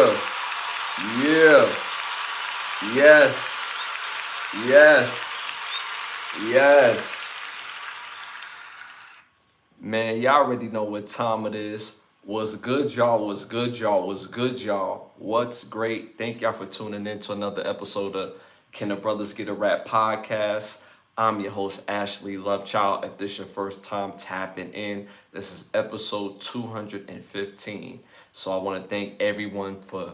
Yeah, yeah, yes, yes, yes. Man, y'all already know what time it is. What's good, y'all? What's good, y'all? What's good, y'all? What's great? Thank y'all for tuning in to another episode of Can the Brothers Get a Rap podcast. I'm your host, Ashley Lovechild. If this your first time tapping in, this is episode 215. So I want to thank everyone for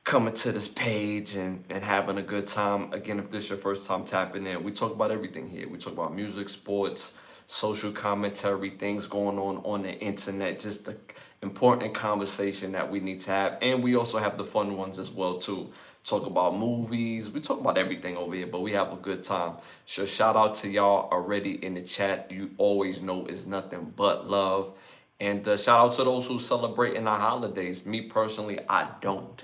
coming to this page and having a good time. Again, if this is your first time tapping in, we talk about everything here. We talk about music, sports, social commentary, things going on the internet, just the important conversation that we need to have. And we also have the fun ones as well too. Talk about movies. We talk about everything over here, but we have a good time. So shout out to y'all already in the chat. You always know it's nothing but love. And shout out to those who celebrating our holidays. Me personally, I don't.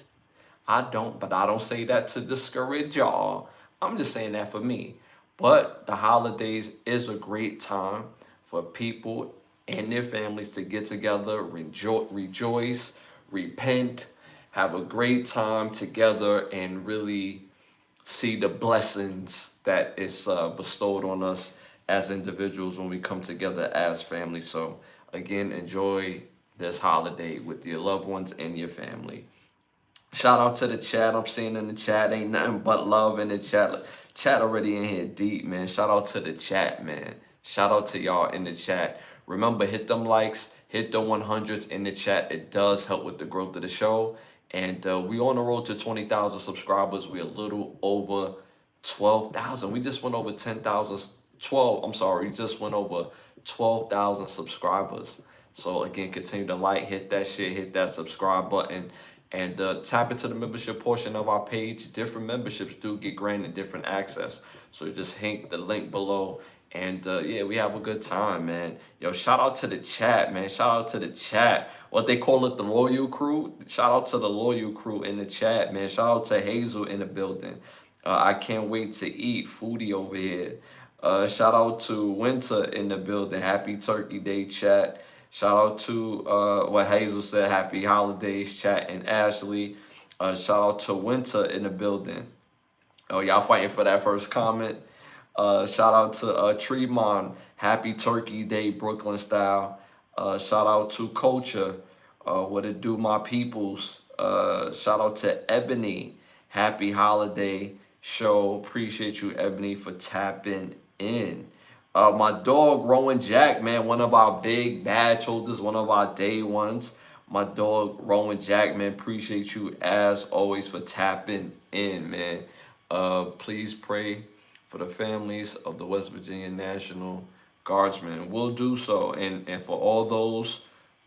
But I don't say that to discourage y'all. I'm just saying that for me. But the holidays is a great time for people and their families to get together, rejoice, repent, have a great time together, and really see the blessings that is bestowed on us as individuals when we come together as family. So, again, enjoy this holiday with your loved ones and your family. Shout out to the chat. I'm seeing in the chat ain't nothing but love in the chat. Chat already in here deep, man. Shout out to the chat, man. Shout out to y'all in the chat. Remember, hit them likes, hit the 100s in the chat. It does help with the growth of the show. And we on the road to 20,000 subscribers. We're a little over 12,000. We just went over 10,000. 12. I'm sorry. We just went over 12,000 subscribers. So again, continue to like, hit that shit, hit that subscribe button, and tap into the membership portion of our page. Different memberships do get granted different access. So just hit the link below. And yeah, we have a good time, man. Yo, shout out to the chat, man. Shout out to the chat. What they call it, the loyal crew. Shout out to the loyal crew in the chat, man. Shout out to Hazel in the building. I can't wait to eat. Foodie over here. Shout out to Winter in the building. Happy Turkey Day, chat. Shout out to what Hazel said. Happy holidays, chat, and Ashley. Shout out to Winter in the building. Oh, y'all fighting for that first comment. Shout out to Tremont. Happy Turkey Day, Brooklyn style. Shout out to Culture. What it do, my peoples. Shout out to Ebony. Happy holiday show. Appreciate you, Ebony, for tapping in. My dog, Rowan Jack, man, one of our big badge holders, one of our day ones. My dog, Rowan Jack, man, appreciate you as always for tapping in, man. Please pray for the families of the West Virginia National Guardsmen. We'll do so. And for all those,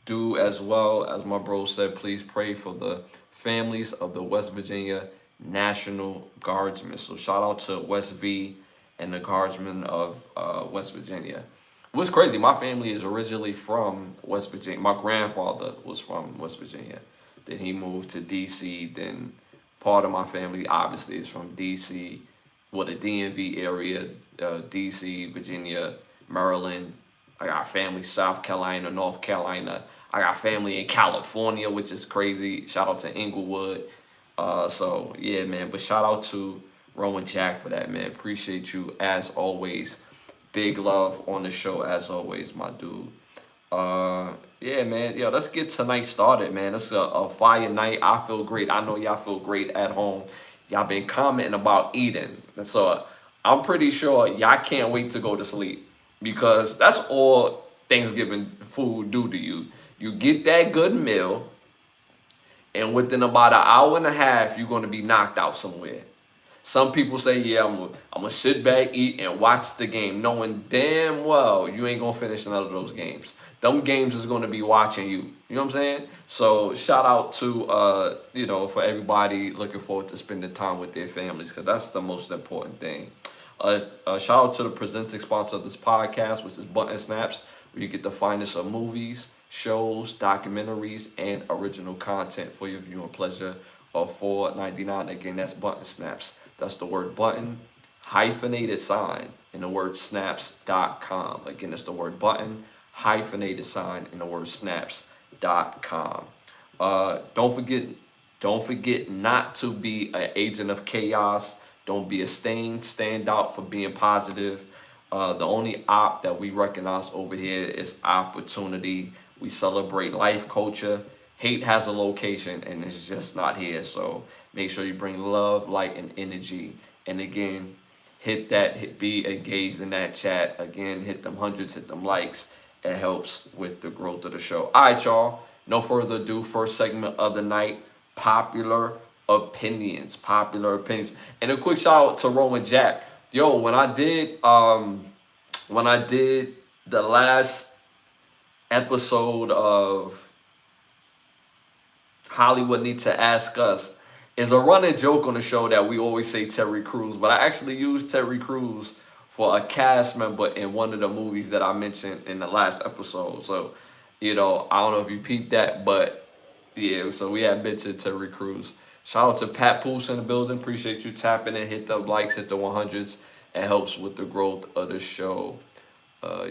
do as well, as my bro said, please pray for the families of the West Virginia National Guardsmen. So shout out to West V and the Guardsmen of West Virginia. What's crazy, my family is originally from West Virginia. My grandfather was from West Virginia. Then he moved to DC. Then part of my family obviously is from DC, well, the DMV area, DC, Virginia, Maryland. I got family South Carolina, North Carolina. I got family in California, which is crazy. Shout out to Inglewood. So yeah, man. But shout out to Rowan Jack for that, man. Appreciate you as always. Big love on the show as always, my dude. Yeah, man. Yo, let's get tonight started, man. It's a fire night. I feel great. I know y'all feel great at home. Y'all been commenting about eating. And so I'm pretty sure y'all can't wait to go to sleep because that's all Thanksgiving food do to you. You get that good meal, and within about an hour and a half, you're going to be knocked out somewhere. Some people say, yeah, I'm gonna sit back, eat, and watch the game, knowing damn well you ain't gonna finish none of those games. Them games is gonna be watching you. You know what I'm saying? So shout out to for everybody looking forward to spending time with their families, because that's the most important thing. Shout out to the presenting sponsor of this podcast, which is Button Snaps, where you get the finest of movies, shows, documentaries, and original content for your viewing pleasure of $4.99. Again, that's Button Snaps. That's the word button, hyphenated sign, and the word snaps.com. Again, that's the word button, hyphenated sign, and the word snaps.com. Don't forget Don't forget not to be an agent of chaos. Don't be a stain. Stand out for being positive. The only op that we recognize over here is opportunity. We celebrate life culture. Hate has a location and it's just not here. So make sure you bring love, light, and energy. And again, be engaged in that chat. Again, hit them hundreds, hit them likes. It helps with the growth of the show. All right, y'all. No further ado. First segment of the night, popular opinions. Popular opinions. And a quick shout out to Roman Jack. Yo, when I did the last episode of Hollywood Need to Ask Us, is a running joke on the show that we always say Terry Crews, but I actually used Terry Crews for a cast member in one of the movies that I mentioned in the last episode. So, I don't know if you peeped that, but yeah, so we had mentioned Terry Crews. Shout out to Pat Poose in the building. Appreciate you tapping in. Hit the likes, hit the 100s. It helps with the growth of the show. Shout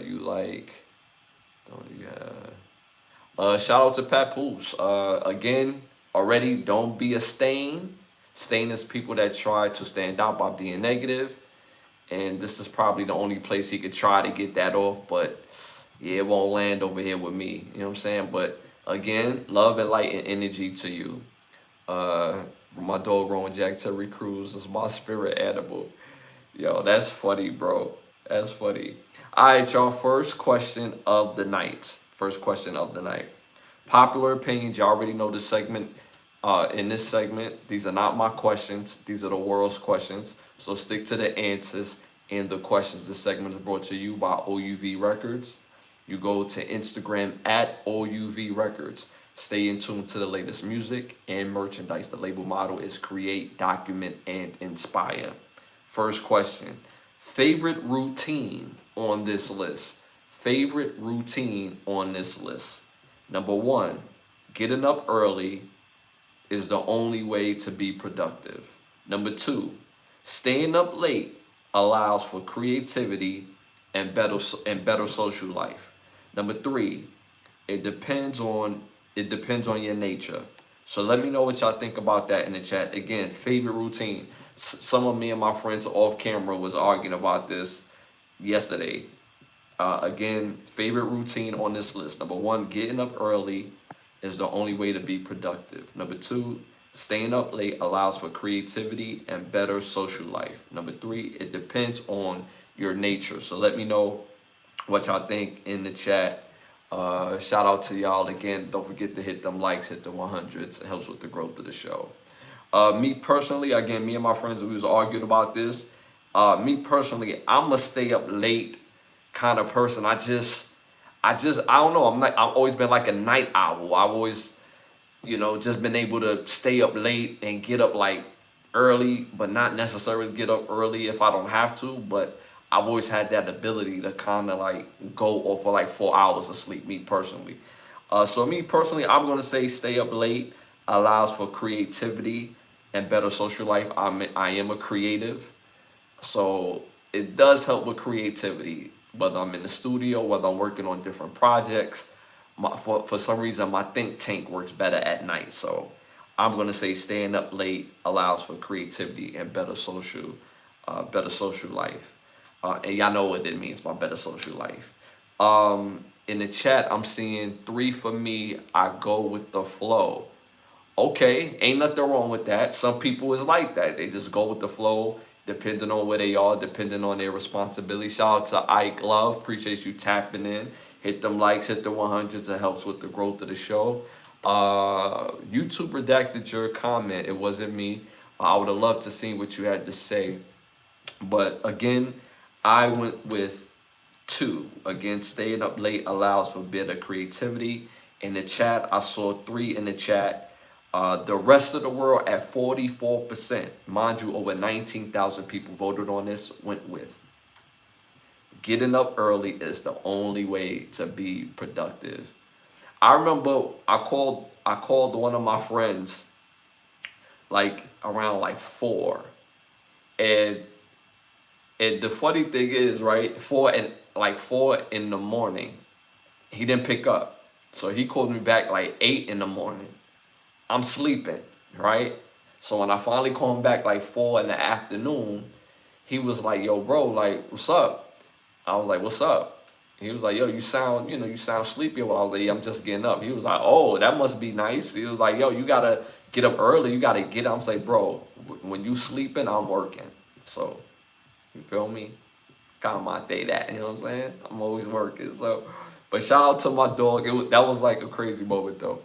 out to Pat Poose. Again, already don't be a stain. Stain is people that try to stand out by being negative. And this is probably the only place he could try to get that off. But yeah, it won't land over here with me. You know what I'm saying? But again, love and light and energy to you. My dog Rowan Jack Terry Crews is my spirit animal. Yo, that's funny, bro. That's funny. All right, y'all. First question of the night. First question of the night. Popular opinions. You already know the segment. In this segment, these are not my questions. These are the world's questions. So stick to the answers and the questions. This segment is brought to you by OUV Records. You go to Instagram at OUV Records. Stay in tune to the latest music and merchandise. The label motto is create, document, and inspire. First question. Favorite routine on this list. Favorite routine on this list. Number one, getting up early is the only way to be productive. Number two, staying up late allows for creativity and better social life. Number three, it depends on your nature. So let me know what y'all think about that in the chat. Again, favorite routine. Some of me and my friends off camera was arguing about this yesterday. Again, favorite routine on this list. Number one, getting up early is the only way to be productive. Number two, staying up late allows for creativity and better social life. Number three, it depends on your nature. So let me know what y'all think in the chat. Shout out to y'all again. Don't forget to hit them likes, hit the 100s. It helps with the growth of the show. Me personally, again, me and my friends, we was arguing about this. Me personally, I'm a stay up late kind of person. I don't know. I've always been like a night owl. I've always, just been able to stay up late and get up like early, but not necessarily get up early if I don't have to. But I've always had that ability to kind of like go off for like 4 hours of sleep, me personally. So me personally, I'm going to say stay up late allows for creativity and better social life. I am a creative. So it does help with creativity, whether I'm in the studio, whether I'm working on different projects. For some reason, my think tank works better at night. So I'm going to say staying up late allows for creativity and better social life. And y'all know what it means by better social life. In the chat, I'm seeing 3 for me. I go with the flow. Okay, ain't nothing wrong with that. Some people is like that. They just go with the flow, depending on where they are, depending on their responsibility. Shout out to Ike Love. Appreciate you tapping in. Hit them likes, hit the 100s. It helps with the growth of the show. YouTube redacted your comment. It wasn't me. I would have loved to see what you had to say. But again, I went with 2. Again, staying up late allows for better creativity. In the chat, I saw 3 in the chat. The rest of the world at 44%, mind you, over 19,000 people voted on this, went with getting up early is the only way to be productive. I remember I called one of my friends like around like 4, and the funny thing is, right, 4 in the morning, he didn't pick up, so he called me back like 8 in the morning. I'm sleeping. right? So when I finally called him back like 4 in the afternoon, he was like, yo, bro, like, what's up? I was like, what's up? He was like, yo, you sound sleepy. Well, I was like, yeah, I'm just getting up. He was like, oh, that must be nice. He was like, yo, you gotta get up early. You gotta get up. I was like, bro, when you sleeping, I'm working. So, you feel me? Got my day that, you know what I'm saying? I'm always working. So, but shout out to my dog. That was like a crazy moment though.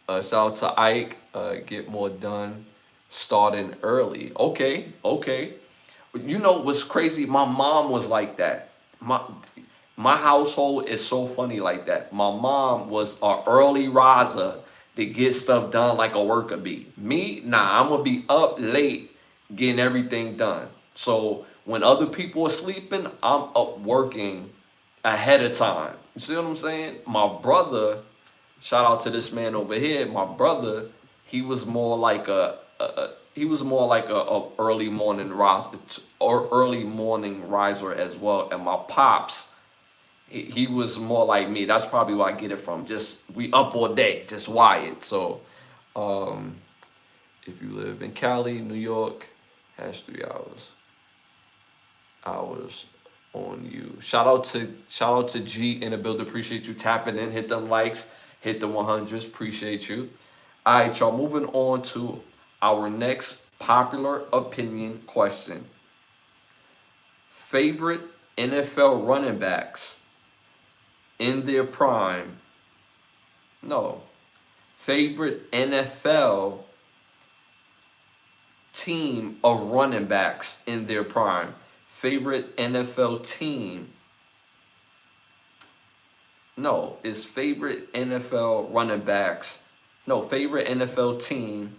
Shout out to Ike. Get more done. Starting early. Okay, okay. You know what's crazy? My mom was like that. My household is so funny like that. My mom was a early riser to get stuff done like a worker bee. Me, nah, I'm gonna be up late getting everything done. So when other people are sleeping, I'm up working ahead of time. You see what I'm saying? My brother, shout out to this man over here. My brother, he was more like a early morning riser, or early morning riser as well. And my pops, he was more like me. That's probably where I get it from. Just we up all day, just wired. So, um, if you live in Cali, New York, has 3 hours. Hours on you. Shout out to G in the build. Appreciate you tapping in. Hit them likes. Hit the 100s. Appreciate you. All right, y'all. Moving on to our next popular opinion question. Favorite NFL running backs in their prime? No. Favorite NFL team of running backs in their prime. Favorite NFL team. No, it's favorite NFL running backs. No, favorite NFL team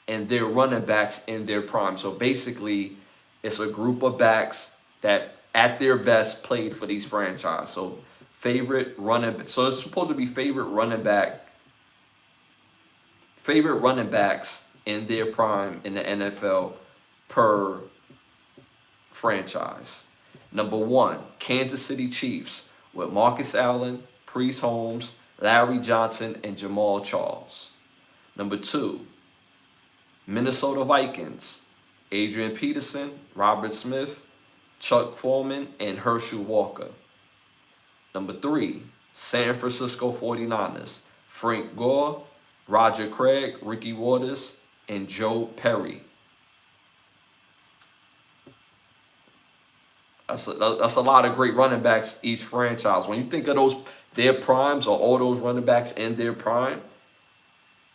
and their running backs in their prime. So basically, it's a group of backs that at their best played for these franchises. So favorite running. So it's supposed to be favorite running backs in their prime in the NFL per franchise. Number 1, Kansas City Chiefs with Marcus Allen, Priest Holmes, Larry Johnson, and Jamal Charles. Number 2, Minnesota Vikings, Adrian Peterson, Robert Smith, Chuck Foreman, and Herschel Walker. Number 3, San Francisco 49ers, Frank Gore, Roger Craig, Ricky Waters, and Joe Perry. That's a lot of great running backs each franchise. When you think of their primes or all those running backs in their prime,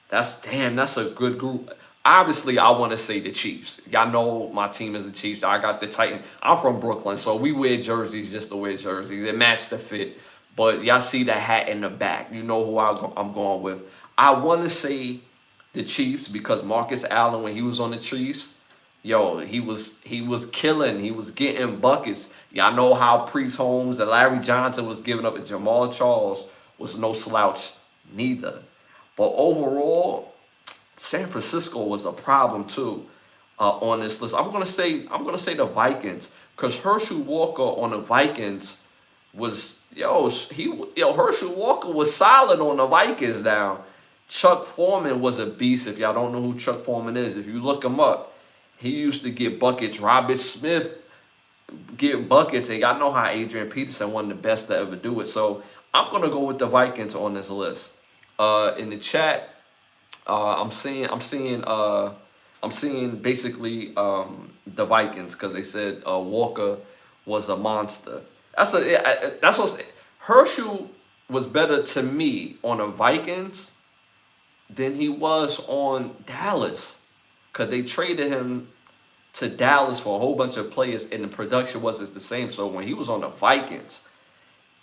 that's a good group. Obviously, I want to say the Chiefs. Y'all know my team is the Chiefs. I got the Titans. I'm from Brooklyn, so we wear jerseys just to wear jerseys. It match the fit. But y'all see the hat in the back. You know who I'm going with. I want to say the Chiefs because Marcus Allen, when he was on the Chiefs, yo, he was killing. He was getting buckets. Y'all know how Priest Holmes and Larry Johnson was giving up, and Jamal Charles was no slouch neither. But overall, San Francisco was a problem too on this list. I'm gonna say the Vikings because Herschel Walker on the Vikings was Herschel Walker was solid on the Vikings now. Chuck Foreman was a beast. If y'all don't know who Chuck Foreman is, if you look him up, he used to get buckets. Robert Smith get buckets, and y'all know how Adrian Peterson one of the best to ever do it. So I'm gonna go with the Vikings on this list. In the chat, I'm seeing basically the Vikings because they said Walker was a monster. That's what Herschel was better to me on the Vikings than he was on Dallas because they traded him to Dallas for a whole bunch of players and the production wasn't the same. So when he was on the Vikings,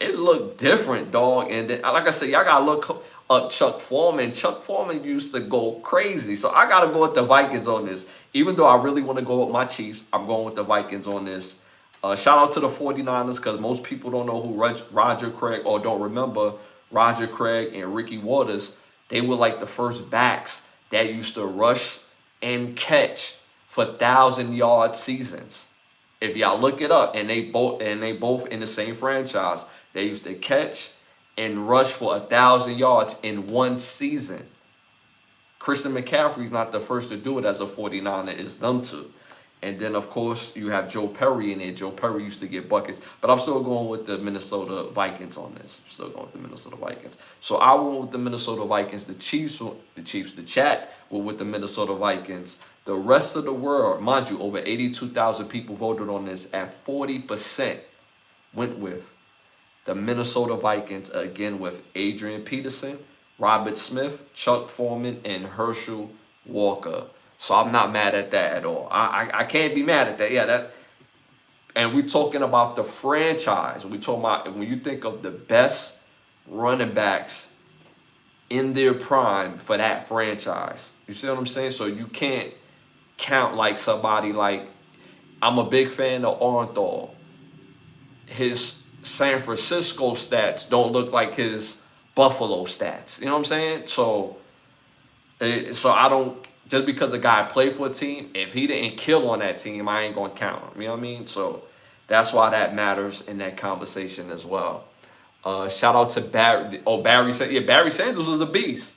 it looked different, dog. And then, like I said, y'all gotta look up Chuck Foreman. Chuck Foreman used to go crazy. So I gotta go with the Vikings on this. Even though I really want to go with my Chiefs, I'm going with the Vikings on this. Shout out to the 49ers because most people don't know who Roger Craig or don't remember Roger Craig and Ricky Waters. They were like the first backs that used to rush and catch for 1,000-yard seasons. If y'all look it up, and they both in the same franchise, they used to catch and rush for 1,000 yards in one season. Christian McCaffrey's not the first to do it as a 49er, it's them two. And then, of course, you have Joe Perry in there. Joe Perry used to get buckets. But I'm still going with the Minnesota Vikings on this. I'm still going with the Minnesota Vikings. So I went with the Minnesota Vikings. The chat were with the Minnesota Vikings. The rest of the world, mind you, over 82,000 people voted on this. At 40% went with the Minnesota Vikings, again with Adrian Peterson, Robert Smith, Chuck Foreman, and Herschel Walker. So I'm not mad at that at all. I can't be mad at that. Yeah, that. And we're talking about the franchise. We talking about when you think of the best running backs in their prime for that franchise. You see what I'm saying? So you can't count like somebody like, I'm a big fan of Arnthal. His San Francisco stats don't look like his Buffalo stats. You know what I'm saying? So I don't, just because a guy played for a team, if he didn't kill on that team, I ain't going to count him. You know what I mean? So that's why that matters in that conversation as well. Shout out to Barry. Oh, Barry said, yeah, Barry Sanders was a beast.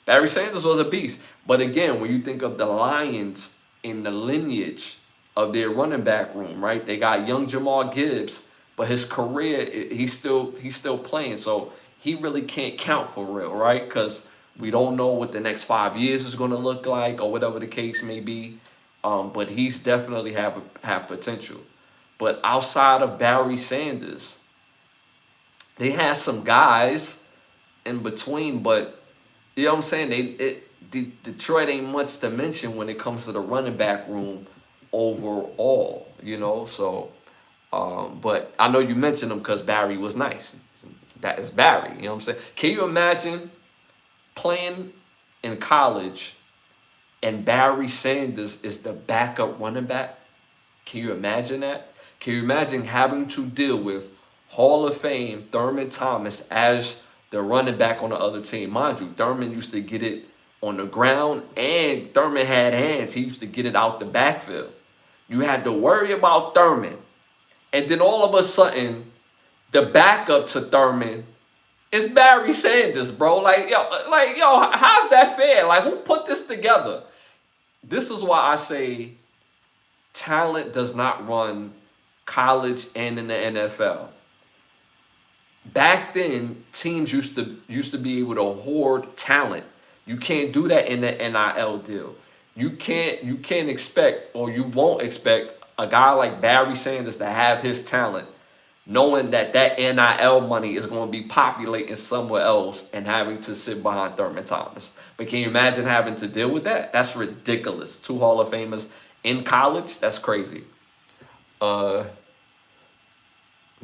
Barry Sanders was a beast. But again, when you think of the Lions in the lineage of their running back room, right? They got young Jamal Gibbs, but his career, he's still playing. So he really can't count for real, right? Because we don't know what the next 5 years is going to look like or whatever the case may be. But he's definitely have potential. But outside of Barry Sanders, they had some guys in between. But you know what I'm saying? Detroit ain't much to mention when it comes to the running back room overall, you know? So, but I know you mentioned him because Barry was nice. That is Barry, you know what I'm saying? Can you imagine playing in college and Barry Sanders is the backup running back? Can you imagine that? Can you imagine having to deal with Hall of Fame Thurman Thomas as the running back on the other team? Mind you, Thurman used to get it on the ground and Thurman had hands. He used to get it out the backfield. You had to worry about Thurman. And then all of a sudden, the backup to Thurman is Barry Sanders, bro. Like, yo, how's that fair? Like, who put this together? This is why I say talent does not run college and in the NFL. Back then, teams used to be able to hoard talent. You can't do that in the NIL deal. You can't expect, or you won't expect, a guy like Barry Sanders to have his talent, knowing that NIL money is going to be populating somewhere else and having to sit behind Thurman Thomas. But can you imagine having to deal with that? That's ridiculous. 2 Hall of Famers in college? That's crazy. Gore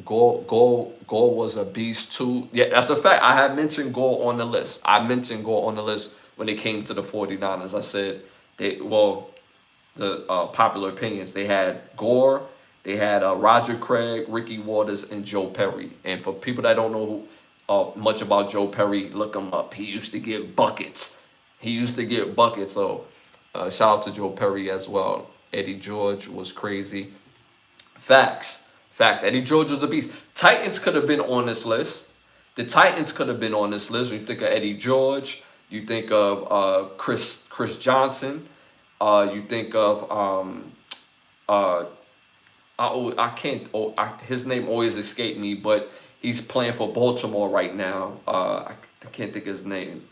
was a beast too. Yeah, that's a fact. I had mentioned Gore on the list. I mentioned Gore on the list when it came to the 49ers. I said, the popular opinions, they had Gore, they had Roger Craig, Ricky Waters, and Joe Perry. And for people that don't know much about Joe Perry, look him up. He used to get buckets. So shout out to Joe Perry as well. Eddie George was crazy. Facts. Eddie George was a beast. Titans could have been on this list. The Titans could have been on this list. You think of Eddie George. You think of Chris Johnson. You think of his name always escaped me, but he's playing for Baltimore right now. I can't think of his name.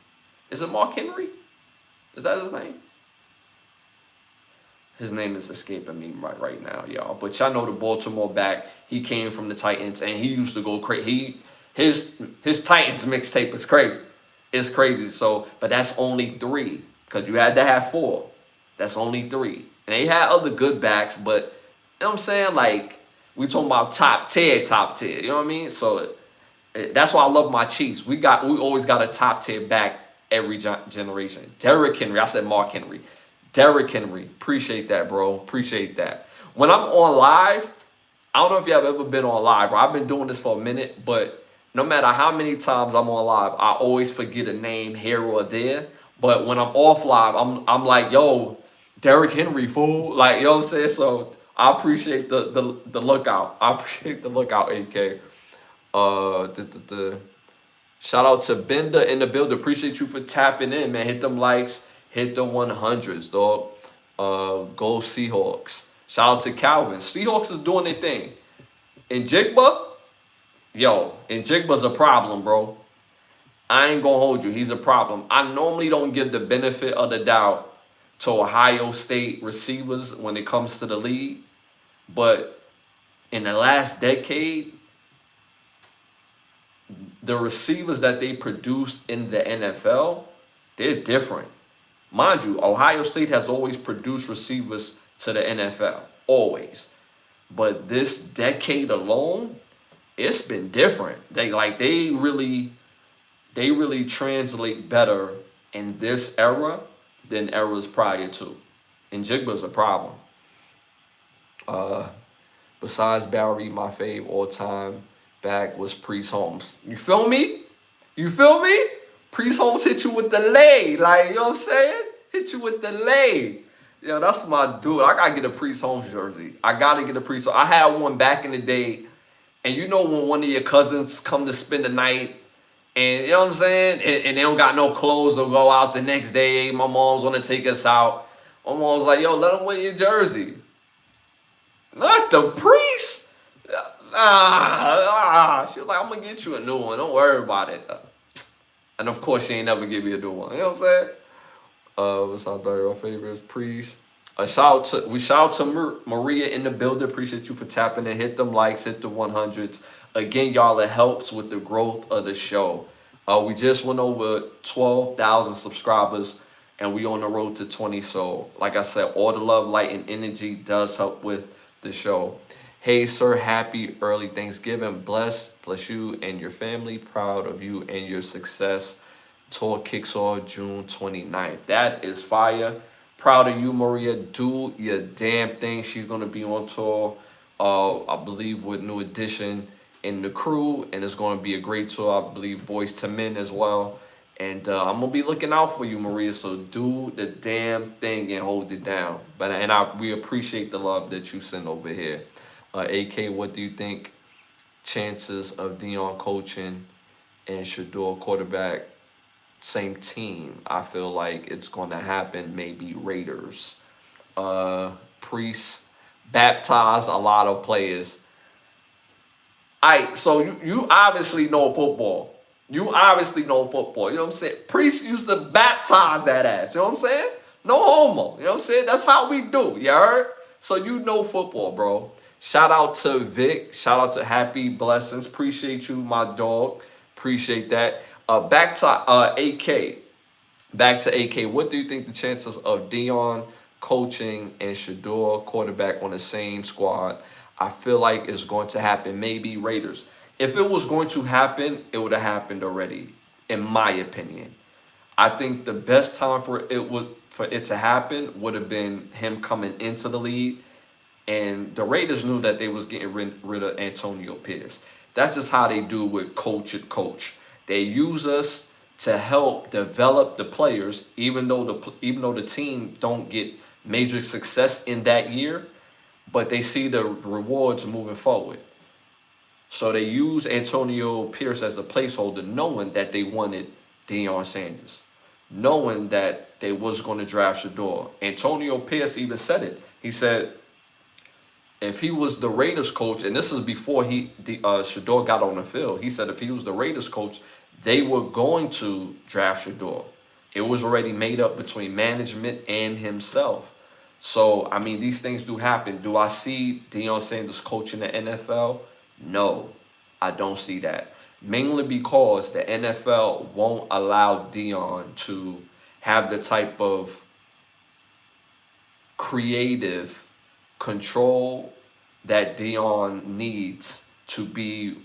Is it Mark Henry? Is that his name? His name is escaping me right now, y'all. But y'all know the Baltimore back. He came from the Titans, and he used to go crazy. His Titans mixtape is crazy. It's crazy. So, but that's only 3, because you had to have 4. That's only 3. And they had other good backs, but you know what I'm saying? Like, we talking about top tier. You know what I mean? So that's why I love my Chiefs. We always got a top tier back every generation. Derrick Henry. I said Mark Henry. Derrick Henry. Appreciate that, bro. Appreciate that. When I'm on live, I don't know if you have ever been on live, bro. I've been doing this for a minute, but no matter how many times I'm on live, I always forget a name here or there. But when I'm off live, I'm like, yo, Derrick Henry, fool. Like, you know what I'm saying? So I appreciate the lookout. I appreciate the lookout, AK. Shout out to Bender in the building. Appreciate you for tapping in, man. Hit them likes, Hit the 100s, dog. Go Seahawks. Shout out to Calvin. Seahawks is doing their thing. And Jigba, and Jigba's a problem, bro. I ain't gonna hold you. He's a problem. I normally don't give the benefit of the doubt to Ohio State receivers when it comes to the league. But in the last decade, the receivers that they produced in the NFL, they're different. Mind you, Ohio State has always produced receivers to the NFL. Always. But this decade alone, it's been different. They really translate better in this era than eras prior to. And Jigba's a problem. Besides Barry, my fave all-time back was Priest Holmes. You feel me? You feel me? Priest Holmes hit you with the lay. Like, you know what I'm saying? Hit you with the lay. Yo, that's my dude. I gotta get a Priest Holmes jersey. I gotta get a Priest Holmes. I had one back in the day. And you know when one of your cousins come to spend the night, and you know what I'm saying? And they don't got no clothes to go out the next day. My mom's gonna take us out. My mom's like, yo, let them wear your jersey. Not the Priest. She was like, I'm gonna get you a new one. Don't worry about it. And of course, she ain't never give you a new one. You know what I'm saying? What's our favorites? Priest. Shout out to Maria in the building. Appreciate you for tapping in. Hit them likes, hit the 100s. Again, y'all, it helps with the growth of the show. We just went over 12,000 subscribers, and we on the road to 20. So, like I said, all the love, light, and energy does help with the show. Hey, sir, happy early Thanksgiving. Bless you and your family. Proud of you and your success. Tour kicks off June 29th. That is fire. Proud of you, Maria. Do your damn thing. She's going to be on tour, I believe, with New Edition in the crew. And it's going to be a great tour. I believe Boys to Men as well. And I'm going to be looking out for you, Maria. So do the damn thing and hold it down. We appreciate the love that you send over here. AK, what do you think chances of Deion coaching and Shador quarterback same team? I feel like it's going to happen. Maybe Raiders. Priest baptized a lot of players. So you obviously know football. You obviously know football. You know what I'm saying? Priest used to baptize that ass. You know what I'm saying? No homo. You know what I'm saying? That's how we do. You heard? So you know football, bro. Shout out to Vic. Shout out to Happy Blessings. Appreciate you, my dog. Appreciate that. Back to AK. Back to AK. What do you think the chances of Deion coaching and Shador quarterback on the same squad? I feel like it's going to happen. Maybe Raiders. If it was going to happen, it would have happened already, in my opinion. I think the best time for it to happen would have been him coming into the league. And the Raiders knew that they was getting rid of Antonio Pierce. That's just how they do with coach. They use us to help develop the players, even though the team don't get major success in that year, but they see the rewards moving forward. So they use Antonio Pierce as a placeholder, knowing that they wanted Deion Sanders, knowing that they was going to draft Shador. Antonio Pierce even said it. He said, if he was the Raiders coach, and this is before Shador got on the field, he said if he was the Raiders coach, they were going to draft Shador. It was already made up between management and himself. So, I mean, these things do happen. Do I see Deion Sanders coaching the NFL? No, I don't see that. Mainly because the NFL won't allow Deion to have the type of creative control that Deion needs to be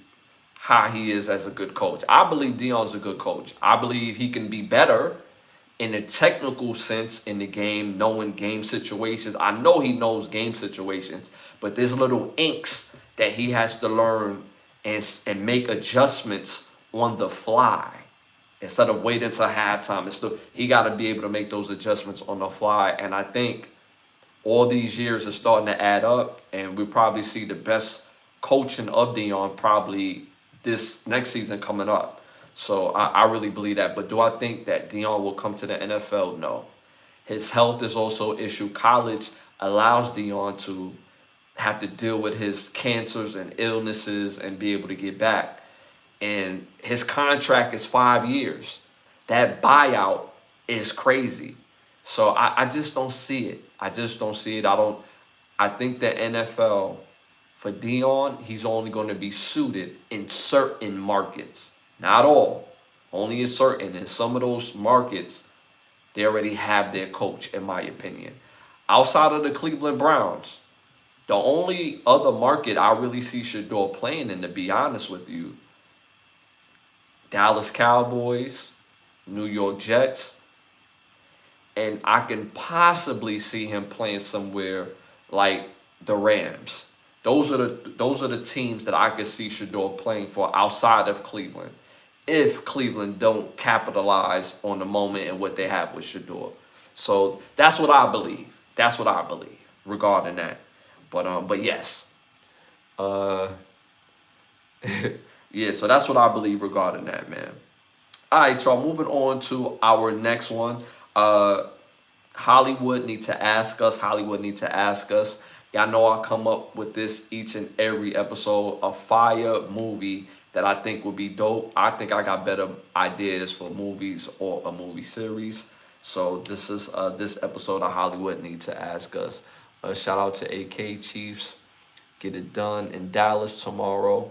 how he is as a good coach. I believe Deion's a good coach. I believe he can be better in a technical sense in the game, knowing game situations. I know he knows game situations, but there's little inks that he has to learn and make adjustments on the fly instead of waiting till halftime. He got to be able to make those adjustments on the fly. And I think all these years are starting to add up, and we'll probably see the best coaching of Deion probably this next season coming up. So I really believe that. But do I think that Deion will come to the NFL? No. His health is also an issue. College allows Dion to have to deal with his cancers and illnesses and be able to get back. And his contract is 5 years. That buyout is crazy. So I just don't see it. I just don't see it. I think the NFL, for Dion, he's only going to be suited in certain markets. Not all. Only in certain. In some of those markets, they already have their coach, in my opinion. Outside of the Cleveland Browns, the only other market I really see Shador playing in, to be honest with you, Dallas Cowboys, New York Jets, and I can possibly see him playing somewhere like the Rams. Those are the teams that I could see Shador playing for outside of Cleveland, if Cleveland don't capitalize on the moment and what they have with Shador. So that's what I believe. That's what I believe regarding that. But yes, yeah. So that's what I believe regarding that, man. All right, y'all. Moving on to our next one. Hollywood need to ask us. Hollywood need to ask us. Y'all know I come up with this each and every episode. A fire movie that I think would be dope. I think I got better ideas for movies or a movie series. So this is this episode of Hollywood need to ask us. Shout out to AK Chiefs. Get it done in Dallas tomorrow.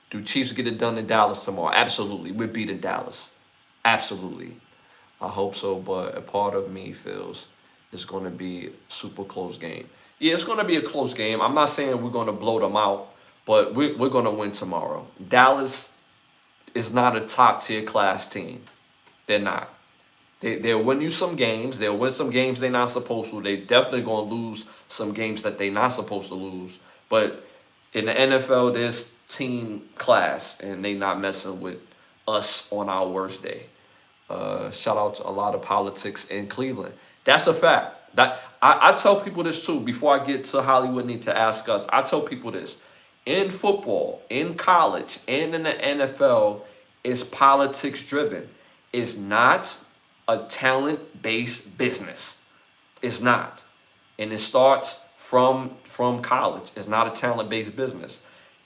Do Chiefs get it done in Dallas tomorrow? Absolutely. We're beating Dallas. Absolutely. I hope so, but a part of me feels it's going to be a super close game. Yeah, it's going to be a close game. I'm not saying we're going to blow them out, but we're going to win tomorrow. Dallas is not a top-tier class team. They're not. They'll win you some games. They'll win some games they're not supposed to. They definitely going to lose some games that they're not supposed to lose. But in the NFL, there's team class, and they not messing with us on our worst day. Shout out to a lot of politics in Cleveland. That's a fact. That I tell people this too. Before I get to Hollywood need to ask us, I tell people this. In football, in college, and in the NFL, it's politics driven. It's not a talent-based business. It's not. And it starts from college. It's not a talent-based business.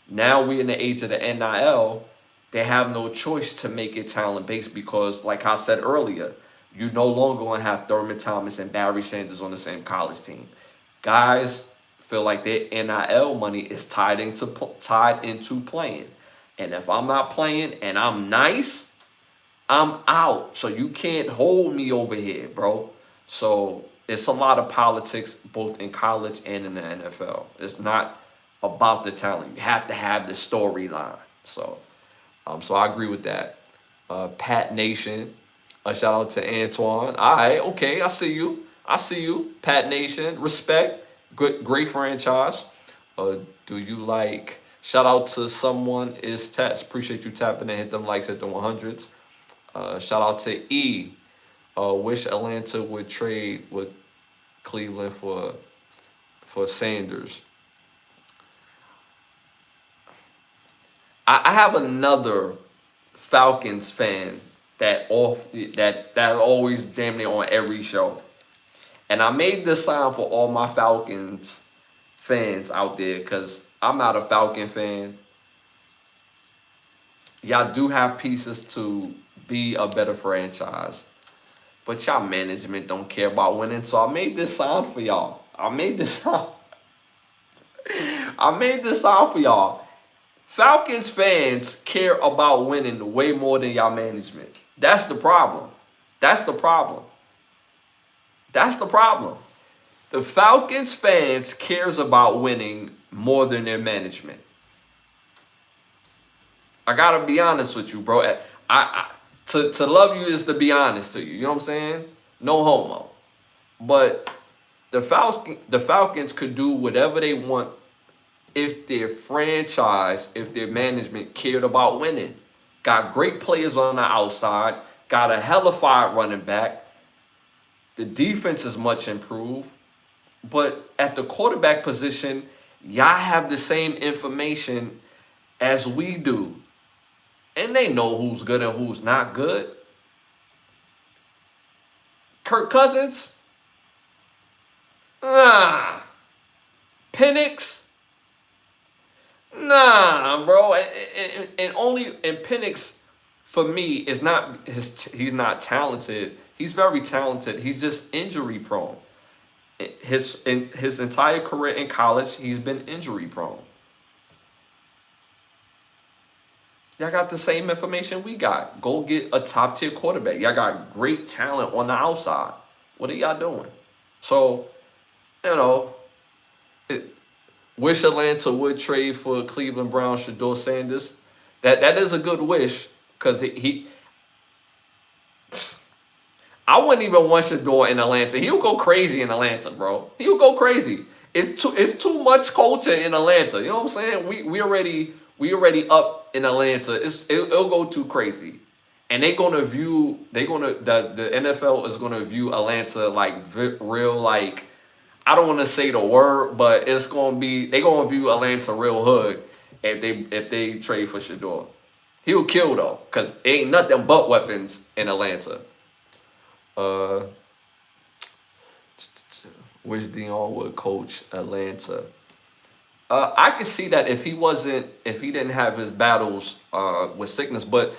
Now we're in the age of the NIL. They have no choice to make it talent-based because, like I said earlier, you no longer going to have Thurman Thomas and Barry Sanders on the same college team. Guys feel like their NIL money is tied into playing. And if I'm not playing and I'm nice, I'm out. So you can't hold me over here, bro. So it's a lot of politics both in college and in the NFL. It's not about the talent. You have to have the storyline. So I agree with that. Pat Nation. A shout out to Antoine. All right, okay, I see you. Pat Nation. Respect. Great franchise. Do you like? Shout out to someone is Tats. Appreciate you tapping and hit them likes at the 100s. Shout out to E. Wish Atlanta would trade with Cleveland for Sanders. I have another Falcons fan that always damn near on every show. And I made this sign for all my Falcons fans out there because I'm not a Falcon fan. Y'all do have pieces to be a better franchise. But y'all management don't care about winning. So I made this sign for y'all. I made this sign for y'all. Falcons fans care about winning way more than y'all management. That's the problem. The Falcons fans cares about winning more than their management. I gotta be honest with you, bro. To love you is to be honest to you. You know what I'm saying? No homo. But the Falcons could do whatever they want if their franchise, if their management cared about winning. Got great players on the outside. Got a hellified running back. The defense is much improved. But at the quarterback position, y'all have the same information as we do. And they know who's good and who's not good. Kirk Cousins, Nah. Penix? Nah, bro. And only and Penix for me is not he's not talented. He's very talented. He's just injury prone. In his entire career in college, he's been injury prone. Y'all got the same information we got. Go get a top tier quarterback. Y'all got great talent on the outside. What are y'all doing? So, you know, it, wish Atlanta would trade for Cleveland Browns Shador Sanders. That is a good wish because he I wouldn't even want Shador in Atlanta. He'll go crazy in Atlanta, bro. He'll go crazy. It's too much culture in Atlanta. You know what I'm saying? We already up in Atlanta. It'll go too crazy, and the NFL is gonna view Atlanta like real like I don't want to say the word, but they gonna view Atlanta real hood if they trade for Shador. He'll kill though, cause ain't nothing but weapons in Atlanta. Uh, which Dion would coach Atlanta? I can see that if he didn't have his battles with sickness, but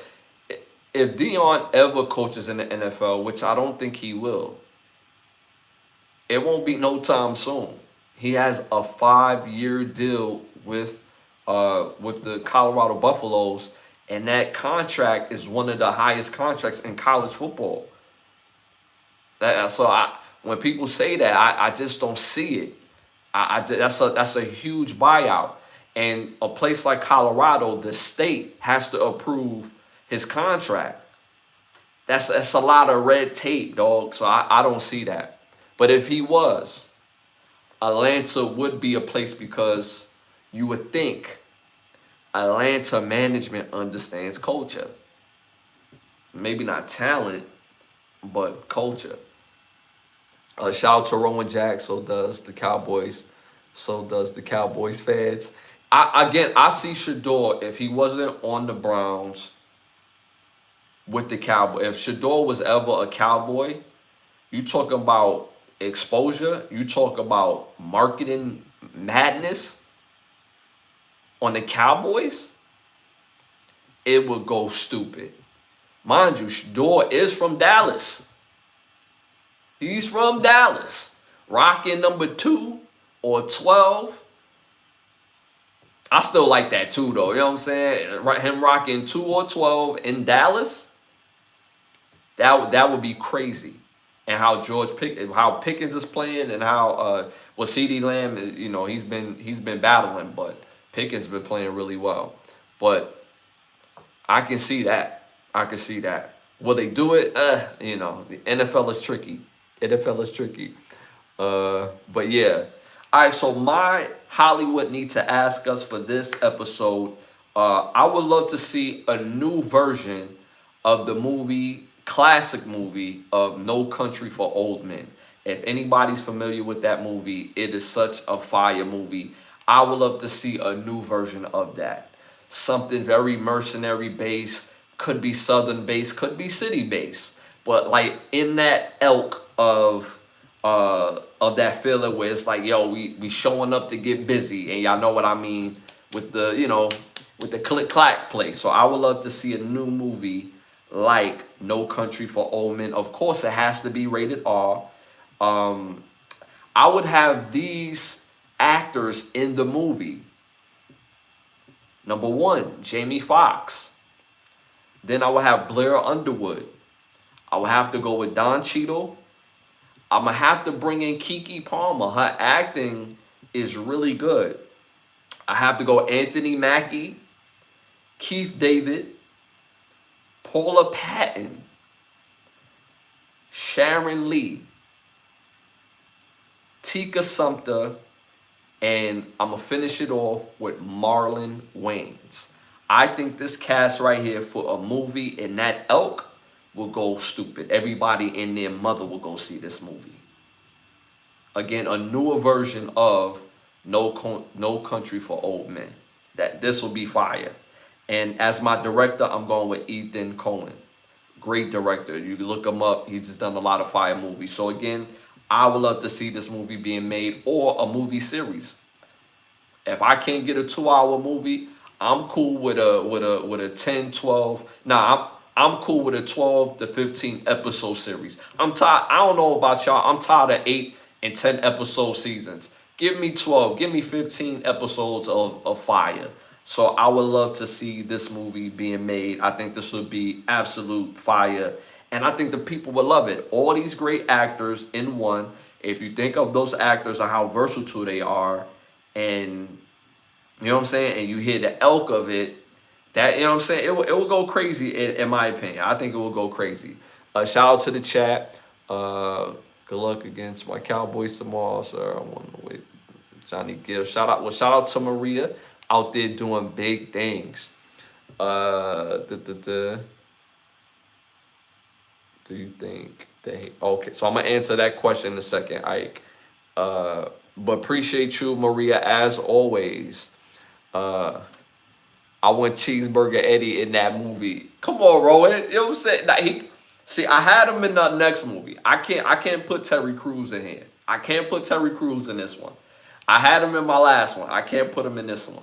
if Dion ever coaches in the NFL, which I don't think he will, it won't be no time soon. He has a 5-year deal with the Colorado Buffaloes, and that contract is one of the highest contracts in college football. When people say that, I just don't see it. That's a huge buyout, and a place like Colorado, the state has to approve his contract. That's a lot of red tape, dog. So I don't see that. But if he was, Atlanta would be a place because you would think Atlanta management understands culture. Maybe not talent, but culture. Shout out to Rowan Jack. So does the Cowboys. So does the Cowboys fans. I see Shador if he wasn't on the Browns with the Cowboy. If Shador was ever a Cowboy, you talk about exposure. You talk about marketing madness on the Cowboys. It would go stupid. Mind you, Shador is from Dallas. He's from Dallas. Rocking number 2 or 12. I still like that too, though. You know what I'm saying? Him rocking 2 or 12 in Dallas. That would be crazy. And how Pickens is playing, and how CeeDee Lamb, he's been battling, but Pickens been playing really well. But I can see that. Will they do it? The NFL is tricky. But yeah. All right, so my Hollywood Need to Ask Us for this episode, I would love to see a new version of the classic movie of No Country for Old Men. If anybody's familiar with that movie, it is such a fire movie. I would love to see a new version of that. Something very mercenary based, could be southern based, could be city based, but like in that ilk of that feeling where it's like, yo, we showing up to get busy, and y'all know what I mean with the click clack play. So I would love to see a new movie like No Country for Old Men. Of course, it has to be rated R. I would have these actors in the movie. Number 1, Jamie Foxx. Then I would have Blair Underwood. I would have to go with Don Cheadle. I'm going to have to bring in Keke Palmer. Her acting is really good. I have to go Anthony Mackie, Keith David, Paula Patton, Sharon Lee, Tika Sumpter, and I'm going to finish it off with Marlon Wayans. I think this cast right here for a movie in that ilk will go stupid. Everybody and their mother will go see this movie. Again, a newer version of No Country for Old Men. This will be fire. And as my director, I'm going with Ethan Coen. Great director. You can look him up. He's just done a lot of fire movies. So again, I would love to see this movie being made or a movie series. If I can't get a 2 hour movie, I'm cool with a 10, 12. Nah, I'm cool with a 12 to 15 episode series. I'm tired. I don't know about y'all. I'm tired of 8 and 10 episode seasons. Give me 12. Give me 15 episodes of fire. So I would love to see this movie being made. I think this would be absolute fire. And I think the people would love it. All these great actors in one. If you think of those actors and how versatile they are, and you know what I'm saying, and you hear the elk of it, that, you know what I'm saying, it will go crazy in my opinion. I think it will go crazy. Shout out to the chat. Good luck against my Cowboys tomorrow, sir. I want to wait. Johnny Gill. Shout out to Maria out there doing big things. Do you think they okay? So I'm gonna answer that question in a second, Ike. But appreciate you, Maria, as always. I want Cheeseburger Eddie in that movie. Come on, Rowan. You know what I'm saying? Like, see, I had him in the next movie. I can't put Terry Crews in here. I can't put Terry Crews in this one. I had him in my last one. I can't put him in this one.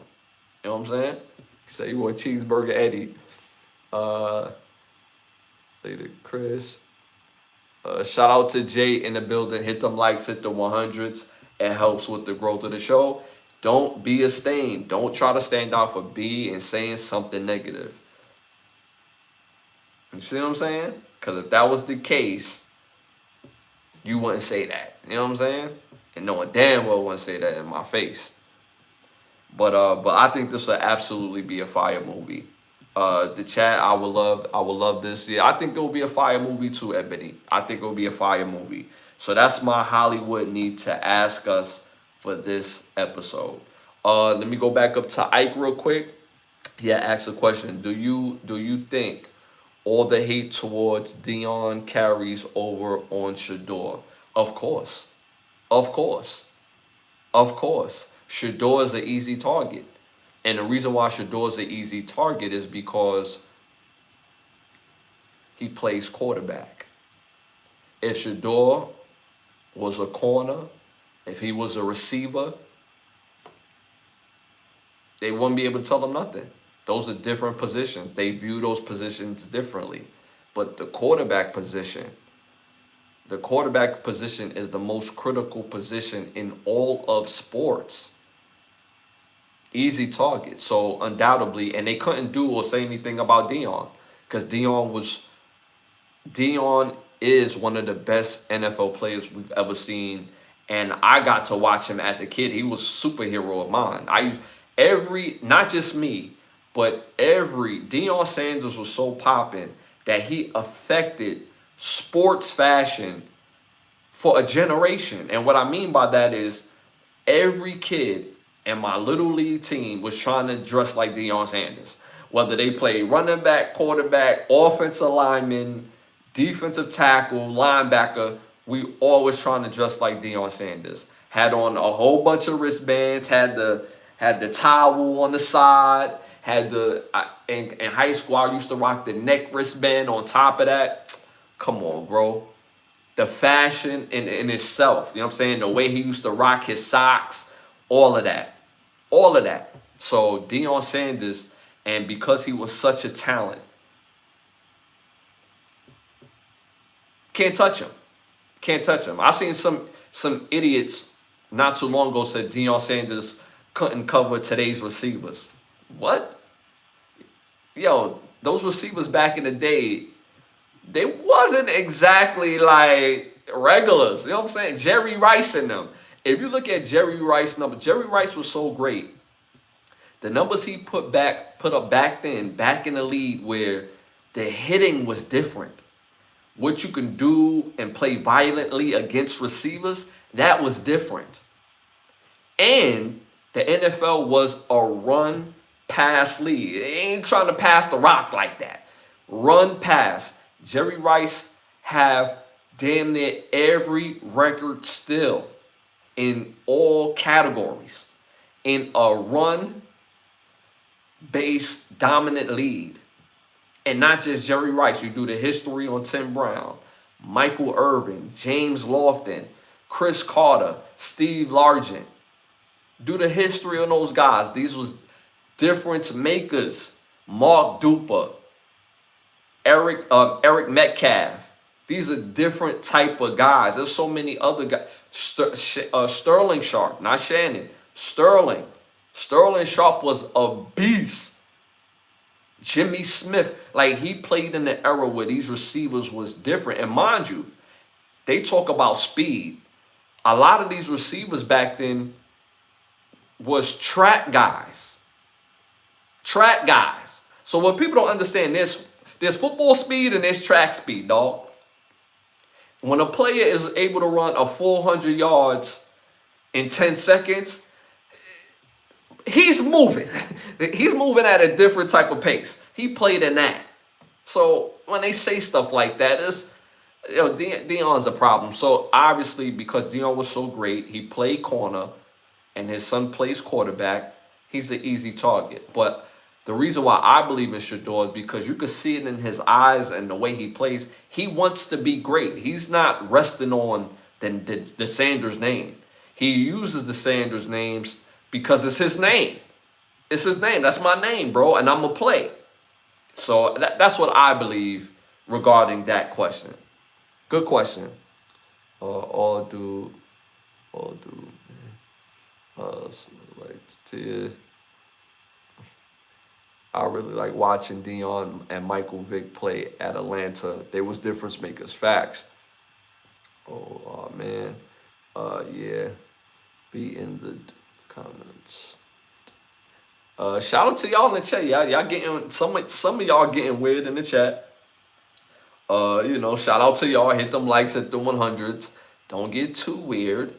You know what I'm saying? Say you want Cheeseburger Eddie. Later, Chris. Shout out to Jay in the building. Hit them likes, hit the 100s. It helps with the growth of the show. Don't be a stain. Don't try to stand out for B and saying something negative. You see what I'm saying? Because if that was the case, you wouldn't say that. You know what I'm saying? And knowing damn well wouldn't say that in my face. But I think this will absolutely be a fire movie. The chat, I would love this. Yeah, I think there will be a fire movie too, Ebony. I think it will be a fire movie. So that's my Hollywood need to ask us for this episode. Let me go back up to Ike real quick. He had asked a question. Do you think all the hate towards Dion carries over on Shador? Of course. Of course. Of course. Shador is an easy target. And the reason why Shador is an easy target is because he plays quarterback. If Shador was a corner, if he was a receiver, they wouldn't be able to tell him nothing. Those are different positions. They view those positions differently. But the quarterback position is the most critical position in all of sports. Easy target. So undoubtedly, and they couldn't do or say anything about Dion, because Dion is one of the best NFL players we've ever seen. And I got to watch him as a kid. He was a superhero of mine. Not just me, but Deion Sanders was so popping that he affected sports fashion for a generation. And what I mean by that is every kid in my little league team was trying to dress like Deion Sanders. Whether they play running back, quarterback, offensive lineman, defensive tackle, linebacker, we always trying to dress like Deion Sanders. Had on a whole bunch of wristbands, had the towel on the side, in high school I used to rock the neck wristband on top of that. Come on, bro. The fashion in itself, you know what I'm saying? The way he used to rock his socks, all of that. All of that. So Deion Sanders, and because he was such a talent, can't touch him. Can't touch him. I seen some idiots not too long ago said Deion Sanders couldn't cover today's receivers. What? Yo, those receivers back in the day, they wasn't exactly like regulars. You know what I'm saying? Jerry Rice and them. If you look at Jerry Rice's number, Jerry Rice was so great. The numbers he put up back then, back in the league, where the hitting was different. What you can do and play violently against receivers, that was different. And the NFL was a run-pass league. They ain't trying to pass the rock like that. Run-pass. Jerry Rice have damn near every record still in all categories in a run-based dominant lead. And not just Jerry Rice. You do the history on Tim Brown, Michael Irvin, James Lofton, Chris Carter, Steve Largent. Do the history on those guys. These was difference makers. Mark Duper, Eric Metcalf. These are different type of guys. There's so many other guys. Sterling Sharp, not Shannon. Sterling. Sterling Sharp was a beast. Jimmy Smith, like he played in the era where these receivers was different. And mind you, they talk about speed. A lot of these receivers back then was track guys. Track guys. So what people don't understand, there's football speed and there's track speed, dog. When a player is able to run a 400 yards in 10 seconds, he's moving. He's moving at a different type of pace. He played in that. So when they say stuff like that, it's, Deion's a problem. So obviously, because Deion was so great, he played corner, and his son plays quarterback, he's an easy target. But the reason why I believe in Shedeur is because you can see it in his eyes and the way he plays. He wants to be great. He's not resting on the Sanders name. He uses the Sanders names because it's his name. It's his name. That's my name, bro, and I'm going to play. So that's what I believe regarding that question. Good question. All do, like to. I really like watching Deion and Michael Vick play at Atlanta. They was difference makers. Facts. Oh man. Yeah. Be in the comments. Shout out to y'all in the chat. Y'all getting some of y'all getting weird in the chat. Shout out to y'all. Hit them likes at the 100s. Don't get too weird.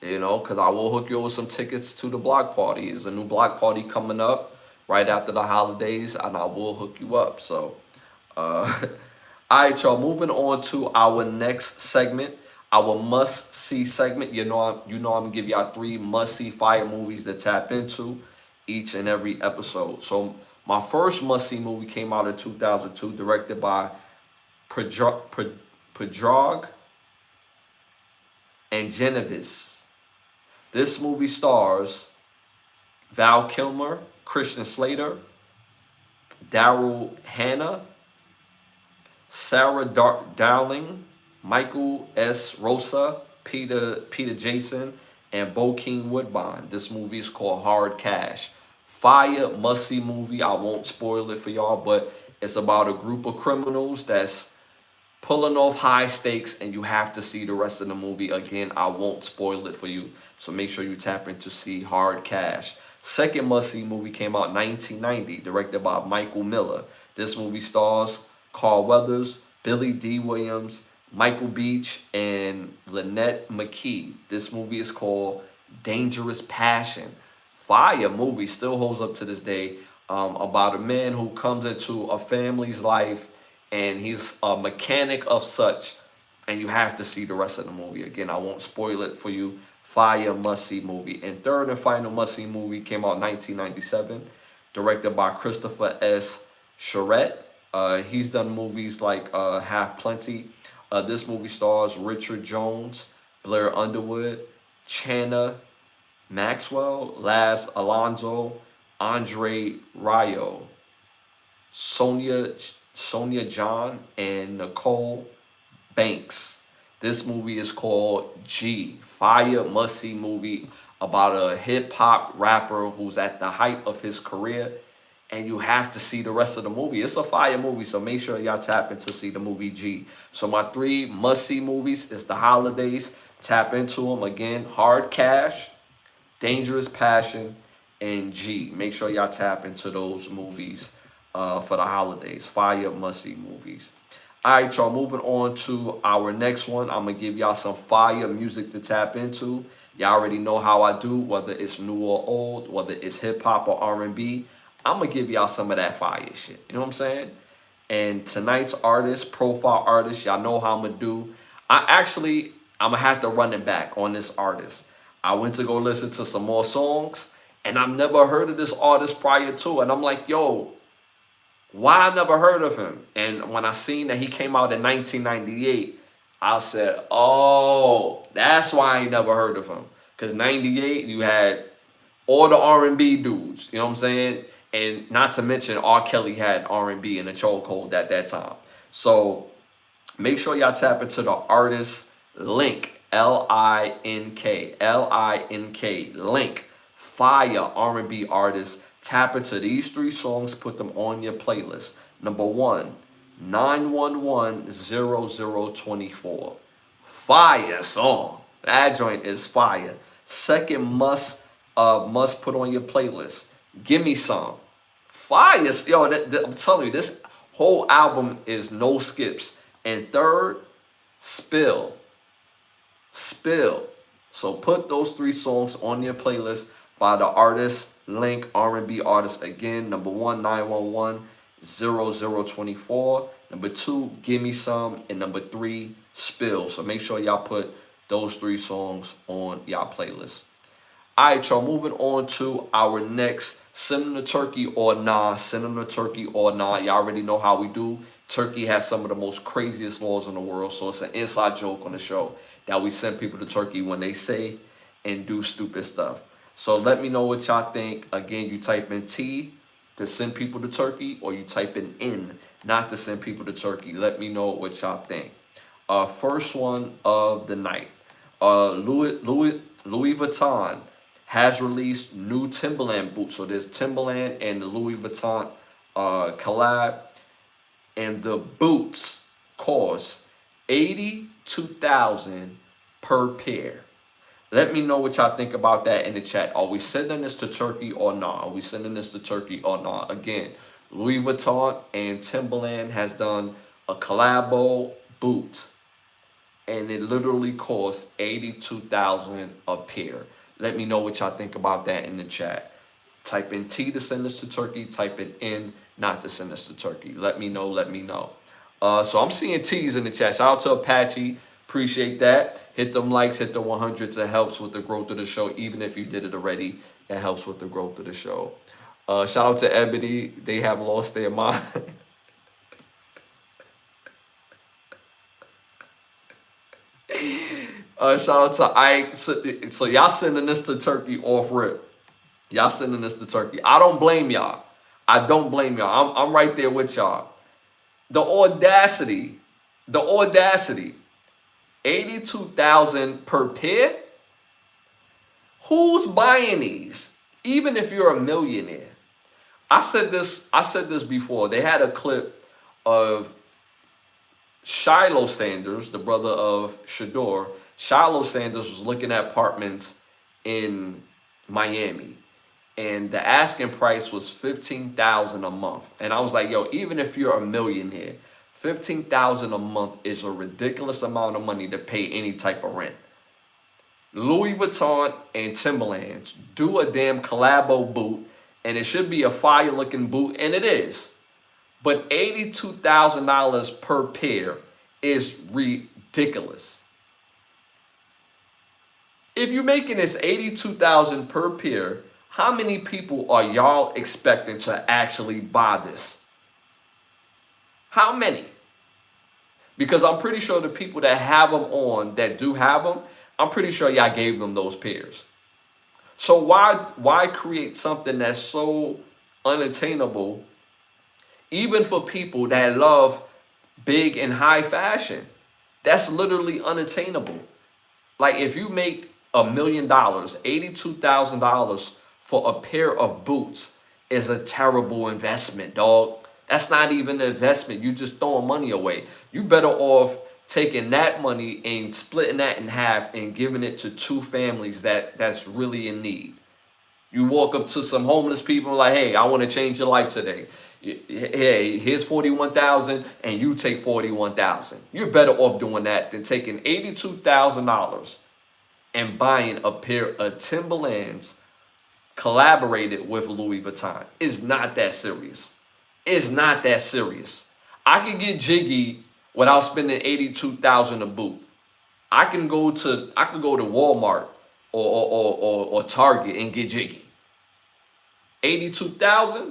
Because I will hook you up with some tickets to the block party. There's a new block party coming up right after the holidays, and I will hook you up. So, all right, y'all. Moving on to our next segment, our must-see segment. I'm gonna give y'all 3 must-see fire movies to tap into each and every episode. So, my first must-see movie came out in 2002, directed by Predrag and Genevieve. This movie stars Val Kilmer, Christian Slater, Daryl Hannah, Sarah Dowling, Michael S. Rosa, Peter Jason, and Bokeem Woodbine. This movie is called Hard Cash. Fire, must-see movie. I won't spoil it for y'all, but it's about a group of criminals that's pulling off high stakes, and you have to see the rest of the movie. Again, I won't spoil it for you, so make sure you tap in to see Hard Cash. Second must-see movie came out in 1990, directed by Michael Miller. This movie stars Carl Weathers, Billy D. Williams, Michael Beach, and Lynette McKee. This movie is called Dangerous Passion. Fire movie, still holds up to this day, about a man who comes into a family's life, and he's a mechanic of such, and you have to see the rest of the movie. Again, I won't spoil it for you. Fire, must-see movie. And third and final must-see movie came out in 1997, directed by Christopher S. Charette. He's done movies like Half Plenty. This movie stars Richard Jones, Blair Underwood, Chana Maxwell, Laz Alonso, Andre Rayo, Sonia John, and Nicole Banks. This movie is called G. Fire, must-see movie about a hip-hop rapper who's at the height of his career, and you have to see the rest of the movie. It's a fire movie, so make sure y'all tap in to see the movie G. So my 3 must-see movies is the holidays. Tap into them. Again, Hard Cash, Dangerous Passion, and G. Make sure y'all tap into those movies for the holidays. Fire, must-see movies. All right, y'all, moving on to our next one. I'm going to give y'all some fire music to tap into. Y'all already know how I do, whether it's new or old, whether it's hip-hop or R&B. I'm going to give y'all some of that fire shit. You know what I'm saying? And tonight's artist, profile artist, y'all know how I'm going to do. I'm going to have to run it back on this artist. I went to go listen to some more songs, and I've never heard of this artist prior to. And I'm like, yo, why I never heard of him? And when I seen that he came out in 1998, I said, oh, that's why I ain't never heard of him. Because 98, you had all the R&B dudes, you know what I'm saying? And not to mention, R. Kelly had R&B in a chokehold at that time. So make sure y'all tap into the artist link, Link, link, fire R&B artist. Tap into these 3 songs, put them on your playlist. Number 1, 9110024. Fire song. That joint is fire. Second must put on your playlist. Give Me Some. Fire. Yo, I'm telling you, this whole album is no skips. And third, Spill. Spill. So put those 3 songs on your playlist by the artist link, R&B artist. Again, number 1, 9110024. Number 2, Give Me Some. And number 3, Spill. So make sure y'all put those 3 songs on y'all playlist. All right, y'all, moving on to our next Send Them to Turkey or Nah. Send Them to Turkey or Nah. Y'all already know how we do. Turkey has some of the most craziest laws in the world, so it's an inside joke on the show that we send people to Turkey when they say and do stupid stuff. So let me know what y'all think. Again, you type in T to send people to Turkey, or you type in N not to send people to Turkey. Let me know what y'all think. First one of the night. Louis Vuitton has released new Timberland boots. So there's Timberland and the Louis Vuitton collab. And the boots cost $82,000 per pair. Let me know what y'all think about that in the chat. Are we sending this to Turkey or not? Are we sending this to Turkey or not? Again, Louis Vuitton and Timberland has done a collabo boot, and it literally costs $82,000 a pair. Let me know what y'all think about that in the chat. Type in T to send this to Turkey. Type in N not to send this to Turkey. Let me know. Let me know. So I'm seeing T's in the chat. Shout out to Apache. Appreciate that. Hit them likes. Hit the 100s. It helps with the growth of the show. Even if you did it already, it helps with the growth of the show. Shout out to Ebony. They have lost their mind. Shout out to Ike. So y'all sending this to Turkey off rip. Y'all sending this to Turkey. I don't blame y'all. I don't blame y'all. I'm right there with y'all. The audacity. The audacity. $82,000 per pair? Who's buying these? Even if you're a millionaire. I said this before. They had a clip of Shiloh Sanders, the brother of Shador. Shiloh Sanders was looking at apartments in Miami, and the asking price was $15,000 a month. And I was like, yo, even if you're a millionaire, $15,000 a month is a ridiculous amount of money to pay any type of rent. Louis Vuitton and Timberlands do a damn collabo boot, and it should be a fire looking boot, and it is. But $82,000 per pair is ridiculous. If you're making this $82,000 per pair, how many people are y'all expecting to actually buy this? How many? Because I'm pretty sure the people that have them on, that do have them, I'm pretty sure y'all gave them those pairs. So why create something that's so unattainable, even for people that love big and high fashion? That's literally unattainable. Like, if you make $1 million, $82,000 for a pair of boots is a terrible investment, dog. That's not even an investment. You just throwing money away. You better off taking that money and splitting that in half and giving it to 2 families that's really in need. You walk up to some homeless people like, hey, I want to change your life today. Hey, here's $41,000 and you take $41,000. You're better off doing that than taking $82,000 and buying a pair of Timberlands collaborated with Louis Vuitton. It's not that serious. It's not that serious. I can get jiggy without spending $82,000 a boot. I can go to Walmart or Target and get jiggy. $82,000?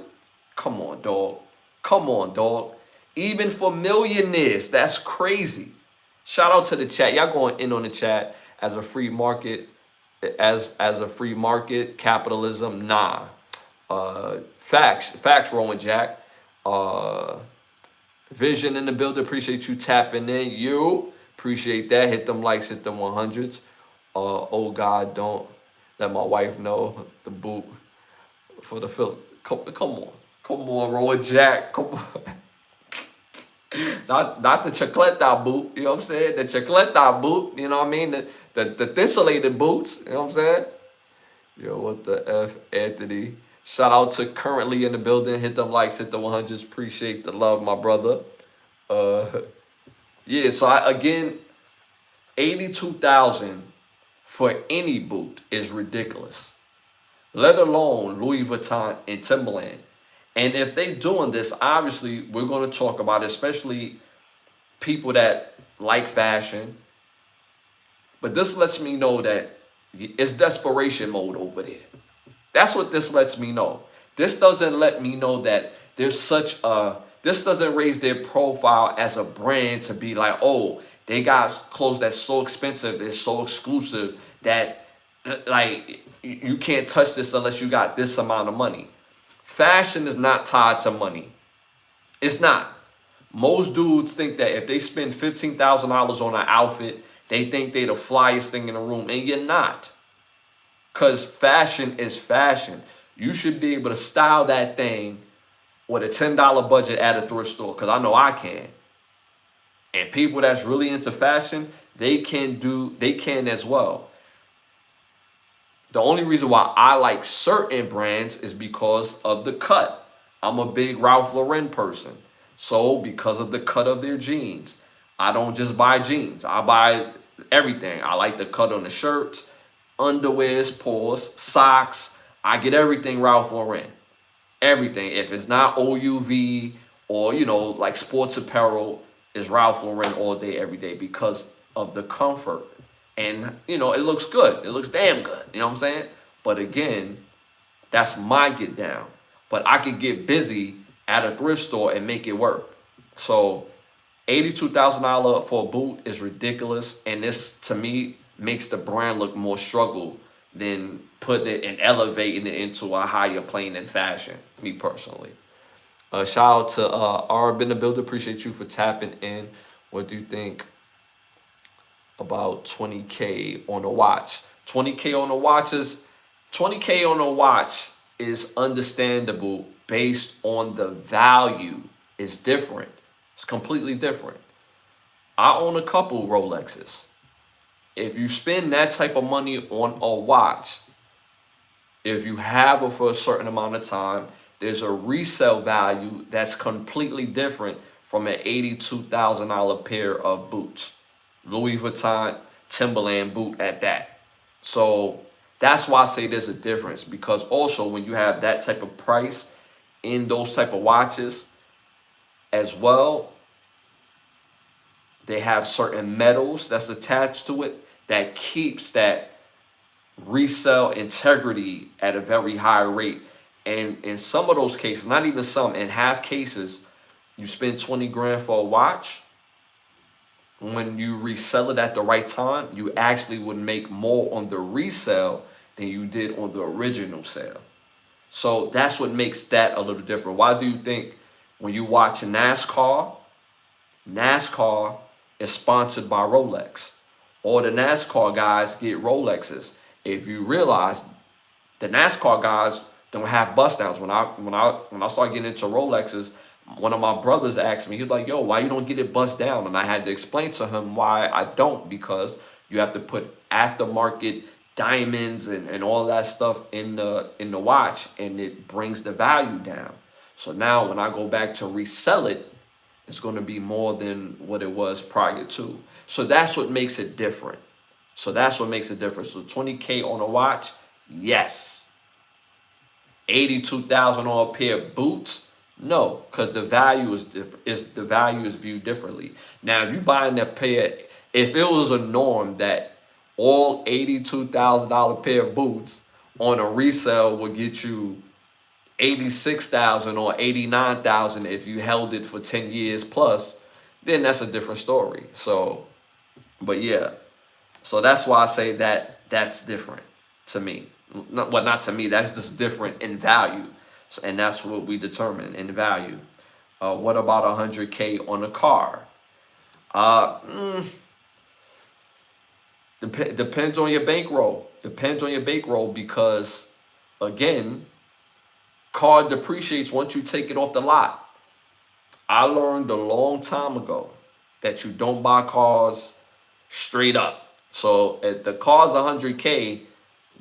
Come on, dog. Come on, dog. Even for millionaires, that's crazy. Shout out to the chat. Y'all going in on the chat as a free market, as a free market capitalism. Nah. Facts, Rowan Jack. Vision in the building. Appreciate you tapping in. You appreciate that. Hit them likes, hit them 100s. Oh God, don't let my wife know the boot for the film. Come on, Rowan Jack. Come on. Not the chocleta boot, you know what I'm saying? The chocleta boot, you know what I mean? The tesselated boots, you know what I'm saying? Yo, what the F, Anthony? Shout out to currently in the building. Hit them likes, hit the 100s. Appreciate the love, my brother. Yeah, so again, 82,000 for any boot is ridiculous. Let alone Louis Vuitton and Timberland. And if they doing this, obviously we're going to talk about it, especially people that like fashion. But this lets me know that it's desperation mode over there. That's what this lets me know. This doesn't let me know that there's this doesn't raise their profile as a brand to be like, oh, they got clothes that's so expensive, they're so exclusive that like you can't touch this unless you got this amount of money. Fashion is not tied to money. It's not. Most dudes think that if they spend $15,000 on an outfit, they think they're the flyest thing in the room, and you're not. Because fashion is fashion. You should be able to style that thing with a $10 budget at a thrift store, because I know I can. And people that's really into fashion, they can as well. The only reason why I like certain brands is because of the cut. I'm a big Ralph Lauren person. So because of the cut of their jeans, I don't just buy jeans. I buy everything. I like the cut on the shirts, underwears, pause, socks. I get everything Ralph Lauren. Everything. If it's not OUV or, like sports apparel, is Ralph Lauren all day, every day because of the comfort. And, it looks good. It looks damn good. You know what I'm saying? But again, that's my get down. But I could get busy at a thrift store and make it work. So $82,000 for a boot is ridiculous. And this, to me, makes the brand look more struggle than putting it and elevating it into a higher plane in fashion, me personally. Shout out to Arb in the builder. Appreciate you for tapping in. What do you think about 20K on a watch? 20K on a watch is understandable based on the value. It's different. It's completely different. I own a couple Rolexes. If you spend that type of money on a watch, if you have it for a certain amount of time, there's a resale value that's completely different from an $82,000 pair of boots. Louis Vuitton, Timberland boot at that. So that's why I say there's a difference, because also when you have that type of price in those type of watches as well, they have certain metals that's attached to it that keeps that resale integrity at a very high rate. And in some of those cases, not even some, in half cases, you spend 20 grand for a watch. When you resell it at the right time, you actually would make more on the resale than you did on the original sale. So that's what makes that a little different. Why do you think when you watch NASCAR is sponsored by Rolex? All the NASCAR guys get Rolexes. If you realize, the NASCAR guys don't have bust downs. When I started getting into Rolexes, one of my brothers asked me, he was like, yo, why you don't get it bust down? And I had to explain to him why I don't, because you have to put aftermarket diamonds and all that stuff in the watch, and it brings the value down. So now when I go back to resell it, it's going to be more than what it was prior to. So that's what makes it different. So 20K on a watch, yes. 82,000 on a pair of boots, no, because the value is different. The value is viewed differently. Now, if you buying that pair, if it was a norm that all $82,000 pair of boots on a resale would get you 86,000 or 89,000 if you held it for 10 years plus, then that's a different story. So But yeah, so that's why I say that that's different to me. Not to me. That's just different in value, so, and that's what we determine in value. What about 100K on a car? Uh, mm, depends on your bankroll. Depends on your bankroll because, again, car depreciates once you take it off the lot. I learned a long time ago that you don't buy cars straight up. So if the car's 100K,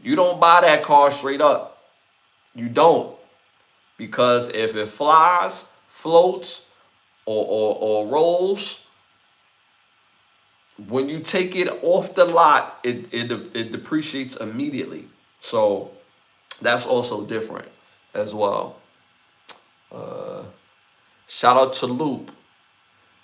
you don't buy that car straight up. You don't. Because if it flies, floats, or rolls, when you take it off the lot, it depreciates immediately. So that's also different as well. Uh, Shout out to Loop.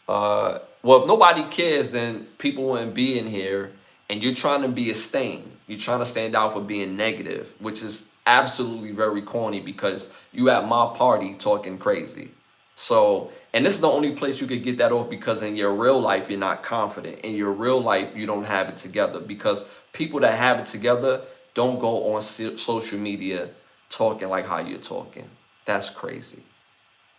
Well, if nobody cares, then people wouldn't be in here. And you're trying to be a stain. You're trying to stand out for being negative, which is absolutely very corny because you at my party talking crazy. So, and this is the only place you could get that off because in your real life, you're not confident. In your real life, you don't have it together because people that have it together don't go on social media talking like how you're talking. That's crazy.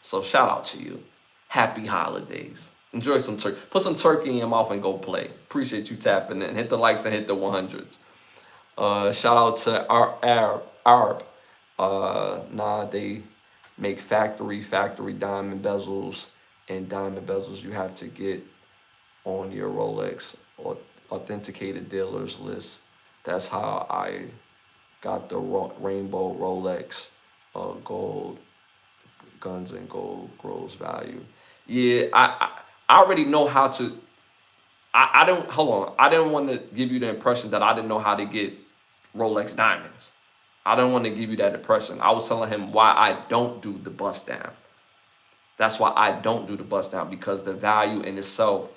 So shout out to you. Happy holidays. Enjoy some turkey. Put some turkey in your mouth and go play. Appreciate you tapping in. Hit the likes and hit the 100s. Shout out to Arab. Nah, they make factory diamond bezels, and diamond bezels you have to get on your Rolex or authenticated dealers list. That's how I got the rainbow Rolex, gold. Guns and gold grows value. Yeah, I already know how to. I don't hold on. I didn't want to give you the impression that I didn't know how to get Rolex diamonds. I didn't want to give you that impression. I was telling him why I don't do the bust down. That's why I don't do the bust down because the value in itself,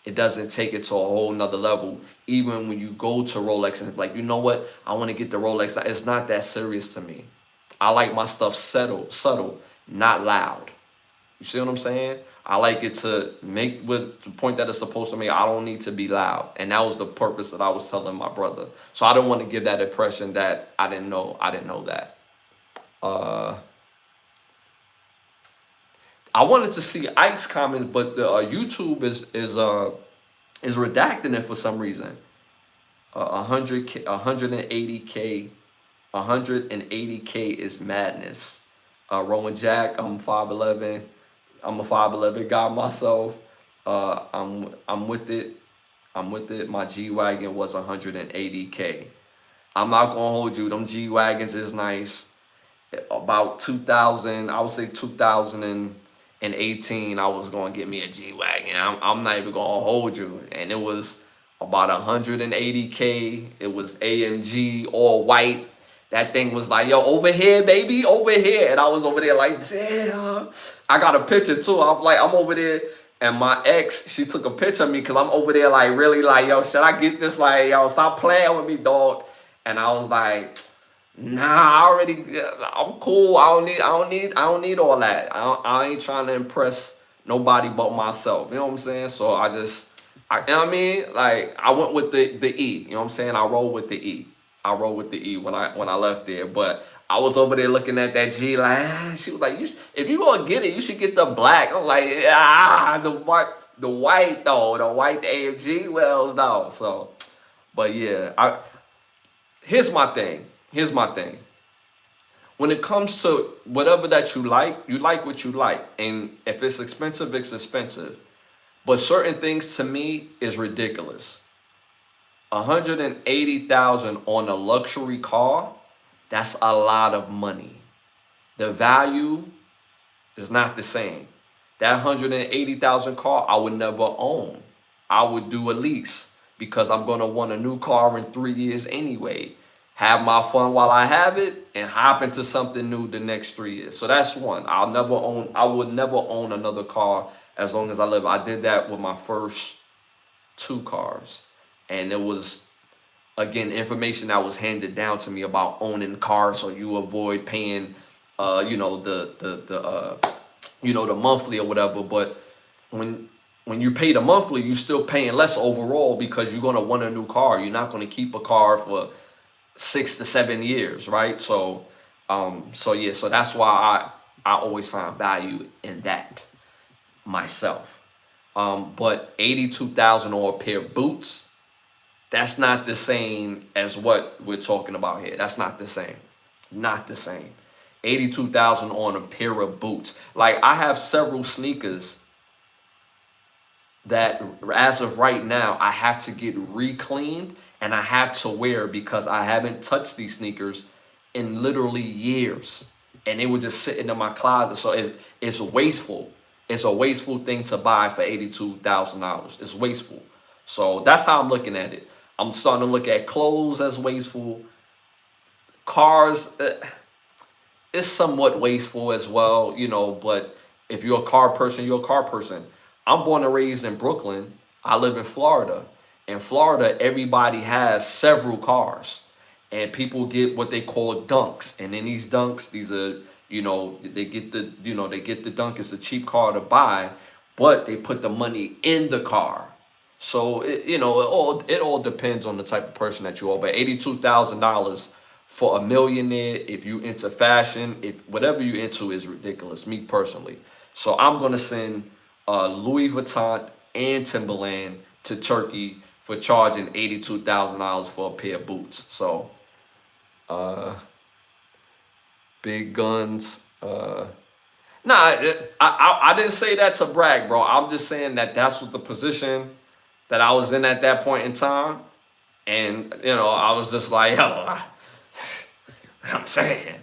it doesn't take it to a whole nother level. Even when you go to Rolex and like, you know what, I want to get the Rolex. It's not that serious to me. I like my stuff subtle, not loud. You see what I'm saying? I like it to make with the point that it's supposed to make. I don't need to be loud. And that was the purpose that I was telling my brother. So I don't want to give that impression that I didn't know that. I wanted to see Ike's comments, but the YouTube is redacting it for some reason. 100K, 180K, 180K is madness. Rowan Jack, I'm 5'11". I'm a 5'11" guy myself. I'm with it. I'm with it. My G-Wagon was 180K. I'm not gonna hold you. Them G-Wagons is nice. About 2000, I would say 2018, I was gonna get me a G-Wagon. I'm not even gonna hold you. And it was about 180K. It was AMG, all white. That thing was like, yo, over here, baby, over here. And I was over there like, damn. I got a picture too. I'm over there. And my ex, she took a picture of me because I'm over there like really like, yo, should I get this? Like, yo, stop playing with me, dog. And I was like, nah, I'm cool. I don't need all that. I ain't trying to impress nobody but myself. You know what I'm saying? So you know what I mean? Like, I went with the E. You know what I'm saying? I rolled with the E. I rolled with the E when I left there. But I was over there looking at that G like, she was like, if you gonna get it, you should get the black. I'm like, the white though, the white AMG wells though. So, but yeah, here's my thing. When it comes to whatever that you like what you like. And if it's expensive, it's expensive. But certain things to me is ridiculous. 180,000 on a luxury car, that's a lot of money. The value is not the same. That 180,000 car, I would never own. I would do a lease because I'm gonna want a new car in 3 years anyway. Have my fun while I have it and hop into something new the next 3 years. So that's one. I would never own another car as long as I live. I did that with my first 2 cars. And it was, again, information that was handed down to me about owning cars so you avoid paying the monthly or whatever. But when when you pay the monthly, you're still paying less overall because you're gonna want a new car. You're not gonna keep a car for 6 to 7 years, right? So yeah, so that's why I always find value in that myself. But 82,000 on a pair of boots, that's not the same as what we're talking about here. That's not the same. Not the same. 82,000 on a pair of boots. Like I have several sneakers that as of right now I have to get re-cleaned and I have to wear because I haven't touched these sneakers in literally years. And they were just sitting in my closet. So it's wasteful. It's a wasteful thing to buy for $82,000. It's wasteful. So that's how I'm looking at it. I'm starting to look at clothes as wasteful. Cars, it's somewhat wasteful as well, you know, but if you're a car person, you're a car person. I'm born and raised in Brooklyn. I live in Florida. In Florida, everybody has several cars. And people get what they call dunks. And in these dunks, these are, you know, they get the dunk. It's a cheap car to buy, but they put the money in the car. So it all depends on the type of person that you are. But $82,000 for a millionaire, if you into fashion, if whatever you into is ridiculous. Me personally, so I'm gonna send Louis Vuitton and Timberland to Turkey for charging $82,000 for a pair of boots. So big guns. Nah, I didn't say that to brag, bro. I'm just saying that that's what the position that I was in at that point in time. And, you know, I was just like, yo, I'm saying,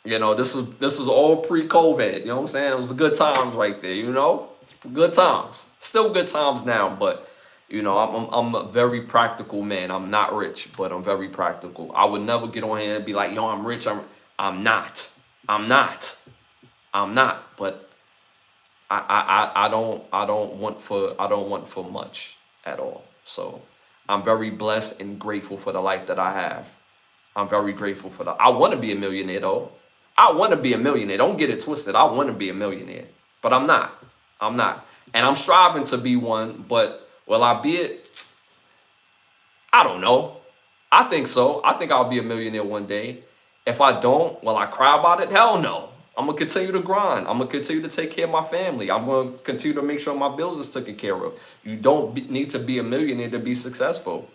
you know, this was all pre-COVID. You know what I'm saying? It was good times right there, you know? Good times. Still good times now, but, you know, I'm a very practical man. I'm not rich, but I'm very practical. I would never get on here and be like, yo, I'm rich. I'm not. I'm not. I'm not. But I don't want for much at all. So I'm very blessed and grateful for the life that I have. I'm very grateful for I want to be a millionaire though. I want to be a millionaire. Don't get it twisted. I want to be a millionaire, but I'm not. I'm not. And I'm striving to be one, but will I be it? I don't know. I think so. I think I'll be a millionaire one day. If I don't, will I cry about it? Hell no. I'm going to continue to grind. I'm going to continue to take care of my family. I'm going to continue to make sure my bills is taken care of. You don't need to be a millionaire to be successful.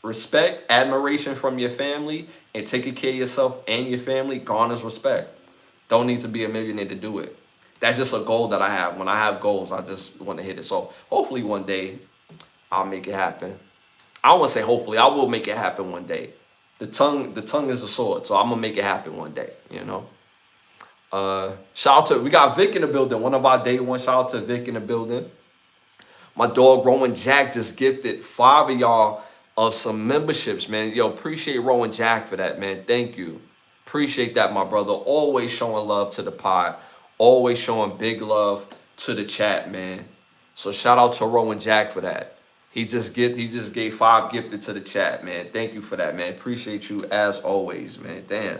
Respect, admiration from your family, and taking care of yourself and your family garners respect. Don't need to be a millionaire to do it. That's just a goal that I have. When I have goals, I just want to hit it. So hopefully one day I'll make it happen. I don't want to say hopefully. I will make it happen one day. The tongue is a sword, so I'm gonna make it happen one day. You know. Shout out to, we got Vic in the building. One of our day one. Shout out to Vic in the building. My dog Rowan Jack just gifted 5 of y'all of some memberships, man. Yo, appreciate Rowan Jack for that, man. Thank you. Appreciate that, my brother. Always showing love to the pod. Always showing big love to the chat, man. So shout out to Rowan Jack for that. He just gave 5 gifted to the chat, man. Thank you for that, man. Appreciate you as always, man. Damn.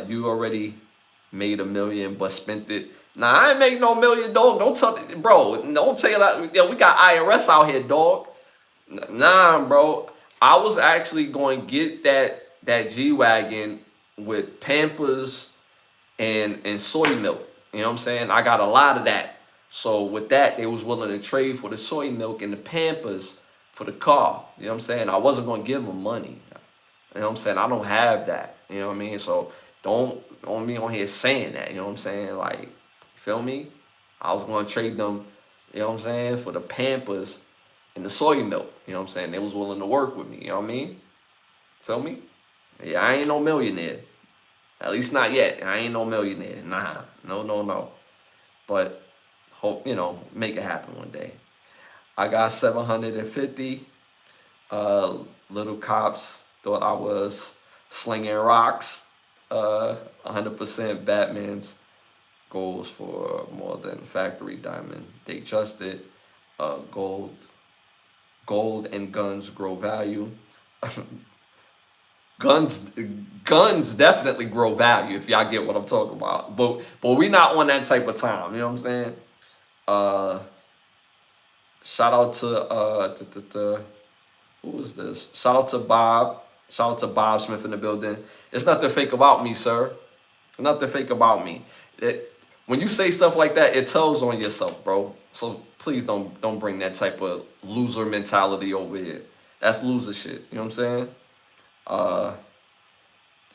You already made $1 million but spent it. Nah, I ain't make no million, dog. Don't tell, bro. Don't tell you that. Yo, we got IRS out here, dog. Nah, bro. I was actually going to get that G-Wagon with Pampers and soy milk. You know what I'm saying? I got a lot of that. So with that, they was willing to trade for the soy milk and the Pampers for the car. You know what I'm saying? I wasn't going to give them money. You know what I'm saying? I don't have that. You know what I mean? So don't be on here saying that. You know what I'm saying? Like, feel me? I was going to trade them, you know what I'm saying, for the Pampers and the soy milk. You know what I'm saying? They was willing to work with me. You know what I mean? Feel me? Yeah, I ain't no millionaire. At least not yet. I ain't no millionaire. Nah. No. But hope, you know, make it happen one day. I got 750. Little cops thought I was slinging rocks. 100% Batman's goals for more than factory diamond. They trusted gold and guns grow value. Guns guns definitely grow value if y'all get what I'm talking about. But we not on that type of time, you know what I'm saying? Uh shout out to who is this? Shout out to Bob. Shout out to Bob Smith in the building. It's nothing fake about me, sir. Nothing fake about me. When you say stuff like that, it tells on yourself, bro. So please don't bring that type of loser mentality over here. That's loser shit. You know what I'm saying? Uh,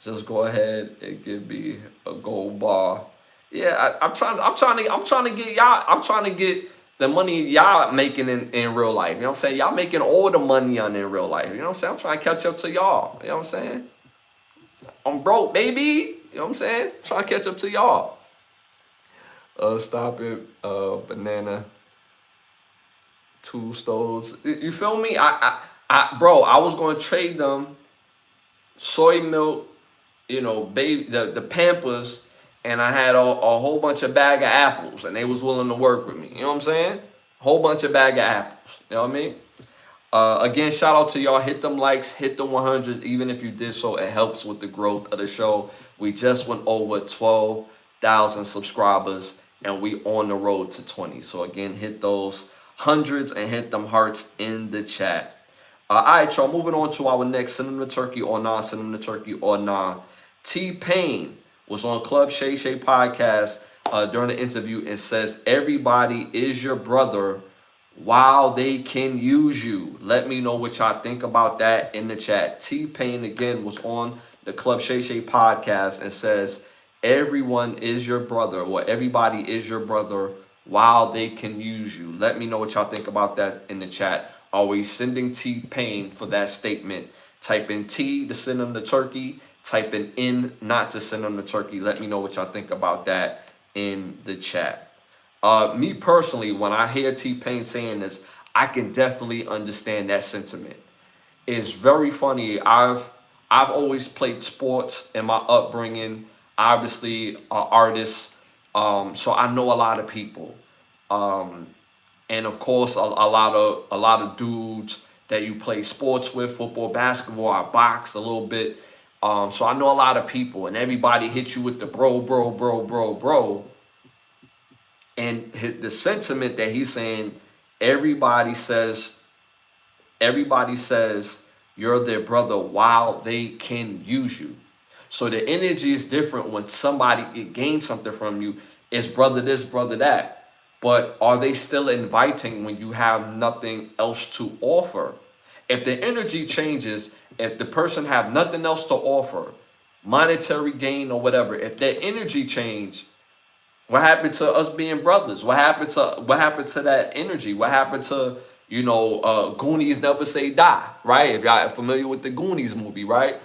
just go ahead and give me a gold bar. Yeah, I'm trying to get y'all. I'm trying to get the money y'all making in real life. You know what I'm saying? Y'all making all the money on in real life. You know what I'm saying? I'm trying to catch up to y'all. You know what I'm saying? I'm broke, baby. You know what I'm saying? Trying to catch up to y'all. Stop it. Banana. Two stoves. You feel me? Bro, I was gonna trade them soy milk, baby, the Pampers, and I had a whole bunch of bag of apples, and they was willing to work with me. You know what I'm saying? Whole bunch of bag of apples. You know what I mean? Again, shout out to y'all. Hit them likes, hit the 100s. Even if you did so, it helps with the growth of the show. We just went over 12,000 subscribers, and we on the road to 20. So again, hit those hundreds and hit them hearts in the chat. All right, y'all. Moving on to our next send them the turkey or nah, send them the turkey or nah. T-Pain was on Club Shay Shay podcast during the interview and says everybody is your brother while they can use you. Let me know what y'all think about that in the chat. T-Pain again was on the Club Shay Shay podcast and says everyone is your brother or everybody is your brother while they can use you. Let me know what y'all think about that in the chat. Are we sending T-Pain for that statement? Type in T to send him the turkey. Type in N not to send him the turkey. Let me know what y'all think about that in the chat. Me personally, when I hear T-Pain saying this, I can definitely understand that sentiment. It's very funny. I've always played sports in my upbringing. Obviously, artist, so I know a lot of people, and of course, a lot of dudes that you play sports with, football, basketball. I box a little bit, so I know a lot of people, and everybody hits you with the bro, bro, bro, bro, bro. And the sentiment that he's saying, everybody says, everybody says you're their brother while they can use you. So the energy is different when somebody gains something from you. It's brother this, brother that. But are they still inviting when you have nothing else to offer? If the energy changes, if the person have nothing else to offer, monetary gain or whatever, if their energy change, what happened to us being brothers? What happened to that energy? What happened to Goonies Never Say Die, right? If y'all are familiar with the Goonies movie, right?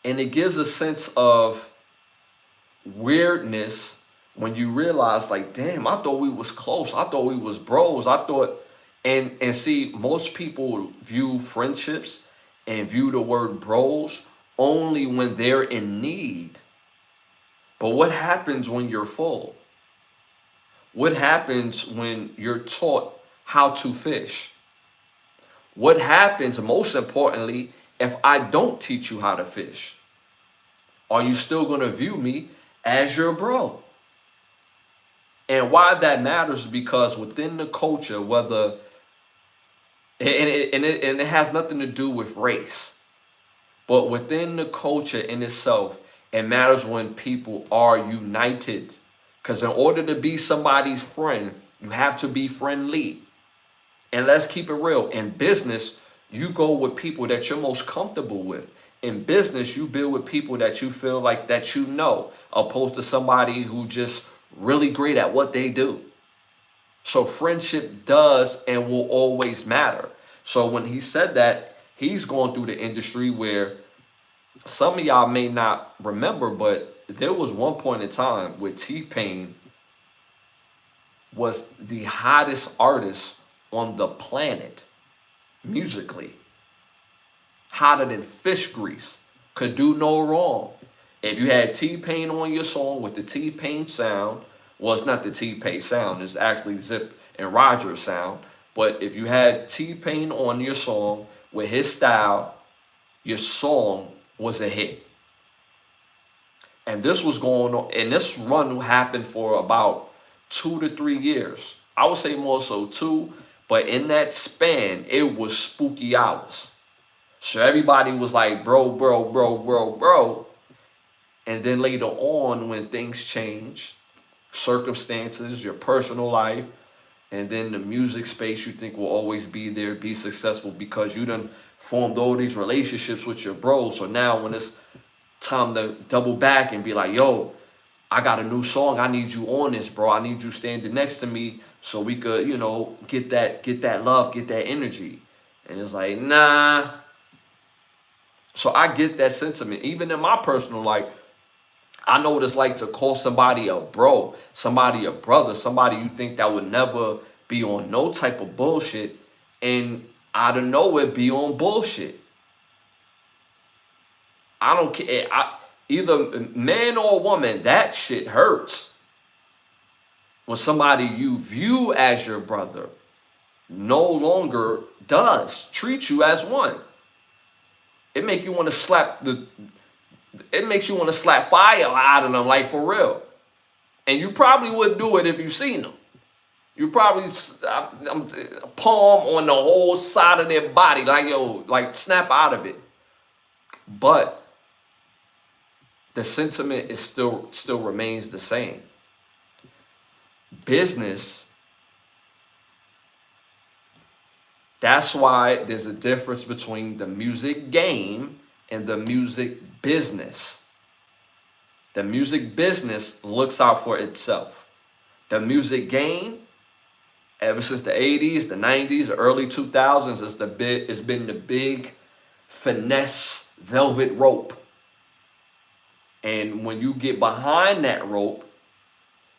And it gives a sense of weirdness when you realize, like, damn, I thought we was close. I thought we was bros. I thought, and see, most people view friendships and view the word bros only when they're in need. But what happens when you're full? What happens when you're taught how to fish? What happens, most importantly, if I don't teach you how to fish? Are you still going to view me as your bro? And why that matters is because within the culture, whether, and it has nothing to do with race, but within the culture in itself, it matters when people are united. Because in order to be somebody's friend, you have to be friendly. And let's keep it real. In business, you go with people that you're most comfortable with. In business, you build with people that you feel like that you know, opposed to somebody who just really great at what they do. So friendship does and will always matter. So when he said that, he's going through the industry where some of y'all may not remember, but there was one point in time where T-Pain was the hottest artist on the planet musically. Hotter than fish grease. Could do no wrong. If you had T-Pain on your song with the T-Pain sound, well, it's not the T-Pain sound, it's actually Zip and Roger's sound. But if you had T-Pain on your song with his style, your song was a hit. And this was going on, and this run happened for about 2 to 3 years. I would say more so 2, but in that span, it was spooky hours. So everybody was like, bro, bro, bro, bro, bro. And then later on, when things change, circumstances, your personal life, and then the music space you think will always be there, be successful because you done formed all these relationships with your bros. So now when it's time to double back and be like, yo, I got a new song. I need you on this, bro. I need you standing next to me so we could, get that love, get that energy. And it's like, nah. So I get that sentiment. Even in my personal life, I know what it's like to call somebody a bro, somebody a brother, somebody you think that would never be on no type of bullshit, and out of nowhere be on bullshit. I don't care. Either man or woman, that shit hurts. When somebody you view as your brother no longer does treat you as one. It makes you want to slap fire out of them, like for real. And you probably would do it if you seen them. You probably palm on the whole side of their body, like, yo, like snap out of it. But the sentiment is still remains the same. Business, that's why there's a difference between the music game and the music business. The music business looks out for itself. The music game, ever since the 80s, the 90s, the early 2000s, it's been the big finesse velvet rope. And when you get behind that rope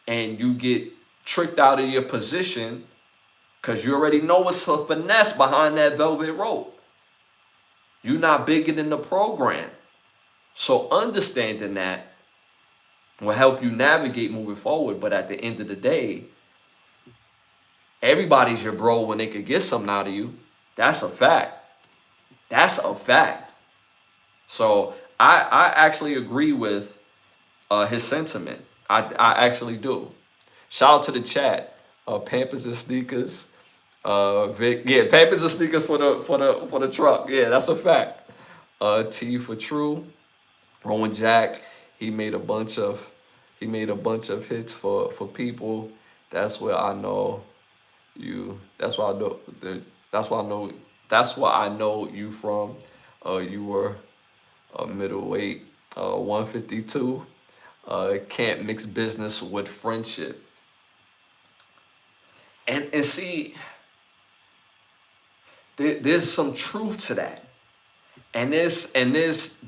and you get tricked out of your position, because you already know it's a finesse behind that velvet rope, you're not bigger than the program. So understanding that will help you navigate moving forward. But at the end of the day, everybody's your bro when they could get something out of you. That's a fact. That's a fact. So I actually agree with his sentiment. I actually do. Shout out to the chat. Pampers and sneakers. Vic, yeah, Pampers and sneakers for the truck. Yeah, that's a fact. T for True. Rowan Jack. He made a bunch of hits for people. That's where I know you. That's why I know. That's why I know you from. You were a middleweight, 152. Can't mix business with friendship. And see, there's some truth to that. And there's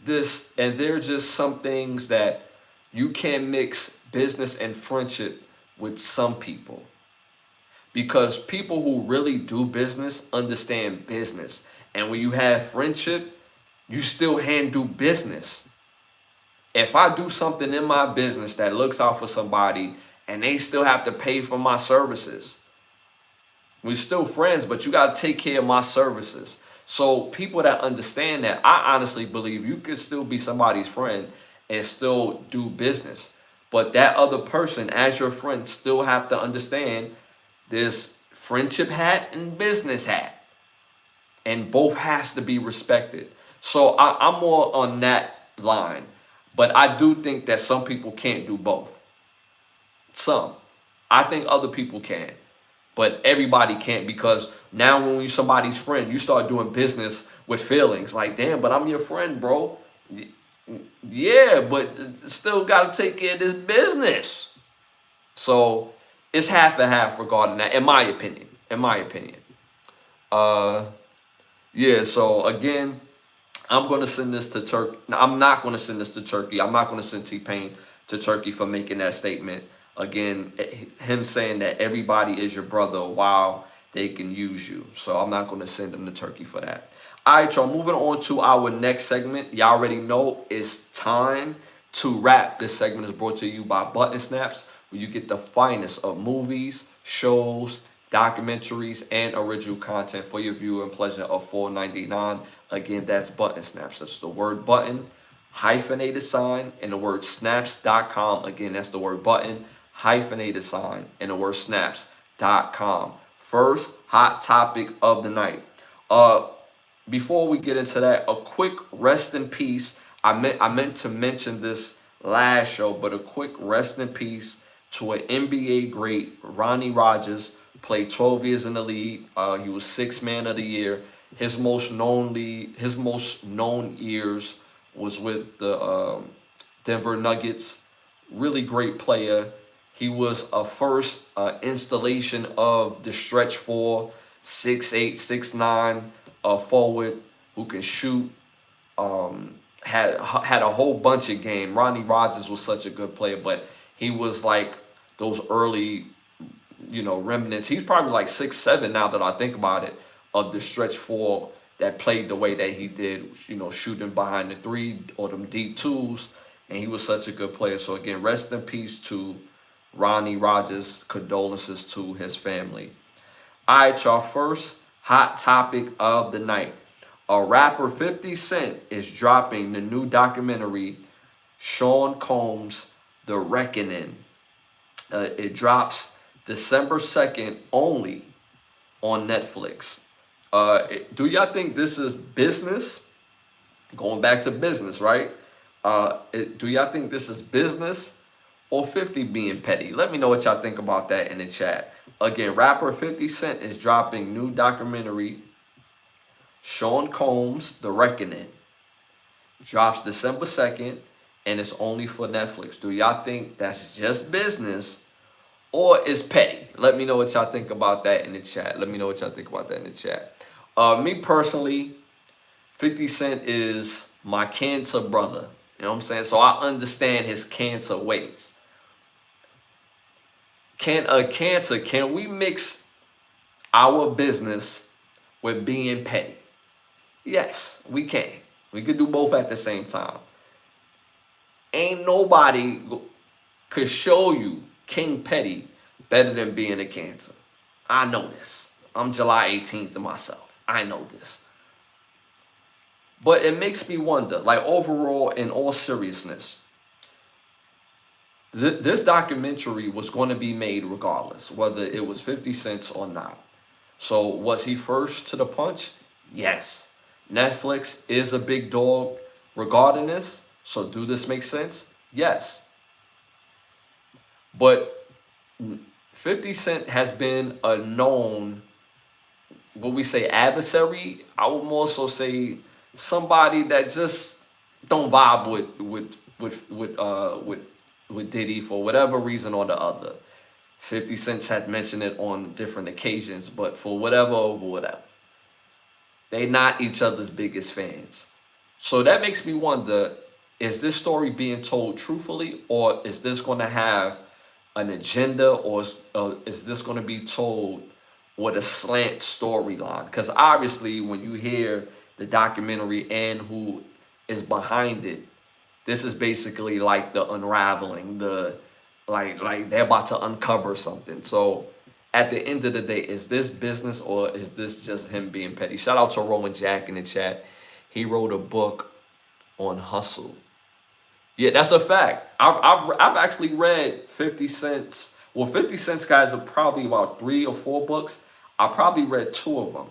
just some things that you can't mix business and friendship with some people. Because people who really do business understand business. And when you have friendship, you still handle business. If I do something in my business that looks out for somebody and they still have to pay for my services, we're still friends, but you got to take care of my services. So people that understand that, I honestly believe you could still be somebody's friend and still do business. But that other person, as your friend, still have to understand there's friendship hat and business hat. And both has to be respected. So I'm more on that line. But I do think that some people can't do both. Some. I think other people can. But everybody can't, because now when you're somebody's friend, you start doing business with feelings. Like, damn, but I'm your friend, bro. Yeah, but still got to take care of this business. So it's half and half regarding that, in my opinion. Yeah, so again, I'm going to send this to Turkey. No, I'm not going to send this to Turkey. I'm not going to send T-Pain to Turkey for making that statement. Again, him saying that everybody is your brother while they can use you. So I'm not going to send him to Turkey for that. All right, y'all, moving on to our next segment. Y'all already know it's time to rap. This segment is brought to you by Button Snaps, where you get the finest of movies, shows, documentaries, and original content for your viewing pleasure of $4.99. Again, that's Button Snaps. That's the word button, hyphenated sign, and the word snaps.com. Again, that's the word button, hyphenated sign, and the word snaps.com. First hot topic of the night. Before we get into that, a quick rest in peace. I meant to mention this last show, but a quick rest in peace to an NBA great, Ronnie Rogers. Played 12 years in the league. He was sixth man of the year. His most known years was with the Denver Nuggets. Really great player. He was a first installation of the stretch four, 6'8", 6'9", forward who can shoot. Had a whole bunch of game. Ronnie Rogers was such a good player, but he was like those early, remnants. He's probably like 6'7" now that I think about it, of the stretch four that played the way that he did, shooting behind the three or them deep twos, and he was such a good player. So again, rest in peace to Ronnie Rogers. Condolences to his family. All right, y'all, first hot topic of the night. A rapper 50 Cent is dropping the new documentary, Sean Combs' The Reckoning. It drops December 2nd only on Netflix. Do y'all think this is business? Going back to business, right? Do y'all think this is business or 50 being petty? Let me know what y'all think about that in the chat. Again, rapper 50 Cent is dropping new documentary, Sean Combs' The Reckoning. Drops December 2nd, and it's only for Netflix. Do y'all think that's just business or is petty? Let me know what y'all think about that in the chat. Me personally, 50 Cent is my cancer brother. You know what I'm saying? So I understand his cancer ways. Can we mix our business with being petty? Yes, we can. We could do both at the same time. Ain't nobody could show you King Petty better than being a Cancer. I know this. I'm July 18th myself. I know this. But it makes me wonder, like overall, in all seriousness, this documentary was going to be made regardless, whether it was 50 cents or not. So was he first to the punch? Yes. Netflix is a big dog regarding this. So do this make sense? Yes. But 50 Cent has been a known, what we say, adversary. I would more so say somebody that just don't vibe with Diddy for whatever reason or the other. 50 Cent had mentioned it on different occasions, but for whatever. They not each other's biggest fans. So that makes me wonder, is this story being told truthfully, or is this going to have an agenda, or is this going to be told with a slant storyline? Because obviously when you hear the documentary and who is behind it, this is basically like the unraveling, like they're about to uncover something. So at the end of the day, is this business or is this just him being petty? Shout out to Rowan Jack in the chat. He wrote a book on hustle. Yeah, that's a fact. I've actually read 50 Cent's. Well, 50 Cent's guys are probably about 3 or 4 books. I probably read 2 of them,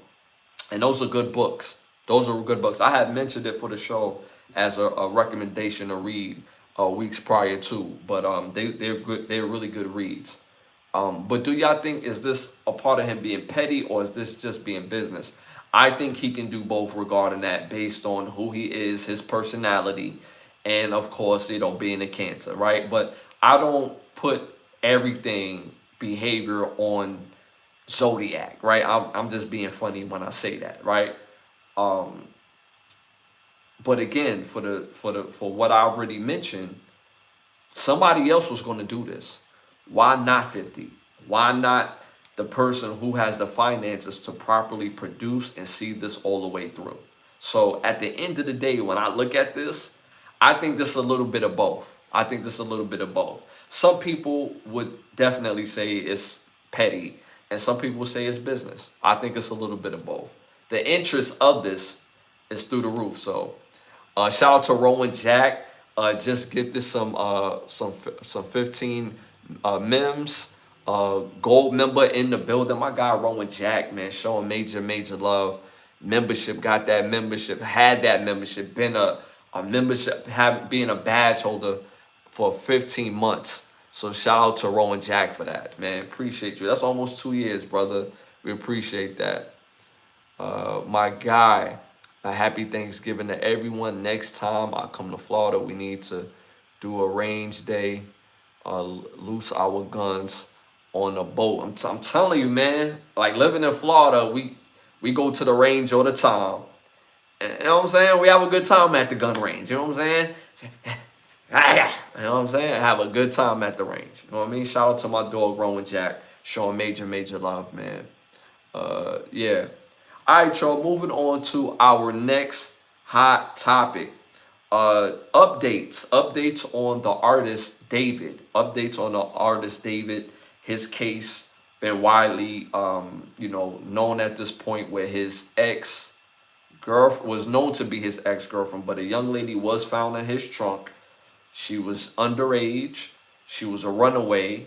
and those are good books. I had mentioned it for the show as a recommendation to read weeks prior to, but they're good. They're really good reads. But do y'all think, is this a part of him being petty, or is this just being business? I think he can do both regarding that, based on who he is, his personality, and of course, being a Cancer, right? But I don't put everything behavior on Zodiac, right? I'm just being funny when I say that, right? But again, for what I already mentioned, somebody else was going to do this. Why not 50? Why not the person who has the finances to properly produce and see this all the way through? So at the end of the day, when I look at this, I think this is a little bit of both. Some people would definitely say it's petty, and some people say it's business. I think it's a little bit of both. The interest of this is through the roof. So shout out to Rowan Jack. Just gifted some 15 mems. Gold member in the building. My guy Rowan Jack, man, showing major love. Membership, got that membership, had that membership, been a membership, being a badge holder for 15 months. So shout out to Rowan Jack for that, man. Appreciate you. That's almost 2 years, brother. We appreciate that. My guy, a happy Thanksgiving to everyone. Next time I come to Florida, we need to do a range day, loose our guns on a boat. I'm telling you, man, like living in Florida, we go to the range all the time. You know what I'm saying? We have a good time at the gun range. You know what I'm saying? You know what I'm saying? Have a good time at the range. You know what I mean? Shout out to my dog, Rowan Jack, showing major love, man. Yeah. All right, y'all, moving on to our next hot topic. Updates on the artist David. Updates on the artist David. His case been widely, known at this point, where his ex-girlfriend was known to be his ex-girlfriend, but a young lady was found in his trunk. She was underage. She was a runaway,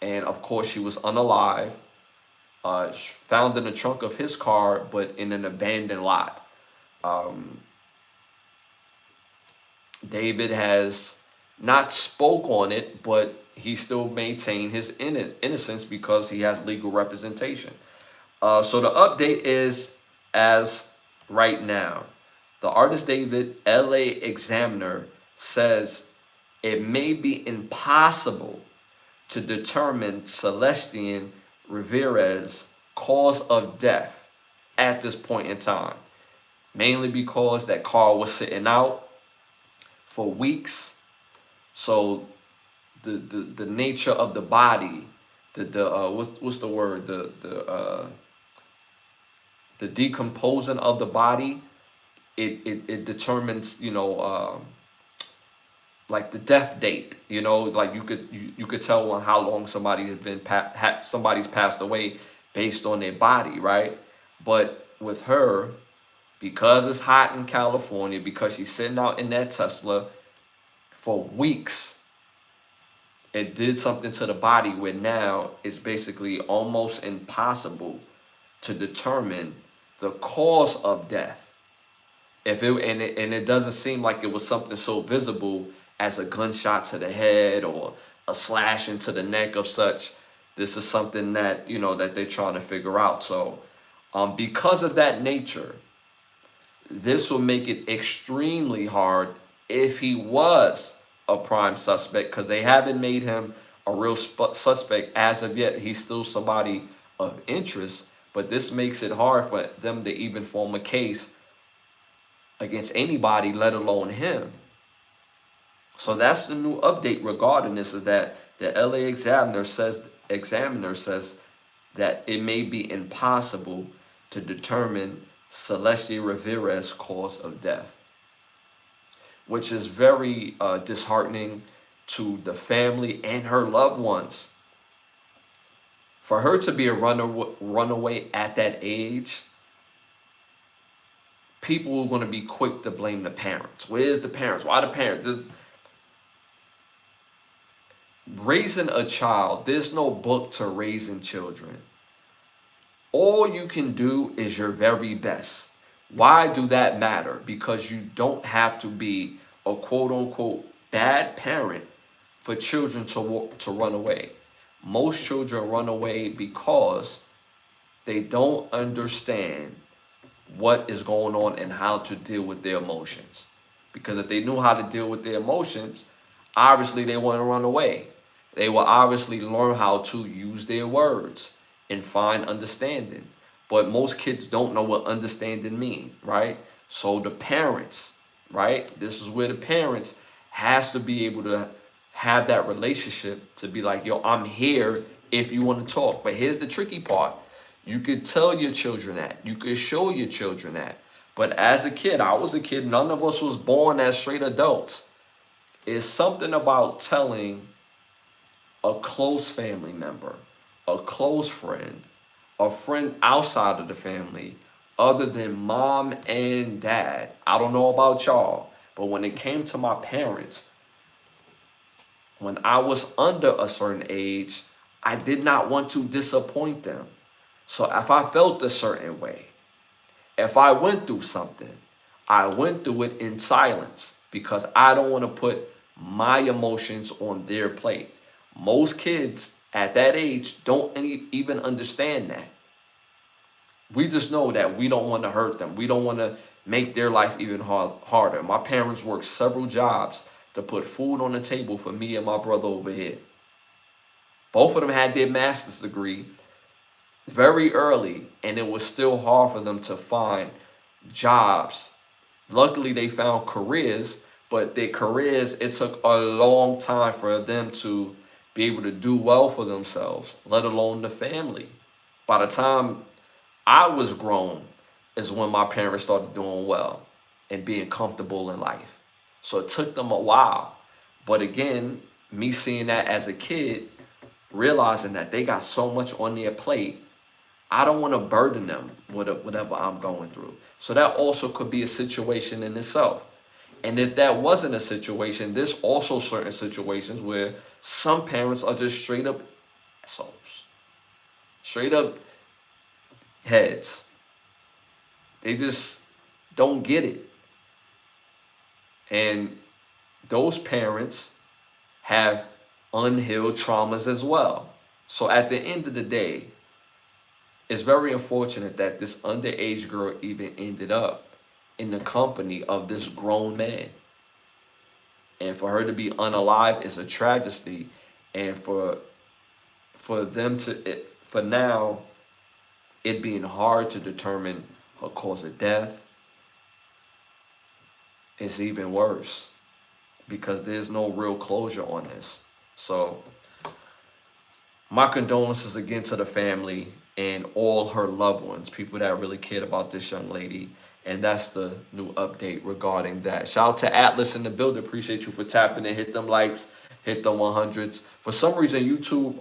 and of course, she was unalive. Found in the trunk of his car, but in an abandoned lot. David has not spoke on it, but he still maintained his innocence because he has legal representation. So the update is, as right now, the artist David, LA Examiner, says it may be impossible to determine Celestine Rivera's cause of death at this point in time, mainly because that car was sitting out for weeks. So the nature of the body, what's the word, the decomposing of the body, it determines, like the death date, like you could tell on how long somebody has been somebody's passed away based on their body, right? But with her, because it's hot in California, because she's sitting out in that Tesla for weeks, it did something to the body where now it's basically almost impossible to determine the cause of death. It doesn't seem like it was something so visible as a gunshot to the head or a slash into the neck of such. This is something that, that they're trying to figure out. So because of that nature, this will make it extremely hard if he was a prime suspect, because they haven't made him a real suspect as of yet. He's still somebody of interest, but this makes it hard for them to even form a case against anybody, let alone him. So that's the new update regarding this, is that the LA Examiner says that it may be impossible to determine Celeste Rivera's cause of death, which is very disheartening to the family and her loved ones. For her to be a runaway at that age, people are going to be quick to blame the parents. Where's the parents? Why the parents? Raising a child, there's no book to raising children. All you can do is your very best. Why do that matter? Because you don't have to be a quote-unquote bad parent for children to run away. Most children run away because they don't understand what is going on and how to deal with their emotions. Because if they knew how to deal with their emotions, obviously they want to run away. They will obviously learn how to use their words and find understanding. But most kids don't know what understanding means, right? So the parents, right? This is where the parents has to be able to have that relationship to be like, yo, I'm here if you want to talk. But here's the tricky part. You could tell your children that. You could show your children that. But as a kid, I was a kid, none of us was born as straight adults. It's something about telling a close family member, a close friend, a friend outside of the family, other than mom and dad. I don't know about y'all, but when it came to my parents, when I was under a certain age, I did not want to disappoint them. So if I felt a certain way, if I went through something, I went through it in silence because I don't want to put my emotions on their plate. Most kids at that age don't even understand that. We just know that we don't want to hurt them. We don't want to make their life even harder. My parents worked several jobs to put food on the table for me and my brother over here. Both of them had their master's degree very early, and it was still hard for them to find jobs. Luckily, they found careers, but their careers, it took a long time for them to be able to do well for themselves, let alone the family. By the time I was grown is when my parents started doing well and being comfortable in life. So it took them a while. But again, me seeing that as a kid, realizing that they got so much on their plate, I don't want to burden them with whatever I'm going through. So that also could be a situation in itself. And if that wasn't a situation, there's also certain situations where some parents are just straight up assholes. Straight up heads. They just don't get it. And those parents have unhealed traumas as well. So at the end of the day, it's very unfortunate that this underage girl even ended up in the company of this grown man. And for her to be unalive is a tragedy. And for them to, for now, it being hard to determine her cause of death is even worse because there's no real closure on this. So my condolences again to the family and all her loved ones, people that really cared about this young lady. And that's the new update regarding that. Shout out to Atlas in the building. Appreciate you for tapping in. Hit them likes, hit them 100s. For some reason, YouTube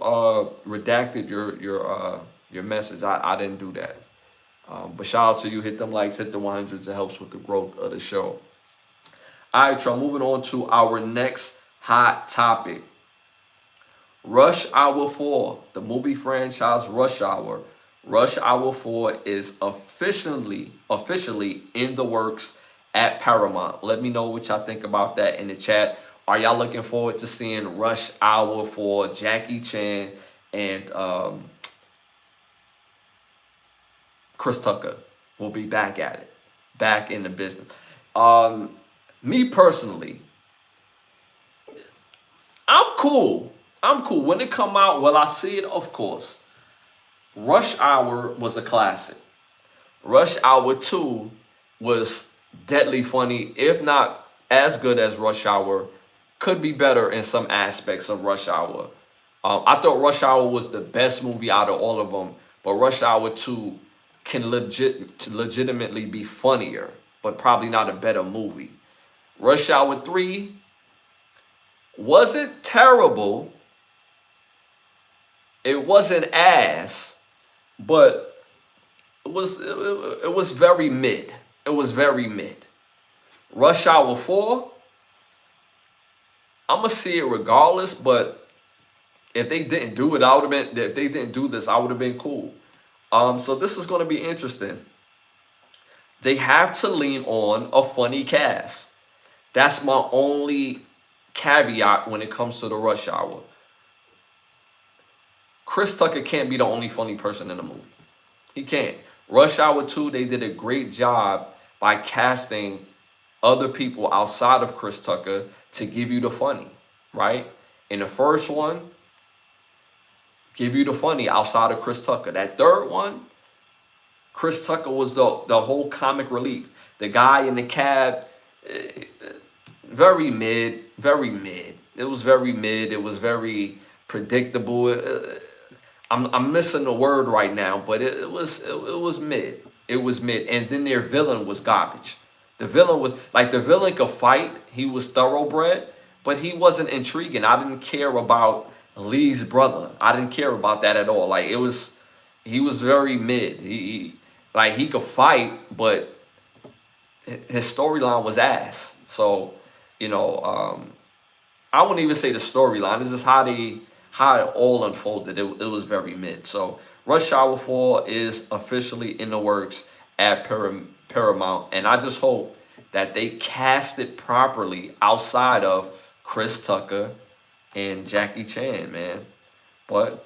redacted your message. I didn't do that. But shout out to you. Hit them likes, hit the 100s. It helps with the growth of the show. All right, y'all. Moving on to our next hot topic. Rush Hour 4, the movie franchise Rush Hour. Rush Hour 4 is officially in the works at Paramount. Let me know what y'all think about that in the chat. Are y'all looking forward to seeing Rush Hour 4? Jackie Chan and Chris Tucker will be back at it, back in the business. Me personally, I'm cool. When it come out, will I see it? Of course. Rush Hour was a classic. Rush Hour 2 was deadly funny, if not as good as Rush Hour. Could be better in some aspects of Rush Hour. I thought Rush Hour was the best movie out of all of them, but Rush Hour 2 can legitimately be funnier, but probably not a better movie. Rush Hour 3 wasn't terrible. It wasn't ass, but it was very mid. It was very mid. Rush Hour 4, I'm gonna see it regardless, but if they didn't do it, if they didn't do this, I would have been cool. So this is gonna be interesting. They have to lean on a funny cast. That's my only caveat when it comes to the Rush Hour. Chris Tucker can't be the only funny person in the movie. He can't. Rush Hour 2, they did a great job by casting other people outside of Chris Tucker to give you the funny, right? In the first one, give you the funny outside of Chris Tucker. That third one, Chris Tucker was the whole comic relief. The guy in the cab, very mid, very mid. It was very mid. It was very predictable. I'm missing the word right now, but it was mid. It was mid. And then their villain was garbage. The villain could fight. He was thoroughbred, but he wasn't intriguing. I didn't care about Lee's brother. I didn't care about that at all. Like, he was very mid. He like he could fight, but his storyline was ass. So, you know, I wouldn't even say the storyline. It's just how it all unfolded. It was very mid. So Rush Hour 4 is officially in the works at Paramount, and I just hope that they cast it properly outside of Chris Tucker and Jackie Chan, man. But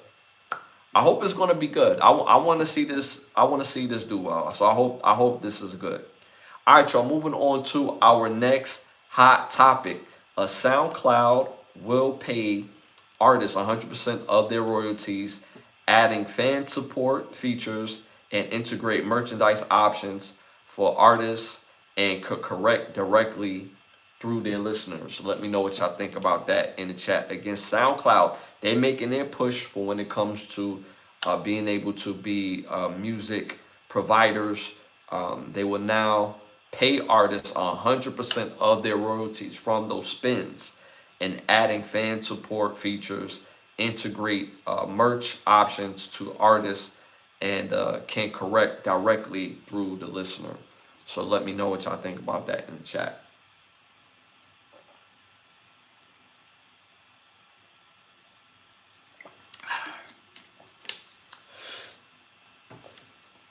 I hope it's gonna be good. I want to see this. I want to see this do well. So I hope this is good. All right, y'all. Moving on to our next hot topic. A SoundCloud will pay artists 100% of their royalties, adding fan support features and integrate merchandise options for artists and could correct directly through their listeners. So let me know what y'all think about that in the chat. Again, SoundCloud, they're making their push for when it comes to being able to be music providers. They will now pay artists 100% of their royalties from those spins, and adding fan support features, integrate merch options to artists, and can correct directly through the listener. So let me know what y'all think about that in the chat.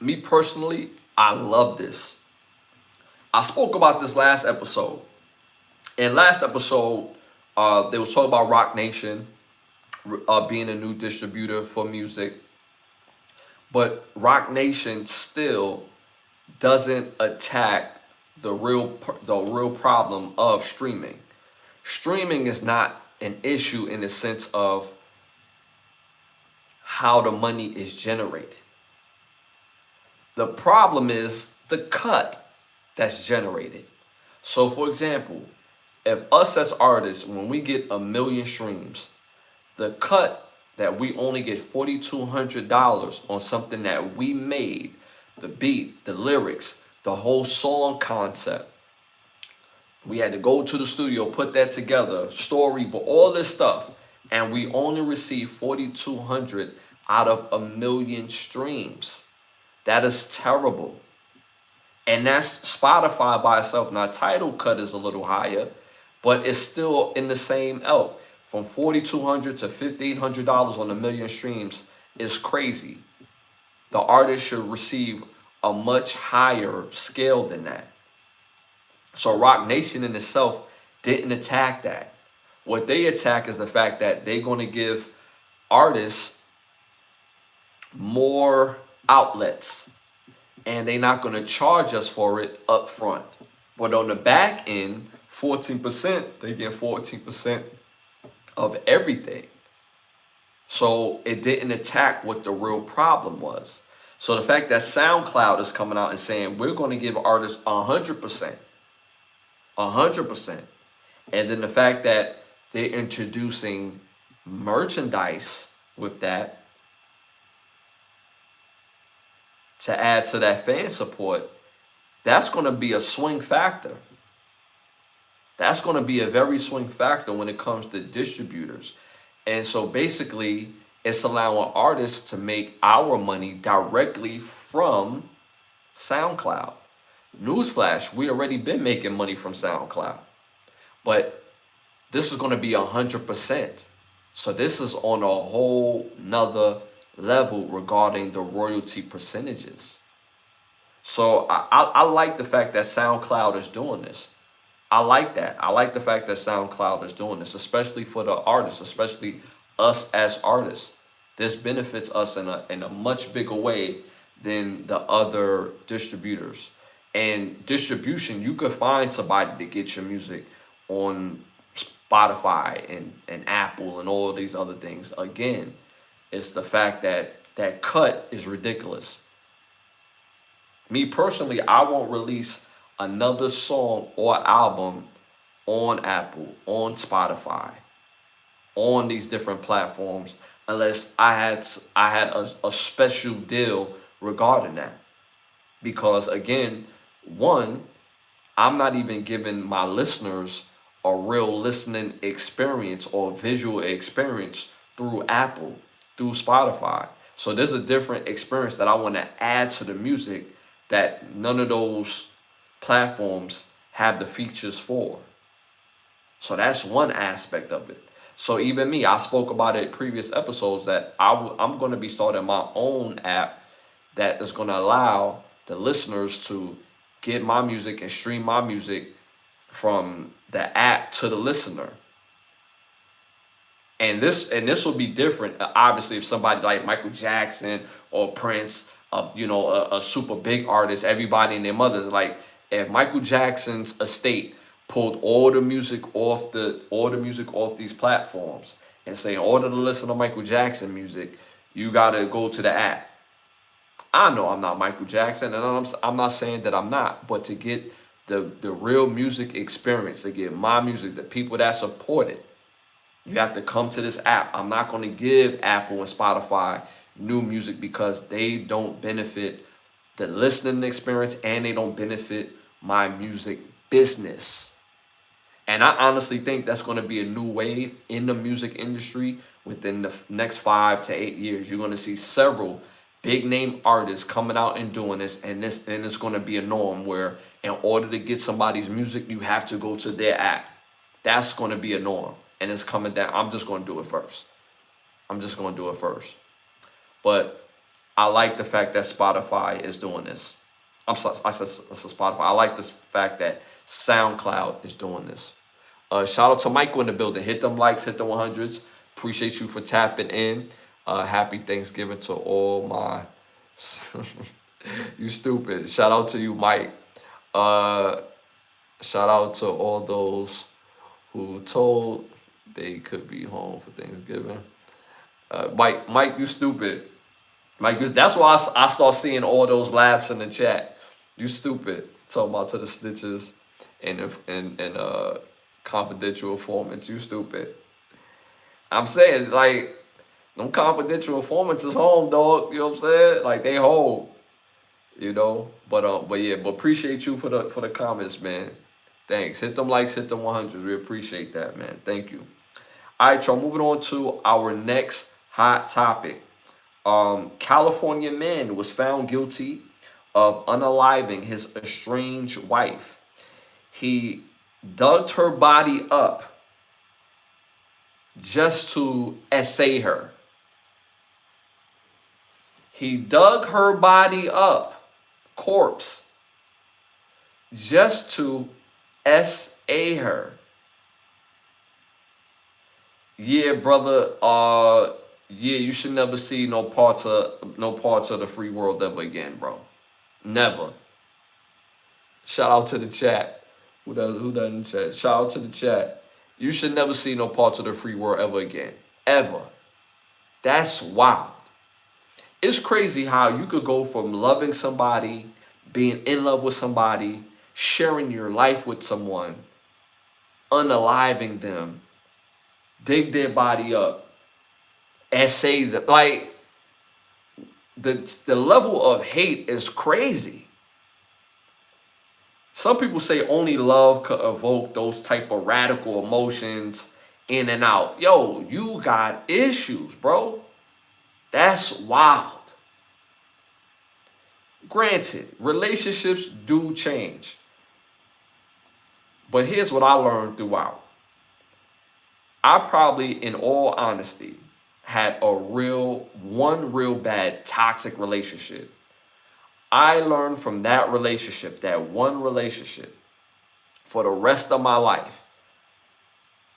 Me personally, I love this. I spoke about this last episode. In last episode, they was talking about Rock Nation being a new distributor for music, but Rock Nation still doesn't attack the real problem of streaming. Streaming is not an issue in the sense of how the money is generated. The problem is the cut that's generated. So for example, if us as artists, when we get 1 million streams, the cut that we only get $4,200 on something that we made, the beat, the lyrics, the whole song concept. We had to go to the studio, put that together, story, but all this stuff, and we only receive 4,200 out of 1 million streams. That is terrible. And that's Spotify by itself. Now, Tidal cut is a little higher, but it's still in the same elk. From $4,200 to $5,800 on 1 million streams is crazy. The artist should receive a much higher scale than that. So Rock Nation in itself didn't attack that. What they attack is the fact that they're going to give artists more outlets, and they're not going to charge us for it up front. But on the back end, 14%, they get 14% of everything. So it didn't attack what the real problem was. So the fact that SoundCloud is coming out and saying, we're going to give artists 100%, 100%. And then the fact that they're introducing merchandise with that to add to that fan support, that's going to be a swing factor. That's going to be a very swing factor when it comes to distributors. And so basically, it's allowing artists to make our money directly from SoundCloud. Newsflash, we already been making money from SoundCloud. But this is going to be 100%. So this is on a whole nother level regarding the royalty percentages. So I like the fact that SoundCloud is doing this. I like that. I like the fact that SoundCloud is doing this, especially for the artists, especially us as artists. This benefits us in a much bigger way than the other distributors. And distribution, you could find somebody to get your music on Spotify and Apple and all these other things. Again, it's the fact that that cut is ridiculous. Me personally, I won't release another song or album on Apple, on Spotify, on these different platforms, unless I had a special deal regarding that. Because again, one, I'm not even giving my listeners a real listening experience or visual experience through Apple, through Spotify. So there's a different experience that I want to add to the music that none of those platforms have the features for. So that's one aspect of it. So even me, I spoke about it in previous episodes that I'm going to be starting my own app that is going to allow the listeners to get my music and stream my music from the app to the listener. And this will be different. Obviously, if somebody like Michael Jackson or Prince, a super big artist, everybody and their mothers, like if Michael Jackson's estate pulled all the music off these platforms and say, in order to listen to Michael Jackson music, you gotta go to the app. I know I'm not Michael Jackson, and I'm not saying that I'm not, but to get the real music experience, to get my music, the people that support it, you have to come to this app. I'm not going to give Apple and Spotify new music because they don't benefit the listening experience and they don't benefit my music business. And I honestly think that's going to be a new wave in the music industry within the next 5 to 8 years. You're going to see several big name artists coming out and doing this, and it's going to be a norm where in order to get somebody's music, you have to go to their app. That's going to be a norm. And it's coming down. I'm just going to do it first. But I like the fact that Spotify is doing this. I said Spotify. I like the fact that SoundCloud is doing this. Shout out to Michael in the building. Hit them likes, hit the 100s. Appreciate you for tapping in. Happy Thanksgiving to all my... You stupid. Shout out to you, Mike. Shout out to all those who told they could be home for Thanksgiving. Mike, you stupid. Mike, that's why I start seeing all those laughs in the chat. You stupid. Talking about to the snitches and confidential informants. You stupid. I'm saying, like, them confidential informants is home, dog. You know what I'm saying? Like, they home. You know? But appreciate you for the comments, man. Thanks. Hit them likes, hit them 100s. We appreciate that, man. Thank you. All right, y'all, moving on to our next hot topic. California man was found guilty of unaliving his estranged wife. He dug her body up just to essay her. He dug her body up, corpse, just to essay her. Yeah, brother. Yeah, you should never see no parts of the free world ever again, bro. Never. Shout out to the chat. Who doesn't chat? Shout out to the chat. You should never see no parts of the free world ever again. Ever. That's wild. It's crazy how you could go from loving somebody, being in love with somebody, sharing your life with someone, unaliving them, dig their body up, and say that, like, the level of hate is crazy. Some people say only love could evoke those type of radical emotions in and out. Yo, you got issues, bro. That's wild. Granted, relationships do change. But here's what I learned throughout. I probably, in all honesty, had one real bad toxic relationship. I learned from that one relationship, for the rest of my life,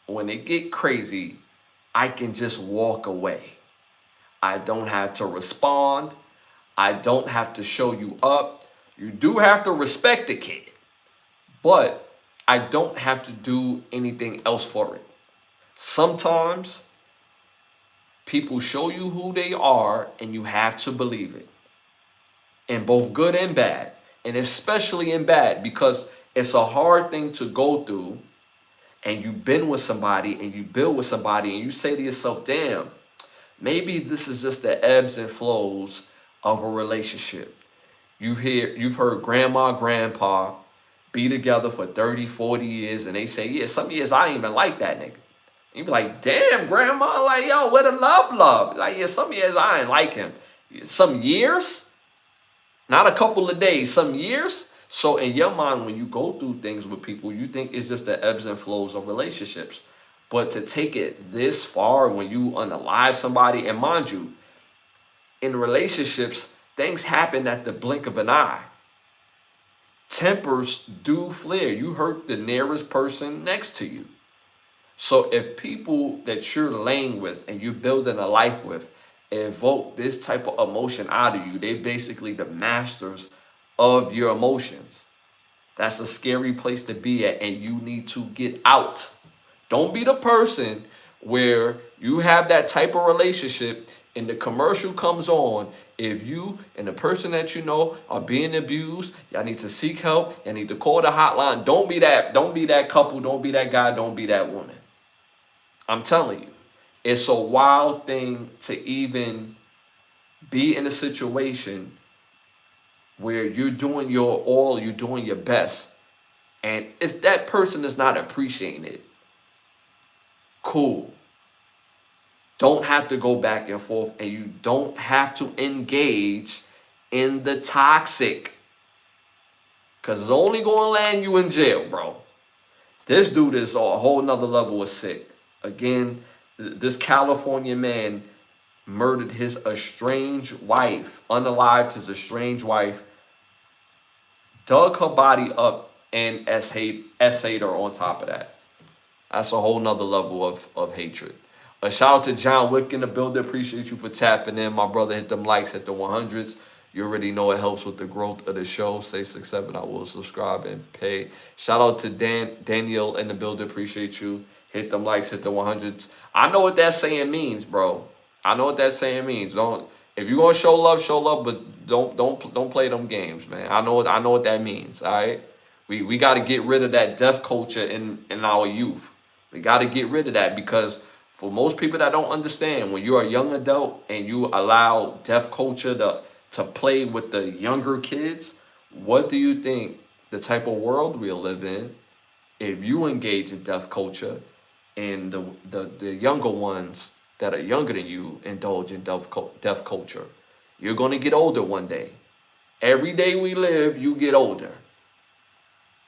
when it get crazy, I can just walk away. I don't have to respond. I don't have to show you up. You do have to respect the kid, but I don't have to do anything else for it. Sometimes people show you who they are and you have to believe it. In both good and bad, and especially in bad, because it's a hard thing to go through, and you've been with somebody and you build with somebody and you say to yourself, damn, maybe this is just the ebbs and flows of a relationship. You've heard grandma, grandpa be together for 30, 40 years, and they say, yeah, some years I didn't even like that nigga. You be like, damn, grandma, like, yo, where the love? Like, yeah, some years I didn't like him. Some years, not a couple of days, some years. So in your mind, when you go through things with people, you think it's just the ebbs and flows of relationships. But to take it this far when you unalive somebody, and mind you, in relationships, things happen at the blink of an eye. Tempers do flare. You hurt the nearest person next to you. So if people that you're laying with and you're building a life with evoke this type of emotion out of you, they basically the masters of your emotions. That's a scary place to be at, and you need to get out. Don't be the person where you have that type of relationship and the commercial comes on. If you and the person that you know are being abused, y'all need to seek help. Y'all need to call the hotline. Don't be that. Don't be that couple. Don't be that guy. Don't be that woman. I'm telling you, it's a wild thing to even be in a situation where you're doing your all, you're doing your best. And if that person is not appreciating it, cool. Don't have to go back and forth, and you don't have to engage in the toxic. Because it's only going to land you in jail, bro. This dude is a whole nother level of sick. Again, this California man murdered his estranged wife, unalived his estranged wife, dug her body up, and essayed her on top of that. That's a whole nother level of hatred. A shout out to John Wick in the building. Appreciate you for tapping in. My brother, hit them likes, hit the 100s. You already know it helps with the growth of the show. Say 6-7, I will subscribe and pay. Shout out to Daniel in the building. Appreciate you. Hit them likes, hit the 100s. I know what that saying means, bro. I know what that saying means. If you're gonna show love, but don't play them games, man. I know what that means. All right. We got to get rid of that deaf culture in our youth. We got to get rid of that, because for most people that don't understand, when you're a young adult and you allow deaf culture to play with the younger kids, what do you think the type of world we'll live in if you engage in deaf culture and the younger ones that are younger than you indulge in deaf culture? You're going to get older one day. Every day we live, you get older.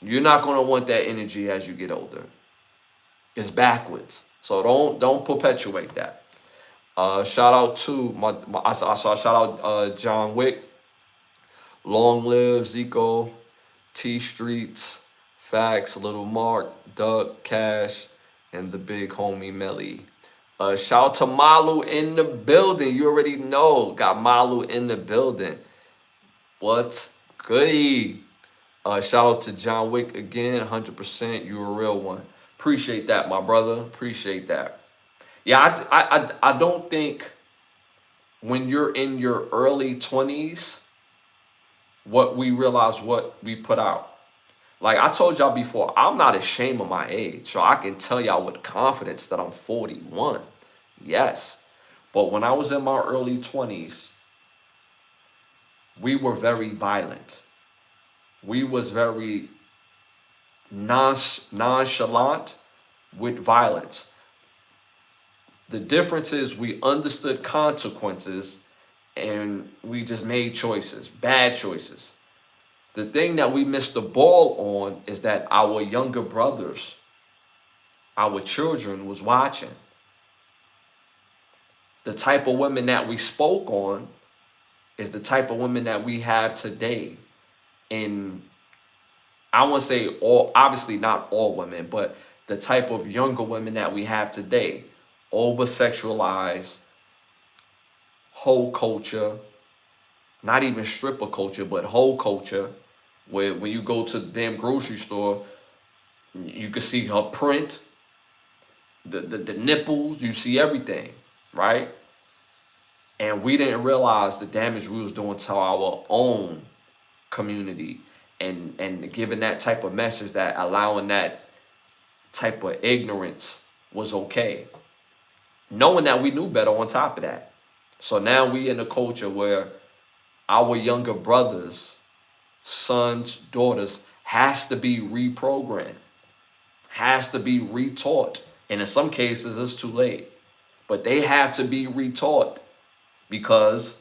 You're not going to want that energy as you get older. It's backwards. So don't perpetuate that. Shout out to I saw shout out John Wick. Long live Zico, T Streets, Facts, Little Mark, Doug, Cash, and the big homie Melly. Shout out to Malu in the building. You already know. Got Malu in the building. What's goody? Shout out to John Wick again. 100%. You a real one. Appreciate that, my brother. Appreciate that. Yeah, I don't think when you're in your early 20s, what we realize what we put out. Like I told y'all before, I'm not ashamed of my age. So I can tell y'all with confidence that I'm 41. Yes. But when I was in my early 20s, we were very violent. We was very nonchalant with violence. The difference is we understood consequences and we just made choices, bad choices. The thing that we missed the ball on is that our younger brothers, our children was watching. The type of women that we spoke on is the type of women that we have today. And I won't say all, obviously not all women, but the type of younger women that we have today. Over-sexualized, whole culture, not even stripper culture, but whole culture, where when you go to the damn grocery store, you can see her print, the nipples, you see everything, right? And we didn't realize the damage we was doing to our own community, and giving that type of message that allowing that type of ignorance was okay. Knowing that we knew better on top of that. So now we in a culture where our younger brothers, sons, daughters has to be reprogrammed, has to be retaught. And in some cases, it's too late. But they have to be retaught because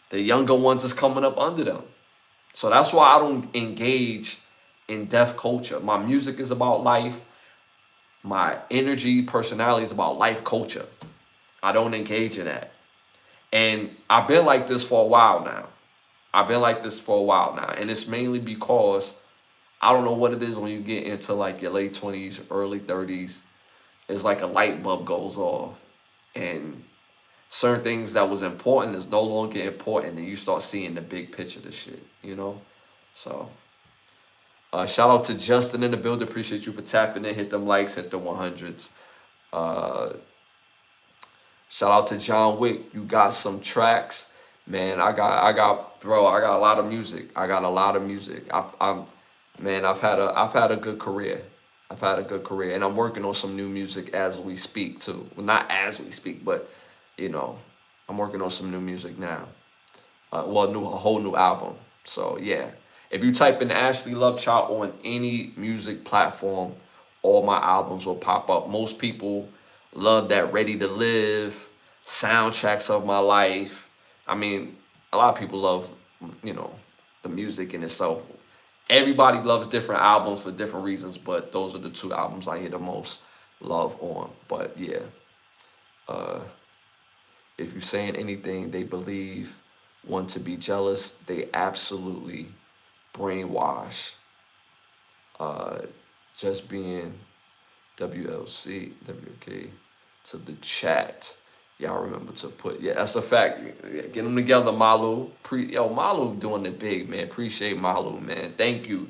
the younger ones is coming up under them. So that's why I don't engage in deaf culture. My music is about life. My energy, personality is about life culture. I don't engage in that. And I've been like this for a while now. And it's mainly because I don't know what it is when you get into like your late 20s, early 30s. It's like a light bulb goes off. And certain things that was important is no longer important, and you start seeing the big picture of the shit, you know? So, shout out to Justin in the building. Appreciate you for tapping in. Hit them likes, hit the 100s. Shout out to John Wick. You got some tracks, man. I got a lot of music. I've had a good career. And I'm working on some new music as we speak too. Well, not as we speak, but you know, I'm working on some new music now. A whole new album. So yeah, if you type in Ashley Lovechild on any music platform, all my albums will pop up. Most people love that Ready to Live, Soundtracks of My Life. I mean, a lot of people love, you know, the music in itself. Everybody loves different albums for different reasons, but those are the two albums I hear the most love on. But yeah, if you're saying anything they believe, want to be jealous, they absolutely brainwash. Just being WLC, WK to the chat. Y'all remember to put, yeah, that's a fact. Get them together, Malu. Malu doing it big, man. Appreciate Malu, man. Thank you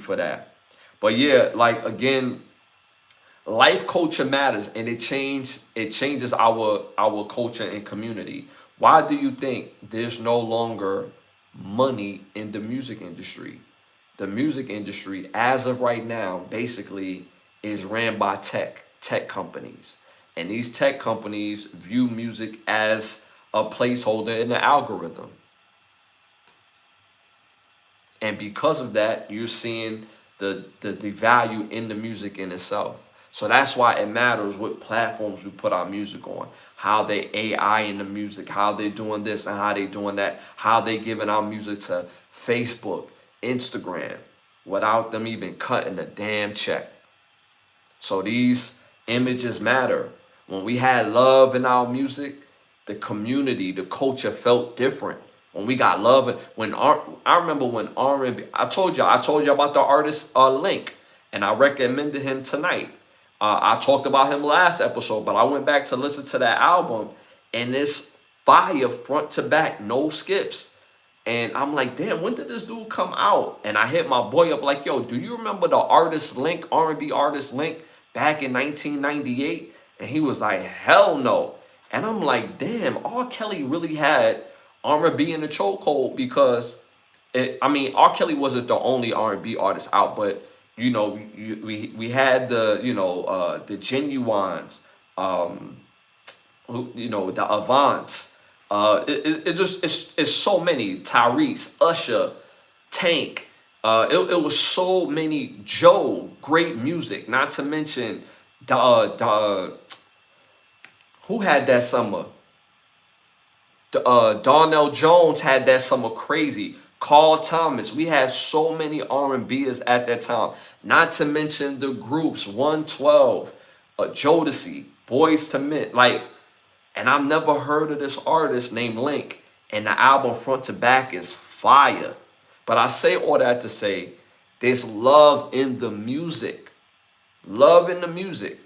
for that. But yeah, like again, life culture matters, and it changes our culture and community. Why do you think there's no longer money in the music industry? The music industry, as of right now, basically is ran by tech companies. And these tech companies view music as a placeholder in the algorithm. And because of that, you're seeing the value in the music in itself. So that's why it matters what platforms we put our music on, how they AI in the music, how they doing this and how they doing that, how they giving our music to Facebook, Instagram, without them even cutting a damn check. So these images matter. When we had love in our music, the community, the culture felt different. When we got love, I remember when R&B, I told you about the artist Link, and I recommended him tonight. I talked about him last episode, but I went back to listen to that album, and it's fire front to back, no skips. And I'm like, damn, when did this dude come out? And I hit my boy up like, yo, do you remember the artist Link, R&B artist Link, back in 1998? And he was like, hell no. And I'm like, damn, R. Kelly really had R&B in the chokehold, because, R. Kelly wasn't the only R&B artist out, but you know, we had the, you know, the Genuines, you know, the Avants. It's so many. Tyrese, Usher, Tank. It was so many. Joe, great music. Not to mention, who had that summer? Darnell Jones had that summer crazy. Carl Thomas. We had so many R&Bers at that time. Not to mention the groups 112, Jodeci, Boys to Men. Like, and I've never heard of this artist named Link, and the album front to back is fire. But I say all that to say, there's love in the music. Love in the music.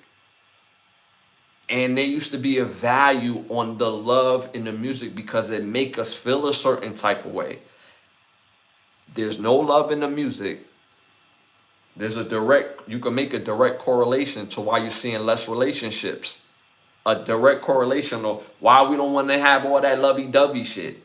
And there used to be a value on the love in the music because it make us feel a certain type of way. There's no love in the music. You can make a direct correlation to why you're seeing less relationships. A direct correlation of why we don't want to have all that lovey-dovey shit,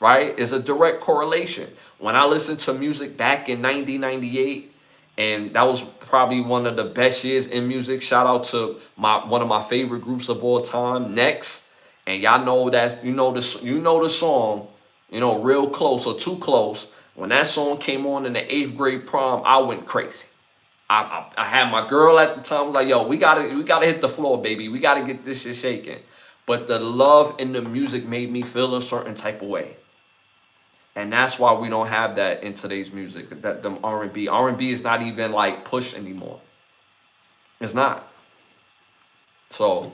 right? It's a direct correlation. When I listened to music back in 1998, and that was probably one of the best years in music. Shout out to one of my favorite groups of all time, Next. And y'all know you know the song, you know, Real Close or Too Close. When that song came on in the 8th grade prom, I went crazy. I had my girl at the time, like, yo, we gotta hit the floor, baby. We gotta get this shit shaking. But the love in the music made me feel a certain type of way. And that's why we don't have that in today's music. That them R&B. R&B is not even like push anymore. It's not. So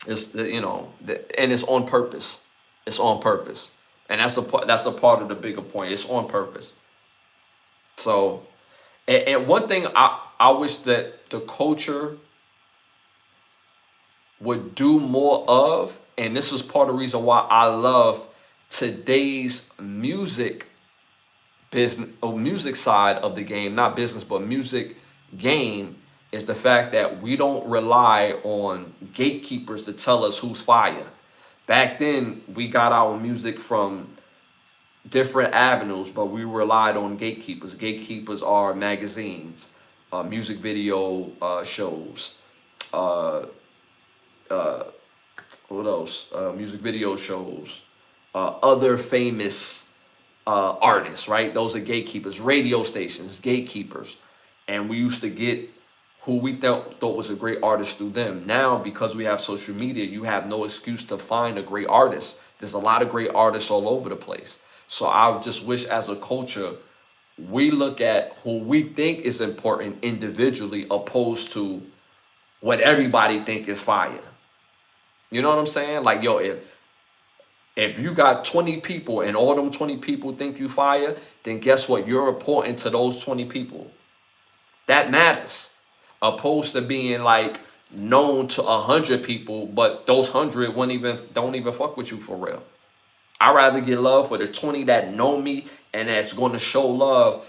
it's, and it's on purpose. It's on purpose. And that's a part of the bigger point. It's on purpose. So, and one thing I wish that the culture would do more of, and this is part of the reason why I love today's music business or music side of the game, not business, but music game, is the fact that we don't rely on gatekeepers to tell us who's fire. Back then, we got our music from different avenues, but we relied on gatekeepers. Gatekeepers are magazines, music video shows, uh, uh, what else? Music video shows, other famous artists, right? Those are gatekeepers. Radio stations, gatekeepers. And we used to get who we thought was a great artist through them. Now, because we have social media, you have no excuse to find a great artist. There's a lot of great artists all over the place. So I just wish as a culture, we look at who we think is important individually opposed to what everybody think is fire. You know what I'm saying? Like, yo, if you got 20 people and all them 20 people think you fire, then guess what? You're important to those 20 people. That matters. Opposed to being like known to 100 people, but those 100 don't even fuck with you for real. I'd rather get love for the 20 that know me and that's going to show love,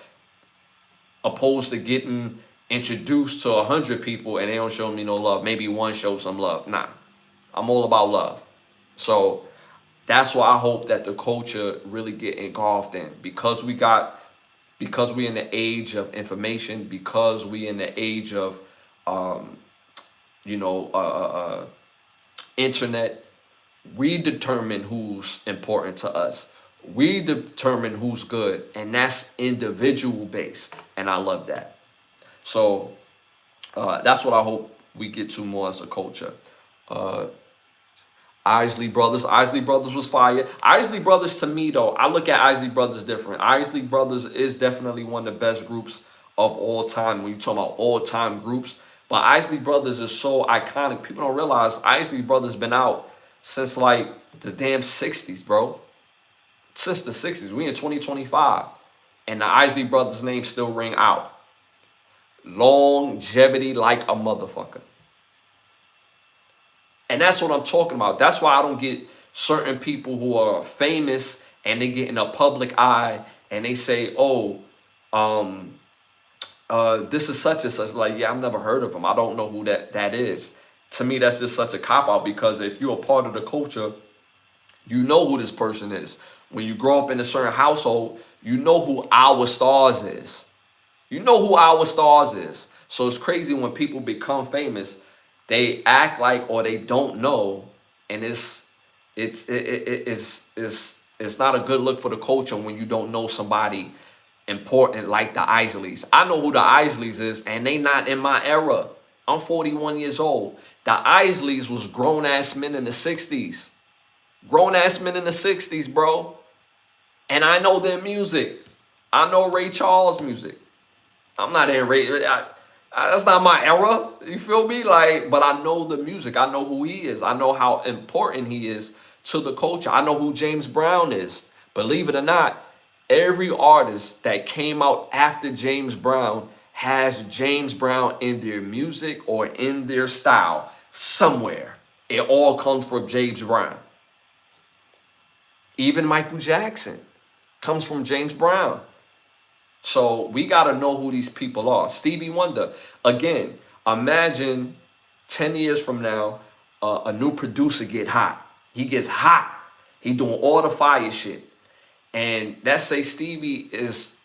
opposed to getting introduced to 100 people and they don't show me no love. Maybe one shows some love. Nah, I'm all about love. So that's why I hope that the culture really get engulfed in, because we in the age of information, because we in the age of internet. We determine who's important to us. We determine who's good, and that's individual based, and I love that. So that's what I hope we get to more as a culture. Isley Brothers. Isley Brothers was fire. Isley Brothers, to me, though, I look at Isley Brothers different. Isley Brothers is definitely one of the best groups of all time when you talk about all-time groups. But Isley Brothers is so iconic. People don't realize Isley Brothers been out since like the damn 60s, bro. Since the 60s. We in 2025. And the Isley Brothers name still ring out. Longevity like a motherfucker. And that's what I'm talking about. That's why I don't get certain people who are famous and they get in a public eye and they say, oh, this is such and such. Like, yeah, I've never heard of him. I don't know who that is. To me, that's just such a cop-out, because if you're a part of the culture, you know who this person is. When you grow up in a certain household, you know who our stars is. You know who our stars is. So it's crazy when people become famous, they act like, or they don't know, and it's not a good look for the culture when you don't know somebody important like the Isleys. I know who the Isleys is, and they not in my era. I'm 41 years old. The Isleys was grown-ass men in the 60s. Grown-ass men in the 60s, bro. And I know their music. I know Ray Charles' music. I'm not in Ray. That's not my era. You feel me? Like, but I know the music. I know who he is. I know how important he is to the culture. I know who James Brown is. Believe it or not, every artist that came out after James Brown has James Brown in their music or in their style somewhere. It all comes from James Brown. Even Michael Jackson comes from James Brown. So we got to know who these people are. Stevie Wonder, again, imagine 10 years from now, a new producer get hot. He gets hot. He doing all the fire shit. And let's say Stevie is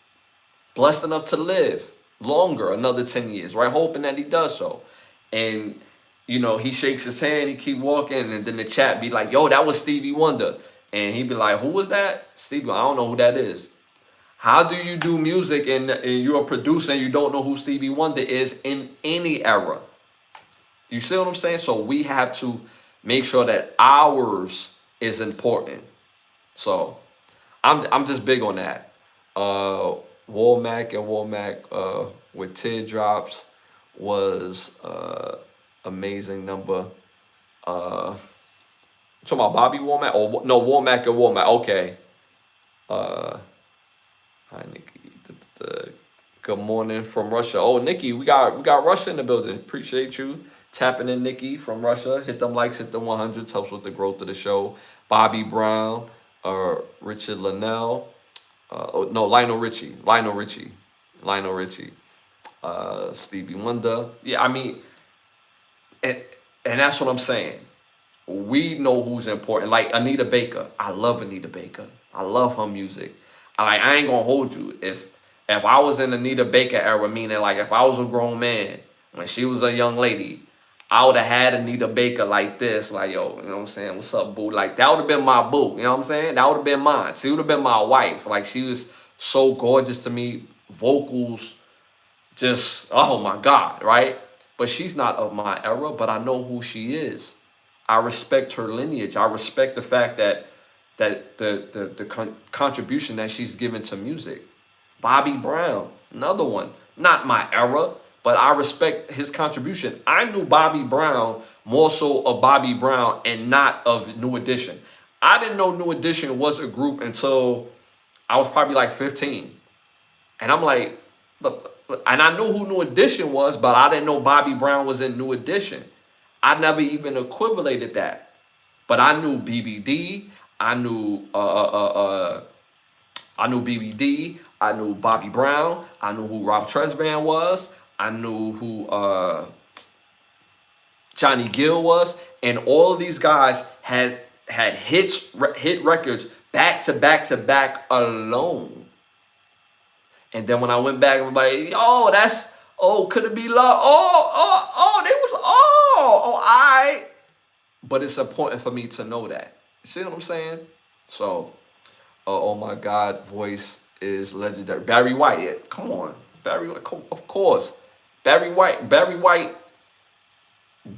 blessed enough to live longer, another 10 years, right? Hoping that he does so. And, he shakes his hand, he keep walking, and then the chat be like, yo, that was Stevie Wonder. And he be like, who was that? Stevie, I don't know who that is. How do you do music and you're a producer and you don't know who Stevie Wonder is in any era? You see what I'm saying? So we have to make sure that ours is important. So I'm just big on that. Womack and Womack with Teardrops was amazing number. Talking about Bobby Womack? Oh no, Womack and Womack. Okay. Hi Nikki. Good morning from Russia. Oh Nikki, we got Russia in the building. Appreciate you tapping in, Nikki from Russia. Hit them likes, hit them 100s. Helps with the growth of the show. Bobby Brown, Richard Linnell. No, Lionel Richie. Stevie Wonder. Yeah, I mean, and that's what I'm saying. We know who's important. Like Anita Baker. I love Anita Baker. I love her music. I ain't gonna hold you. If I was in Anita Baker era, meaning like if I was a grown man when she was a young lady, I would have had Anita Baker like this, like yo, you know what I'm saying? What's up, boo? Like that would have been my boo. You know what I'm saying? That would have been mine. She would have been my wife. Like she was so gorgeous to me. Vocals, just oh my God, right? But she's not of my era. But I know who she is. I respect her lineage. I respect the fact that the contribution that she's given to music. Bobby Brown, another one. Not my era, but I respect his contribution. I knew Bobby Brown more so of Bobby Brown and not of New Edition. I didn't know New Edition was a group until I was probably like 15. And I'm like, look, and I knew who New Edition was, but I didn't know Bobby Brown was in New Edition. I never even equivalated that. But I knew BBD. I knew BBD. I knew Bobby Brown. I knew who Ralph Tresvant was. I knew who Johnny Gill was, and all of these guys had hit records back to back to back alone. And then when I went back, everybody, could it be love? I. But it's important for me to know that. You see what I'm saying? So, oh my God, voice is legendary. Barry White, yeah, come on, Barry White, of course. Barry White,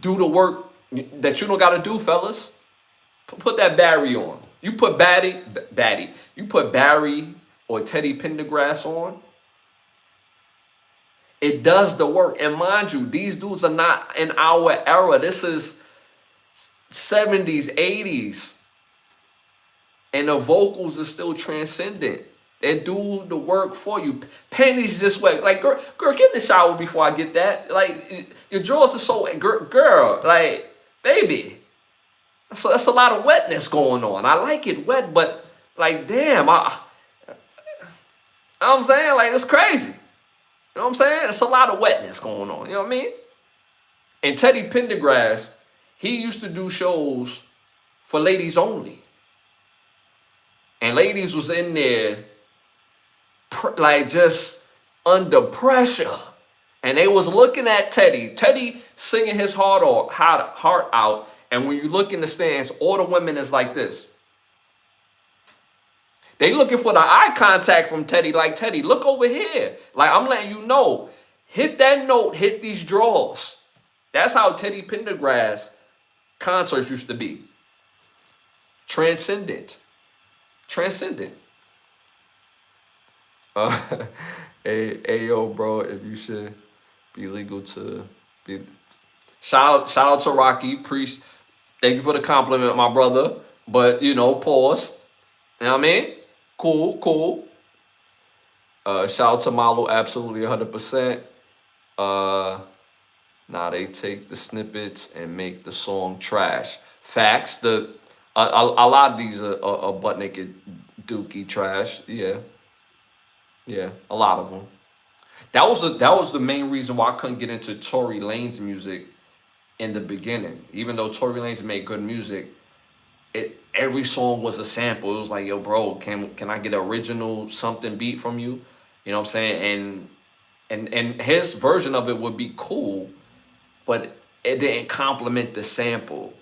do the work that you don't got to do, fellas. Put that Barry on. You put Batty. You put Barry or Teddy Pendergrass on. It does the work. And mind you, these dudes are not in our era. This is 70s, 80s. And the vocals are still transcendent. They do the work for you. Panties just wet. Like, girl, get in the shower before I get that. Like, your drawers are so, girl, like, baby. So that's a lot of wetness going on. I like it wet, but, like, damn, you know what I'm saying? Like, it's crazy. You know what I'm saying? It's a lot of wetness going on. You know what I mean? And Teddy Pendergrass, he used to do shows for ladies only. And ladies was in there like just under pressure. And they was looking at Teddy singing his heart out. And when you look in the stands, all the women is like this. They looking for the eye contact from Teddy, like, Teddy, look over here. Like, I'm letting you know, hit that note, hit these draws. That's how Teddy Pendergrass concerts used to be. Transcendent. Hey, yo, bro, if you should be legal to be. Shout out to Rocky. Thank you for the compliment, my brother. But, pause. You know what I mean? Cool. Shout out to Malo, absolutely 100%. They take the snippets and make the song trash. Facts. A lot of these are butt naked dookie trash. Yeah, a lot of them. That was the main reason why I couldn't get into Tory Lanez music in the beginning. Even though Tory Lanez made good music, every song was a sample. It was like, yo, bro, can I get an original something beat from you? You know what I'm saying? And his version of it would be cool, but it didn't complement the sample.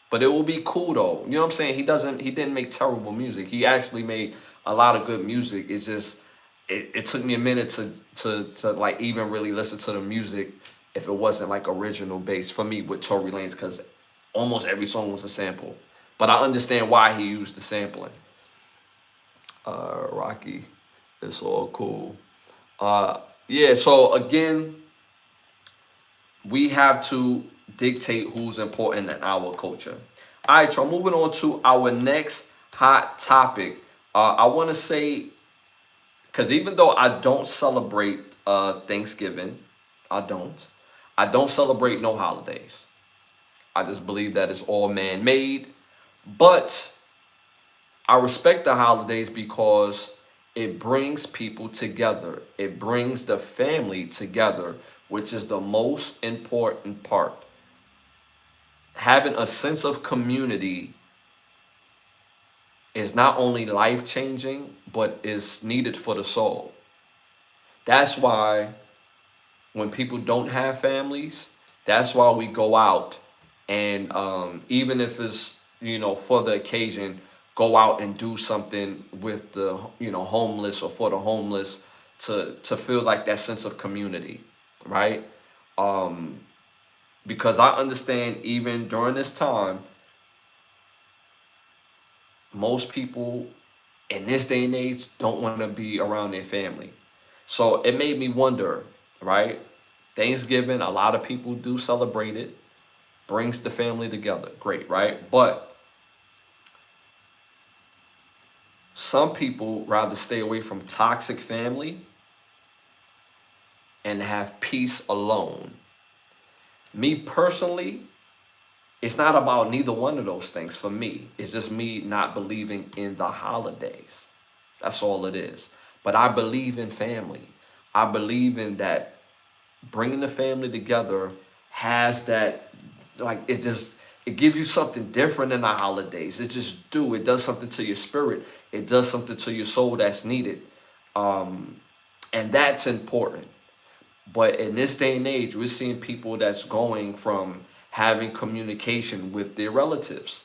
But it will be cool though. You know what I'm saying? He didn't make terrible music. He actually made a lot of good music. It's just it took me a minute to like even really listen to the music if it wasn't like original bass for me with Tory Lanez, because almost every song was a sample. But I understand why he used the sampling. Rocky, it's all cool. Yeah, so again, we have to dictate who's important in our culture. All right, so moving on to our next hot topic. I want to say, because even though I don't celebrate Thanksgiving, I don't. I don't celebrate no holidays. I just believe that it's all man-made. But I respect the holidays because it brings people together. It brings the family together, which is the most important part. Having a sense of community is not only life-changing, but is needed for the soul. That's why when people don't have families, that's why we go out and even if it's, for the occasion, go out and do something with the, homeless or for the homeless to feel like that sense of community, right? Because I understand even during this time, most people in this day and age don't want to be around their family. So it made me wonder, right? Thanksgiving, a lot of people do celebrate it, brings the family together. Great, right? But some people rather stay away from toxic family and have peace alone. Me personally, it's not about neither one of those things for me. It's just me not believing in the holidays. That's all it is. But I believe in family. I believe in that bringing the family together has that, like, it gives you something different in the holidays. It does something to your spirit. It does something to your soul that's needed. And that's important. But in this day and age, we're seeing people that's going from having communication with their relatives.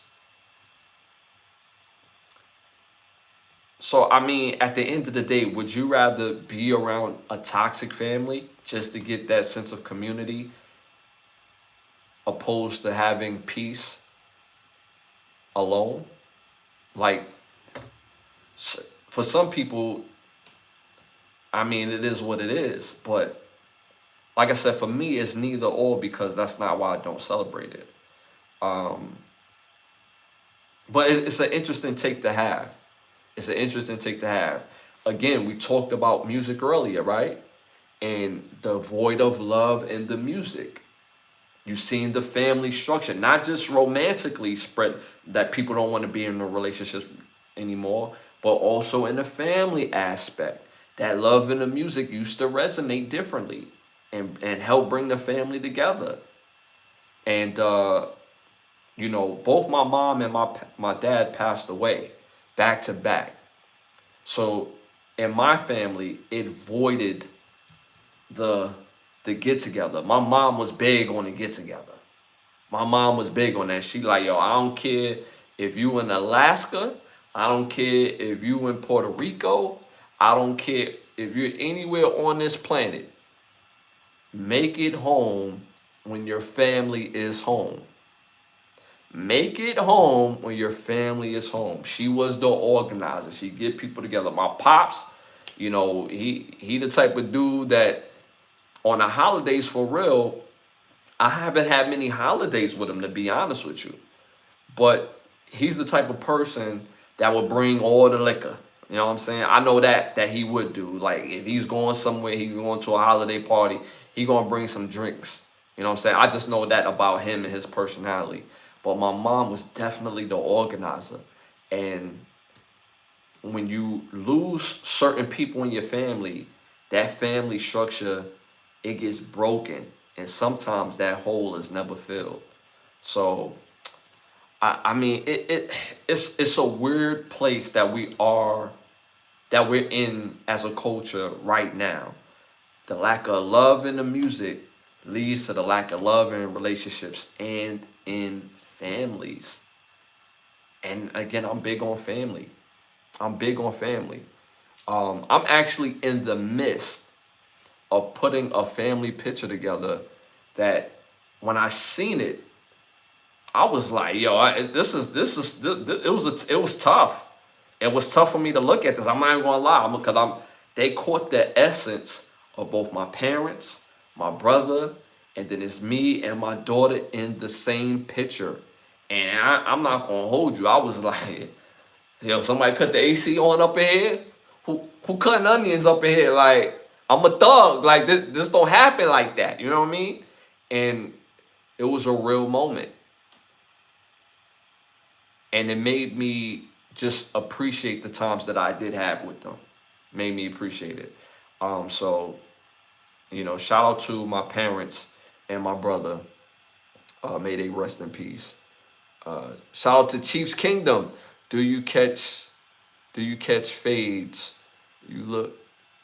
So, I mean, at the end of the day, would you rather be around a toxic family just to get that sense of community opposed to having peace alone? Like, for some people, I mean, it is what it is. But like I said, for me, it's neither or because that's not why I don't celebrate it. But it's an interesting take to have. It's an interesting take to have. Again, we talked about music earlier, right? And the void of love in the music. You've seen the family structure, not just romantically spread that people don't want to be in a relationship anymore, but also in the family aspect. That love in the music used to resonate differently and help bring the family together. And, both my mom and my dad passed away back to back. So in my family, it voided the get together. My mom was big on the get together. My mom was big on that. She like, yo, I don't care if you in Alaska. I don't care if you in Puerto Rico. I don't care if you're anywhere on this planet. Make it home when your family is home. Make it home when your family is home. She was the organizer. She get people together. My pops, he the type of dude that on the holidays, for real, I haven't had many holidays with him, to be honest with you. But he's the type of person that would bring all the liquor. You know what I'm saying? I know that he would do. Like, if he's going somewhere, he's going to a holiday party, he gonna bring some drinks. You know what I'm saying? I just know that about him and his personality. But my mom was definitely the organizer. And when you lose certain people in your family, that family structure, it gets broken. And sometimes that hole is never filled. So, I mean, it's a weird place that we're in as a culture right now. The lack of love in the music leads to the lack of love in relationships and in families. And again, I'm big on family. I'm big on family. I'm actually in the midst of putting a family picture together that when I seen it, I was like, yo, it was tough. It was tough for me to look at this. I'm not even gonna lie, because they caught the essence of both my parents, my brother, and then it's me and my daughter in the same picture. And I'm not gonna hold you. I was like, yo, somebody cut the AC on up in here. Who cutting onions up in here? Like, I'm a thug. Like, this don't happen like that. You know what I mean? And it was a real moment. And it made me just appreciate the times that I did have with them. Made me appreciate it. So, shout out to my parents and my brother. May they rest in peace. Shout out to Chiefs Kingdom. Do you catch fades? You look.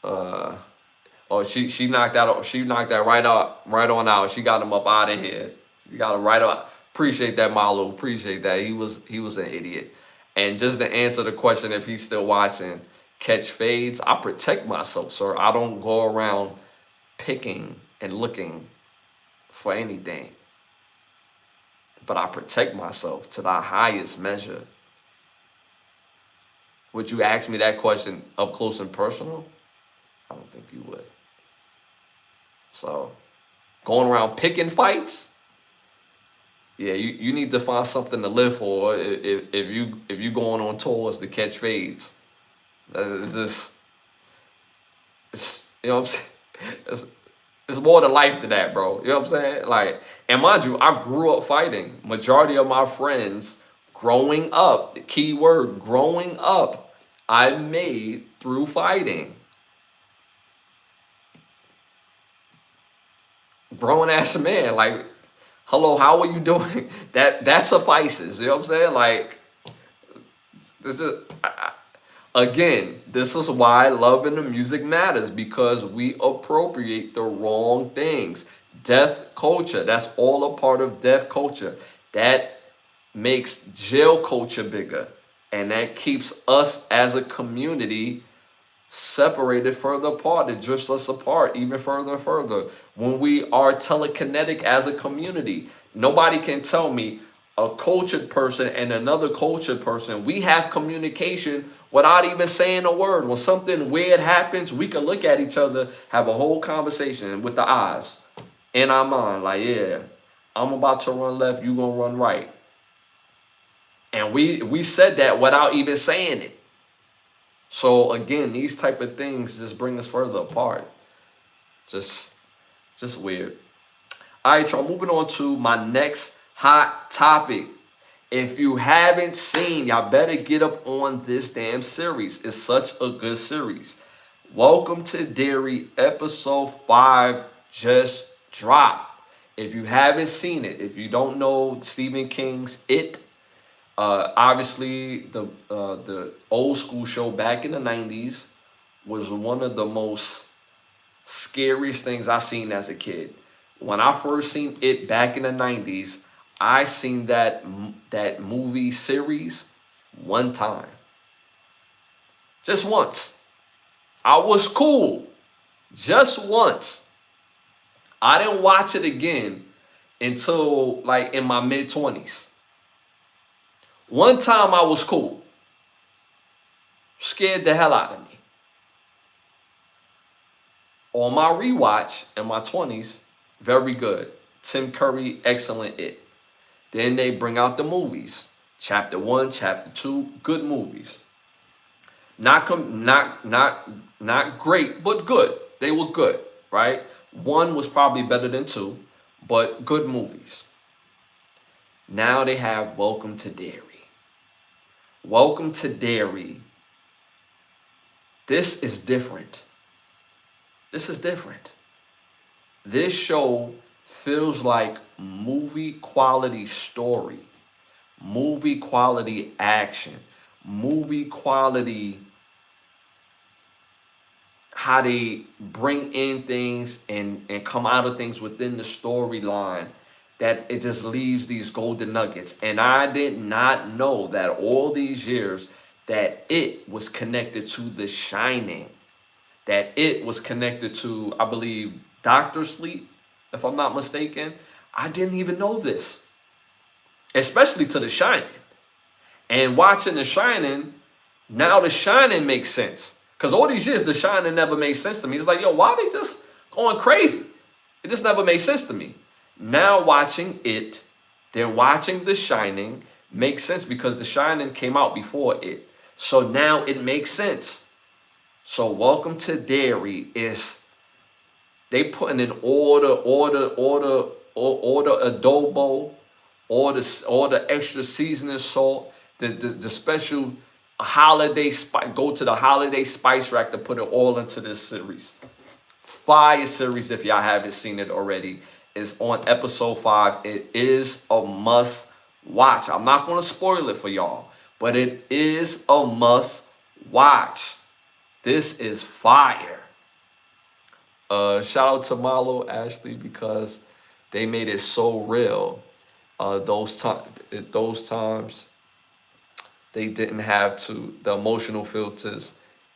Oh, she knocked out. She knocked that right on out. She got him up out of here. She got him right up. Appreciate that, Malo. Appreciate that. He was an idiot. And just to answer the question, if he's still watching, catch fades. I protect myself, sir. I don't go around picking and looking for anything. But I protect myself to the highest measure. Would you ask me that question up close and personal? I don't think you would. So, going around picking fights, yeah, you need to find something to live for if you going on tours to catch fades. It's just, you know what I'm saying? It's more to life than that, bro. You know what I'm saying? Like, and mind you, I grew up fighting. Majority of my friends growing up, the key word, growing up, I made through fighting. Grown ass man, like, hello, how are you doing? That suffices. You know what I'm saying? Like, this is again, this is why love in the music matters, because we appropriate the wrong things. Death culture, that's all a part of death culture. That makes jail culture bigger, and that keeps us as a community separated further apart. It drifts us apart even further and further. When we are telekinetic as a community, nobody can tell me a cultured person and another cultured person, we have communication without even saying a word. When something weird happens, we can look at each other, have a whole conversation with the eyes in our mind, like, yeah, I'm about to run left, you gonna run right. And we said that without even saying it. So again, these type of things just bring us further apart. Just weird. All right, y'all, moving on to my next hot topic. If you haven't seen, y'all better get up on this damn series. It's such a good series. Welcome to Dairy, episode 5 just dropped. If you haven't seen it, if you don't know Stephen King's It, obviously the old school show back in the 90s was one of the most scariest things I seen as a kid. When I first seen It back in the 90s, I seen that movie series one time. Just once. I was cool. Just once. I didn't watch it again until like in my mid-20s. One time I was cool. Scared the hell out of me. On my rewatch in my 20s, very good. Tim Curry, excellent It. Then they bring out the movies. Chapter 1, Chapter 2, good movies. Not great, but good. They were good, right? 1 was probably better than 2, but good movies. Now they have Welcome to Dairy. Welcome to Dairy. This is different. This is different. This show feels like movie quality story, movie quality action, movie quality how they bring in things and come out of things within the storyline, that it just leaves these golden nuggets. And I did not know that all these years that it was connected to The Shining, that it was connected to, I believe, Doctor Sleep, if I'm not mistaken. I didn't even know this, especially to The Shining. And watching The Shining, now The Shining makes sense. Because all these years, The Shining never made sense to me. It's like, yo, why are they just going crazy? It just never made sense to me. Now watching it, then watching The Shining makes sense because The Shining came out before it. So now it makes sense. So Welcome to Derry is, they putting in order adobo, all the extra seasoning salt, the special holiday spice. Go to the holiday spice rack to put it all into this series. Fire series if y'all haven't seen it already. It's on episode 5. It is a must watch. I'm not going to spoil it for y'all, but it is a must watch. This is fire. Shout out to Marlo, Ashley, because they made it so real. Those times they didn't have the emotional filters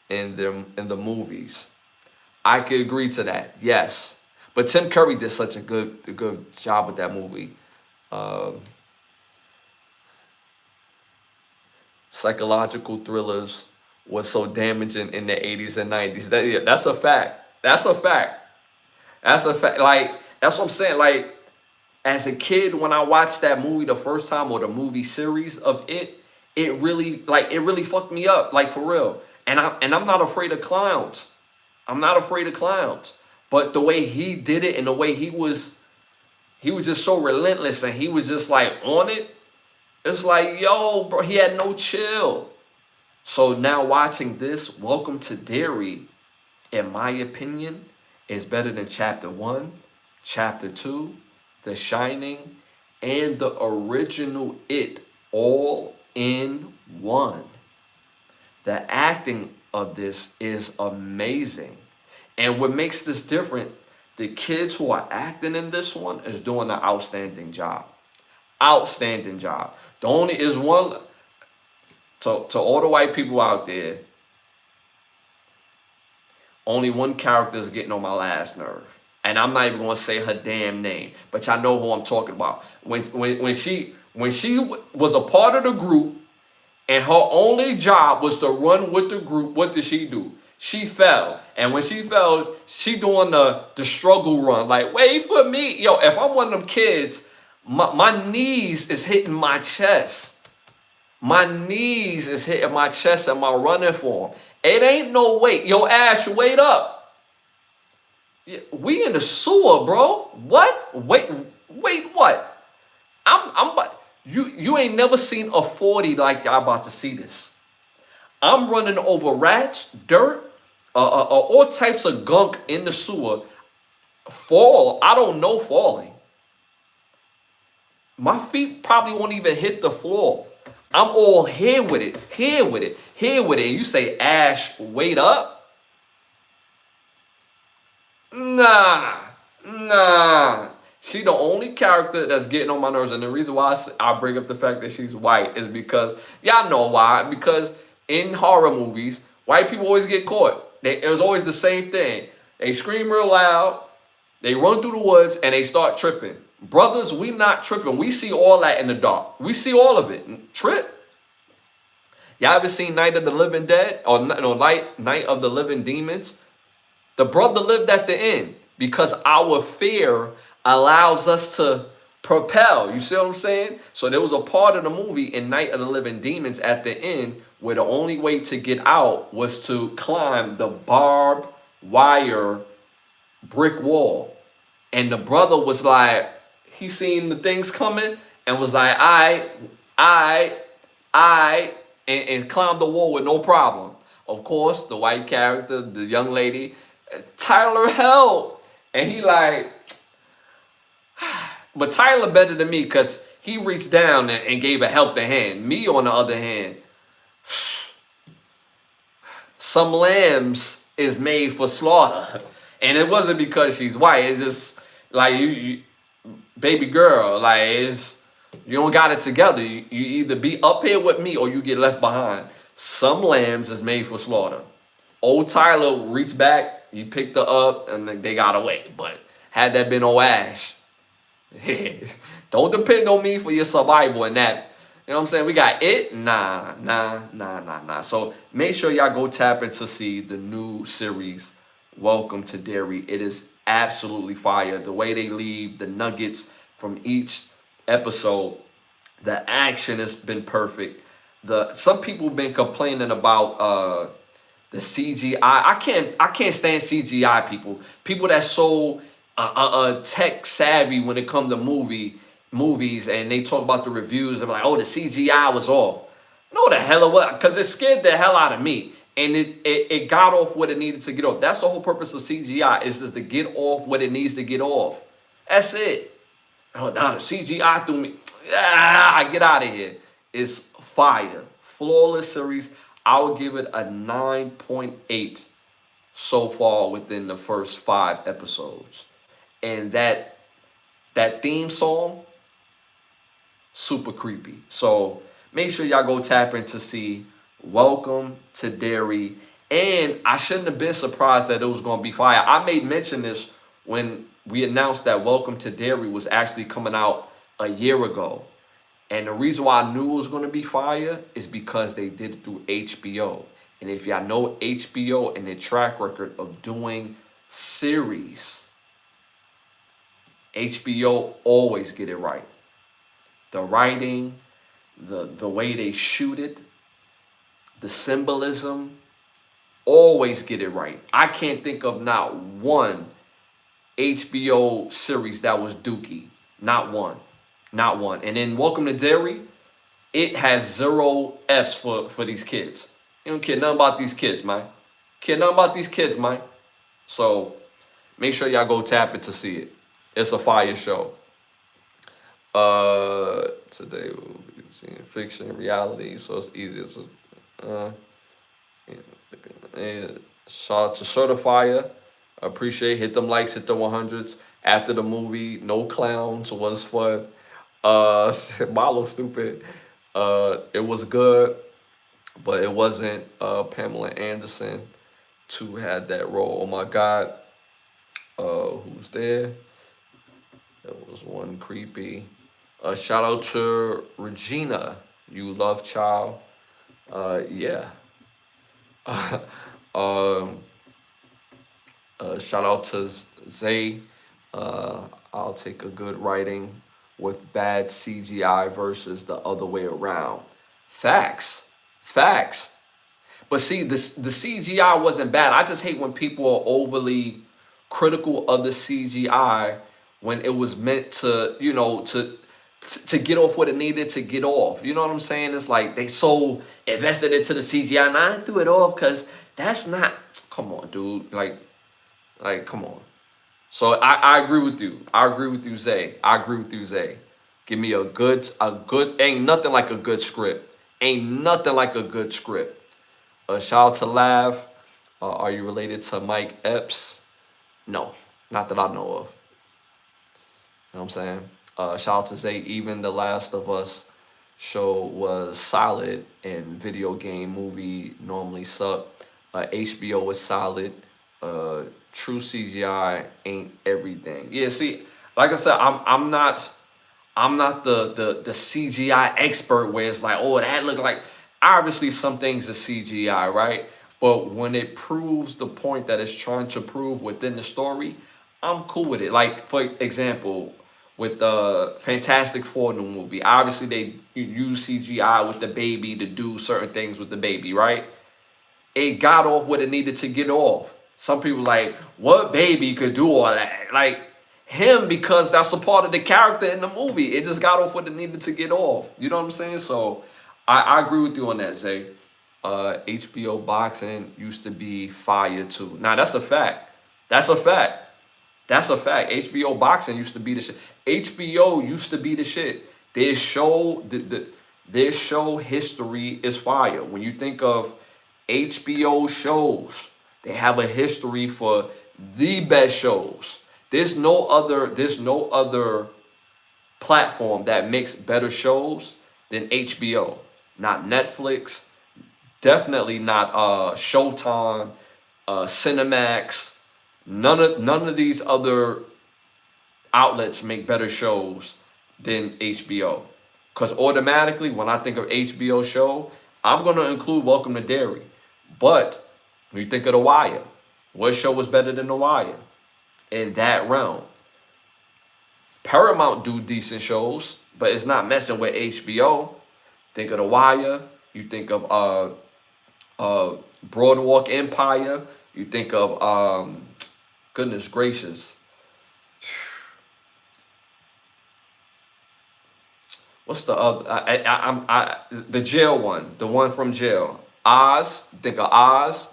in the movies. I could agree to that, yes. But Tim Curry did such a good job with that movie. Psychological thrillers was so damaging in the 80s and 90s. That's a fact. That's a fact. That's a fact. Like, that's what I'm saying. Like, as a kid, when I watched that movie the first time, or the movie series of it really fucked me up, like, for real. And I'm not afraid of clowns. I'm not afraid of clowns. But the way he did it, and the way he was just so relentless, and he was just like on it. It's like, yo, bro, he had no chill. So now watching this, Welcome to Derry, in my opinion, is better than Chapter 1, Chapter 2, The Shining, and the original It, all in one. The acting of this is amazing. And what makes this different, the kids who are acting in this one is doing an outstanding job. Outstanding job. The only is one, to all the white people out there, only one character is getting on my last nerve. And I'm not even going to say her damn name, but y'all know who I'm talking about. When she was a part of the group, and her only job was to run with the group, what did she do? She fell. And when she fell, she doing the struggle run. Like, wait for me. Yo, if I'm one of them kids, my knees is hitting my chest. My knees is hitting my chest and my running form. It ain't no wait. Yo, Ash, wait up. We in the sewer, bro. What? Wait, what? You ain't never seen a 40 like y'all about to see this. I'm running over rats, dirt, all types of gunk in the sewer. I don't know falling. My feet probably won't even hit the floor. I'm all here with it. And you say, Ash, wait up? Nah. She the only character that's getting on my nerves. And the reason why I bring up the fact that she's white is because, y'all know why. Because in horror movies, white people always get caught. It was always the same thing. They scream real loud, they run through the woods, and they start tripping. Brothers, we not tripping. We see all that in the dark. We see all of it. Trip? Y'all ever seen Night of the Living Dead? Or Night of the Living Demons? The brother lived at the end because our fear allows us to propel. You see what I'm saying? So there was a part of the movie in Night of the Living Demons at the end where the only way to get out was to climb the barbed wire brick wall. And the brother was like, he seen the things coming and was like, and climbed the wall with no problem. Of course, the white character, the young lady, Tyler, help. And he like, but Tyler better than me because he reached down and gave a helping hand. Me, on the other hand, some lambs is made for slaughter. And it wasn't because she's white. It's just like, you baby girl, like, it's, You don't got it together. You either be up here with me or you get left behind. Some lambs is made for slaughter. Old Tyler reached back, he picked her up, and they got away. But had that been on Ash, don't depend on me for your survival in that. You know what I'm saying? We got it. Nah. So make sure y'all go tap in to see the new series, Welcome to Derry. It is absolutely fire. The way they leave the nuggets from each episode, the action has been perfect. Some people been complaining about the CGI. I can't stand CGI people. People that's so tech savvy when it comes to movies, and they talk about the reviews. They're like, oh, the CGI was off. No, the hell it was, because it scared the hell out of me. And it got off what it needed to get off. That's the whole purpose of CGI, is just to get off what it needs to get off. That's it. Oh, now the CGI threw me. Get out of here. It's fire. Flawless series. I would give it a 9.8 so far within the first 5 episodes. And that theme song, super creepy. So make sure y'all go tap in to see Welcome to Derry. And I shouldn't have been surprised that it was going to be fire. I made mention this when we announced that Welcome to Derry was actually coming out a year ago. And the reason why I knew it was going to be fire is because they did it through HBO. And if y'all know HBO and their track record of doing series, HBO always get it right. The writing, the way they shoot it, the symbolism, always get it right. I can't think of not one HBO series that was dookie. Not one. Not one. And then Welcome to Derry, it has 0 F's for these kids. You don't care nothing about these kids, man. Care nothing about these kids, man. So make sure y'all go tap it to see it. It's a fire show. Today we'll be seeing fiction and reality, so it's easier to shout out to Certifier. Appreciate, hit them likes, hit the 100s. After the movie, no clowns was fun. Malo stupid. It was good, but it wasn't Pamela Anderson to had that role. Oh my God. Who's there? That was one creepy. Shout out to Regina, you Lovechild. Yeah. Shout out to Zay. I'll take a good writing with bad CGI versus the other way around. Facts. But see, the CGI wasn't bad. I just hate when people are overly critical of the CGI when it was meant to, to get off what it needed to get off. You know what I'm saying? It's like they so invested into the CGI. And I threw it off because that's not, come on, dude. Like, come on. So I agree with you. I agree with you, Zay. Give me a good, ain't nothing like a good script. Shout out to Lav. Are you related to Mike Epps? No, not that I know of. You know what I'm saying? Shout out to Zay. Even The Last of Us show was solid, and video game movie normally suck. HBO was solid. True CGI ain't everything. Yeah, see, like I said, I'm not the CGI expert where it's like, oh, that look like, obviously some things are CGI, right? But when it proves the point that it's trying to prove within the story, I'm cool with it. Like, for example, with the Fantastic Four new movie, obviously they use CGI with the baby to do certain things with the baby, right? It got off what it needed to get off. Some people like, what baby could do all that? Like, him, because that's a part of the character in the movie. It just got off what it needed to get off. You know what I'm saying? So I agree with you on that, Zay. HBO boxing used to be fire too. Now that's a fact. HBO boxing used to be the shit. HBO used to be the shit. Their show history is fire. When you think of HBO shows, they have a history for the best shows. There's no other platform that makes better shows than HBO. Not Netflix, definitely not Showtime, Cinemax. None of these other outlets make better shows than HBO. Because automatically, when I think of HBO show, I'm going to include Welcome to Derry. But when you think of The Wire, what show was better than The Wire in that realm? Paramount do decent shows, but it's not messing with HBO. Think of The Wire. You think of Broadwalk Empire. You think of goodness gracious. What's the other? The jail one, the one from jail. Oz. Think of Oz.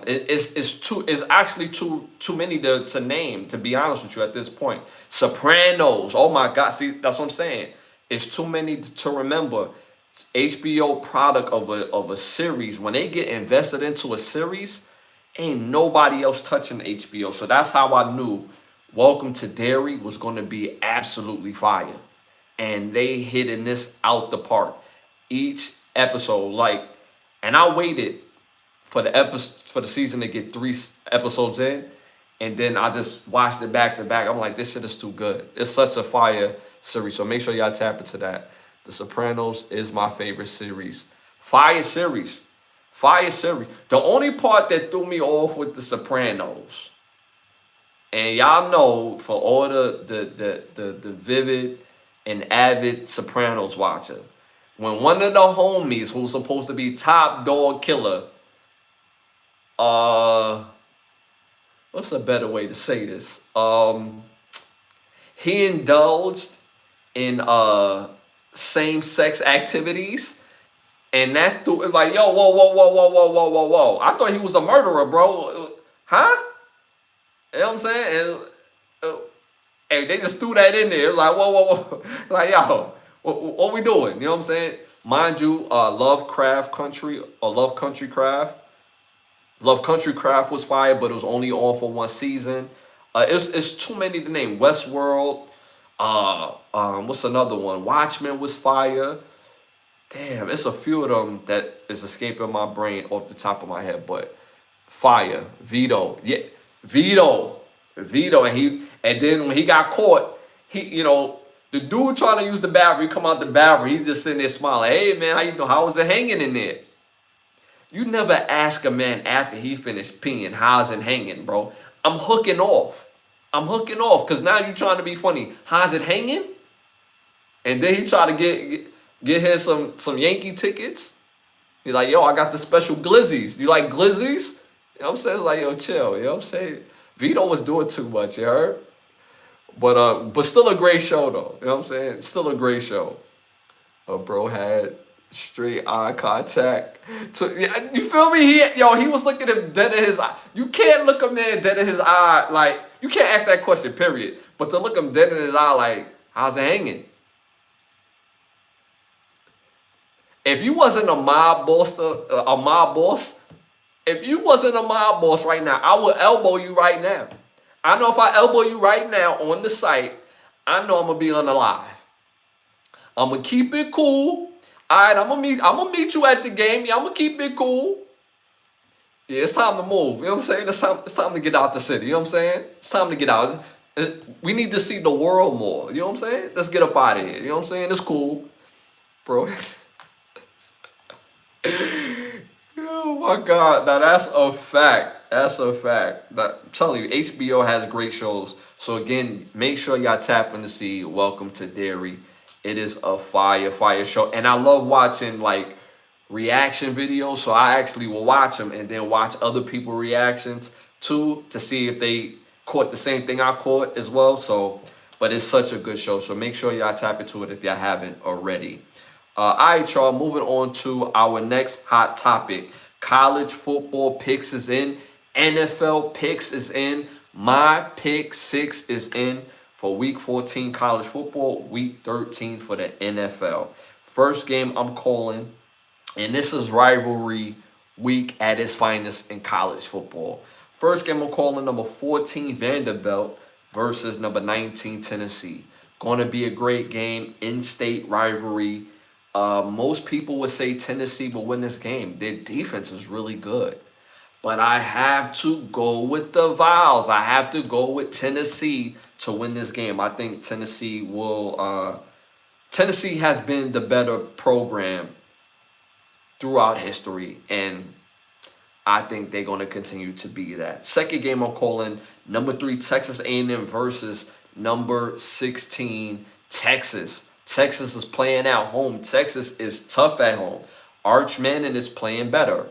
It's actually too many to name. To be honest with you, at this point, Sopranos. Oh my God! See, that's what I'm saying. It's too many to remember. HBO product of a series. When they get invested into a series, ain't nobody else touching HBO. So that's how I knew Welcome to Derry was going to be absolutely fire. And they hitting this out the park. Each episode, and I waited for the season to get 3 episodes in, and then I just watched it back to back. I'm like, this shit is too good. It's such a fire series. So make sure y'all tap into that. The Sopranos is my favorite series. Fire series. Fire series. The only part that threw me off with The Sopranos, and y'all know, for all the vivid and avid Sopranos watcher, when one of the homies who's supposed to be top dog killer, what's a better way to say this? He indulged in same-sex activities, and that threw it like, yo, whoa. I thought he was a murderer, bro. Huh? You know what I'm saying? And they just threw that in there. Like, whoa. Like, yo, what we doing? You know what I'm saying? Mind you, Love Country Craft. Love Country Craft was fire, but it was only on for 1 season. It's too many to name. Westworld. What's another one? Watchmen was fire. Damn, it's a few of them that is escaping my brain off the top of my head, but fire. Vito. Yeah, Vito. And then when he got caught, the dude trying to use the bathroom, he come out the bathroom, he's just sitting there smiling. Hey man, how you doing? How was it hanging in there? You never ask a man after he finished peeing, how's it hanging, bro? I'm hooking off. Because now you're trying to be funny. How's it hanging? And then he try to get him some Yankee tickets. He's like, yo, I got the special glizzies. You like glizzies? You know what I'm saying? Like, yo, chill. You know what I'm saying? Vito was doing too much, you heard? But still a great show, though. You know what I'm saying? Still a great show. Bro had straight eye contact. You feel me? He was looking him dead in his eye. You can't look a man dead in his eye. Like, you can't ask that question, period. But to look him dead in his eye, like, how's it hanging? If you wasn't a mob boss, if you wasn't a mob boss right now, I would elbow you right now. I know if I elbow you right now on the site, I know I'm gonna be unalive. I'm gonna keep it cool. All right, I'm gonna meet you at the game. Yeah, I'm gonna keep it cool. Yeah, it's time to move. You know what I'm saying? It's time to get out the city. You know what I'm saying? It's time to get out. We need to see the world more. You know what I'm saying? Let's get up out of here. You know what I'm saying? It's cool, bro. Oh my God, now that's a fact. I'm telling you, HBO has great shows. So again, make sure y'all tap in to see Welcome to Derry. It is a fire show. And I love watching like reaction videos. So I actually will watch them and then watch other people's reactions too, to see if they caught the same thing I caught as well. So, but it's such a good show. So make sure y'all tap into it if y'all haven't already. All right, y'all, moving on to our next hot topic. College football picks is in. NFL picks is in. My pick 6 is in for week 14 college football, week 13 for the NFL. First game I'm calling, and this is rivalry week at its finest in college football. First game I'm calling, number 14 Vanderbilt versus number 19 Tennessee. Going to be a great game, in-state rivalry. Most people would say Tennessee will win this game. Their defense is really good. But I have to go with the Vols. I have to go with Tennessee to win this game. I think Tennessee will. Tennessee has been the better program throughout history, and I think they're going to continue to be that. Second game I'm calling, number 3 Texas A&M versus number 16 Texas. Texas is playing at home. Texas is tough at home. Arch Manning is playing better.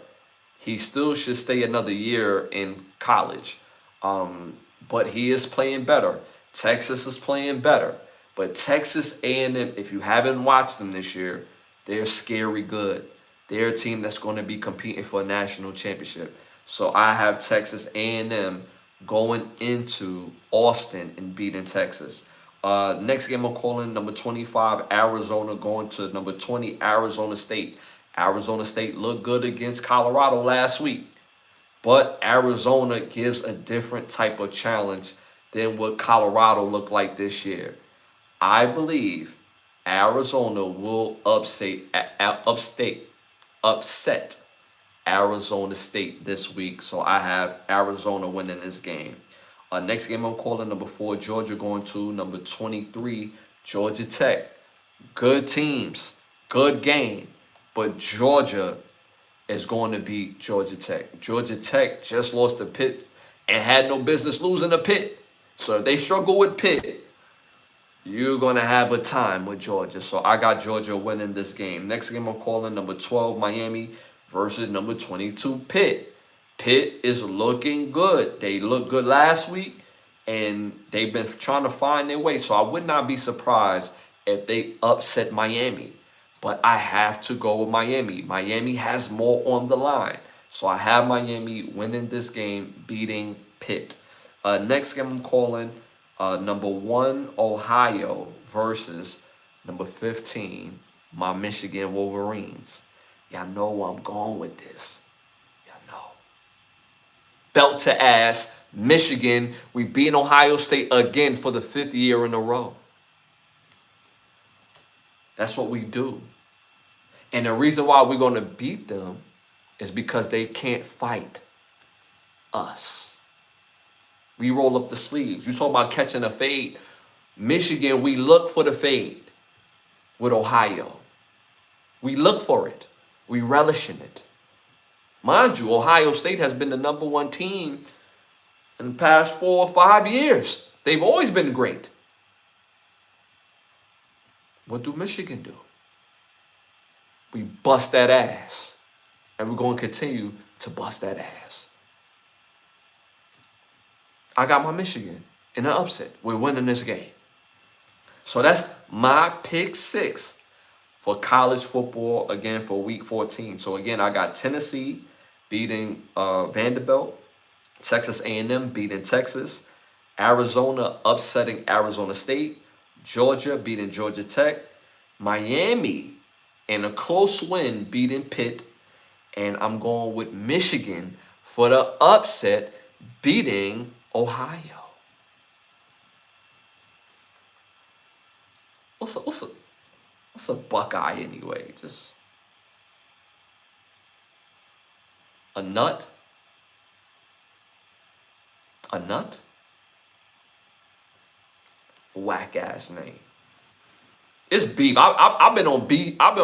He still should stay another year in college. But he is playing better. Texas is playing better. But Texas A&M, if you haven't watched them this year, they're scary good. They're a team that's going to be competing for a national championship. So I have Texas A&M going into Austin and beating Texas. Next game I'm calling, number 25, Arizona going to number 20, Arizona State. Arizona State looked good against Colorado last week. But Arizona gives a different type of challenge than what Colorado looked like this year. I believe Arizona will upset Arizona State this week. So I have Arizona winning this game. Next game I'm calling, number 4, Georgia going to number 23, Georgia Tech. Good teams, good game, but Georgia is going to beat Georgia Tech. Georgia Tech just lost to Pitt and had no business losing to Pitt. So if they struggle with Pitt, you're going to have a time with Georgia. So I got Georgia winning this game. Next game I'm calling, number 12, Miami versus number 22, Pitt. Pitt is looking good. They looked good last week, and they've been trying to find their way. So I would not be surprised if they upset Miami. But I have to go with Miami. Miami has more on the line. So I have Miami winning this game, beating Pitt. Next game I'm calling, number 1, Ohio versus number 15, my Michigan Wolverines. Y'all know where I'm going with this. Y'all know. Belt to ass, Michigan. We beat Ohio State again for the 5th year in a row. That's what we do. And the reason why we're going to beat them is because they can't fight us. We roll up the sleeves. You talk about catching a fade. Michigan, we look for the fade with Ohio. We look for it. We relish in it. Mind you, Ohio State has been the number 1 team in the past 4 or 5 years. They've always been great. What do Michigan do? We bust that ass. And we're going to continue to bust that ass. I got my Michigan in an upset. We're winning this game. So that's my pick 6 for college football, again, for week 14. So, again, I got Tennessee beating Vanderbilt, Texas A&M beating Texas, Arizona upsetting Arizona State, Georgia beating Georgia Tech, Miami in a close win beating Pitt, and I'm going with Michigan for the upset beating Ohio. What's a Buckeye anyway? Just a nut? A nut? Whack ass name. It's beef. I've been on beef. I've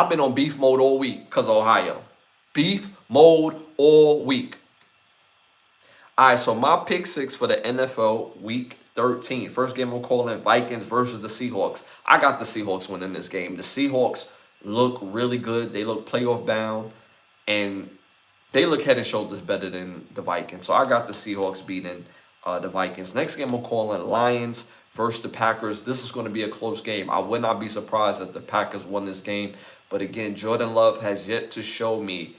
been on beef mode all week because of Ohio. Beef mode all week. All right, so my pick 6 for the NFL week 13. First game I'm calling, Vikings versus the Seahawks. I got the Seahawks winning this game. The Seahawks look really good. They look playoff bound, and they look head and shoulders better than the Vikings. So I got the Seahawks beating the Vikings. Next game I'm calling, Lions versus the Packers. This is going to be a close game. I would not be surprised if the Packers won this game. But again, Jordan Love has yet to show me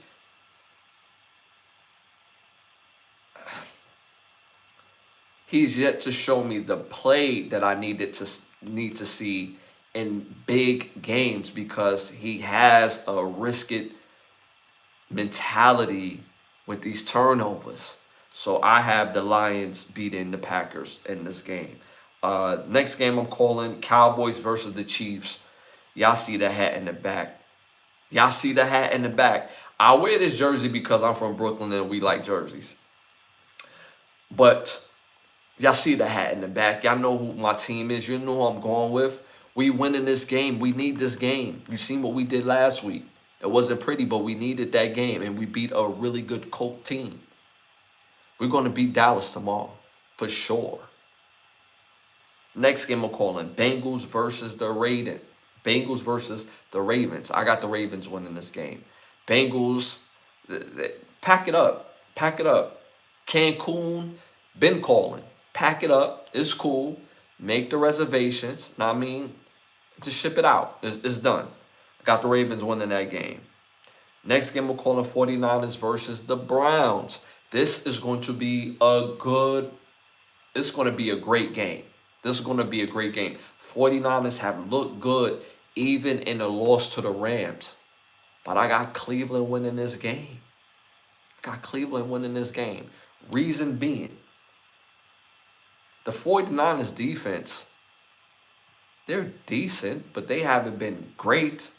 the play that I need to see in big games, because he has a risk it mentality with these turnovers. So I have the Lions beating the Packers in this game. Next game I'm calling Cowboys versus the Chiefs. Y'all see the hat in the back. Y'all see the hat in the back. I wear this jersey because I'm from Brooklyn and we like jerseys. But y'all see the hat in the back. Y'all know who my team is. You know who I'm going with. We winning this game. We need this game. You seen what we did last week. It wasn't pretty, but we needed that game. And we beat a really good Colt team. We're going to beat Dallas tomorrow. For sure. Next game I'm calling Bengals versus the Ravens. Bengals versus the Ravens. I got the Ravens winning this game. Bengals, pack it up. Pack it up. Cancun, been calling. Pack it up. It's cool. Make the reservations. Know what I mean? Just ship it out. It's done. I got the Ravens winning that game. Next game we're calling 49ers versus the Browns. This is going to be it's going to be a great game. This is going to be a great game. 49ers have looked good even in a loss to the Rams. But I got Cleveland winning this game. Reason being, the 49ers defense, they're decent, but they haven't been great.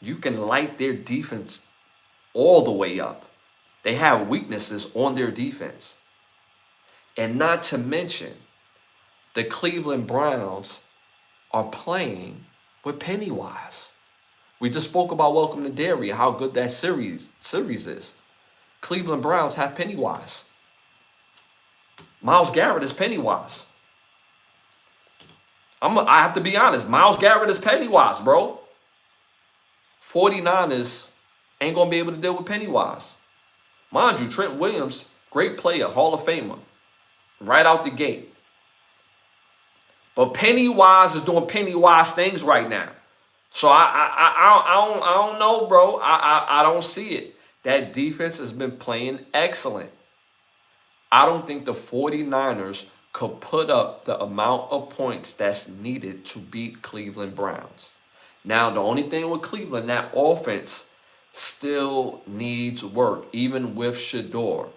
You can light their defense all the way up. They have weaknesses on their defense. And not to mention, the Cleveland Browns are playing with Pennywise. We just spoke about Welcome to Derry, how good that series is. Cleveland Browns have Pennywise. Myles Garrett is Pennywise. I have to be honest. Myles Garrett is Pennywise, bro. 49ers ain't going to be able to deal with Pennywise. Mind you, Trent Williams, great player, Hall of Famer, right out the gate. But Pennywise is doing Pennywise things right now. So I don't know, bro. I don't see it. That defense has been playing excellent. I don't think the 49ers could put up the amount of points that's needed to beat Cleveland Browns. Now, the only thing with Cleveland, that offense still needs work, even with Shador.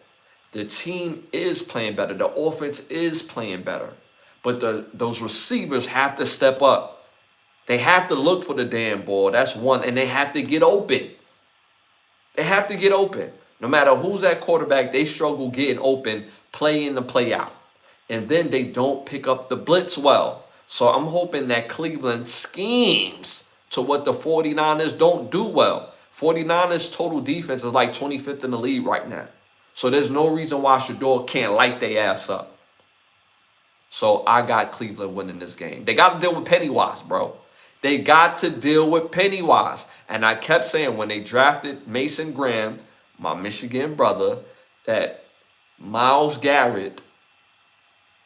The team is playing better. The offense is playing better. But those receivers have to step up. They have to look for the damn ball. That's one. And they have to get open. They have to get open. No matter who's at quarterback, they struggle getting open, play in the play out. And then they don't pick up the blitz well. So I'm hoping that Cleveland schemes to what the 49ers don't do well. 49ers total defense is like 25th in the league right now. So there's no reason why Shador can't light their ass up. So I got Cleveland winning this game. They got to deal with Pennywise, bro. They got to deal with Pennywise. And I kept saying when they drafted Mason Graham, my Michigan brother, that Myles Garrett,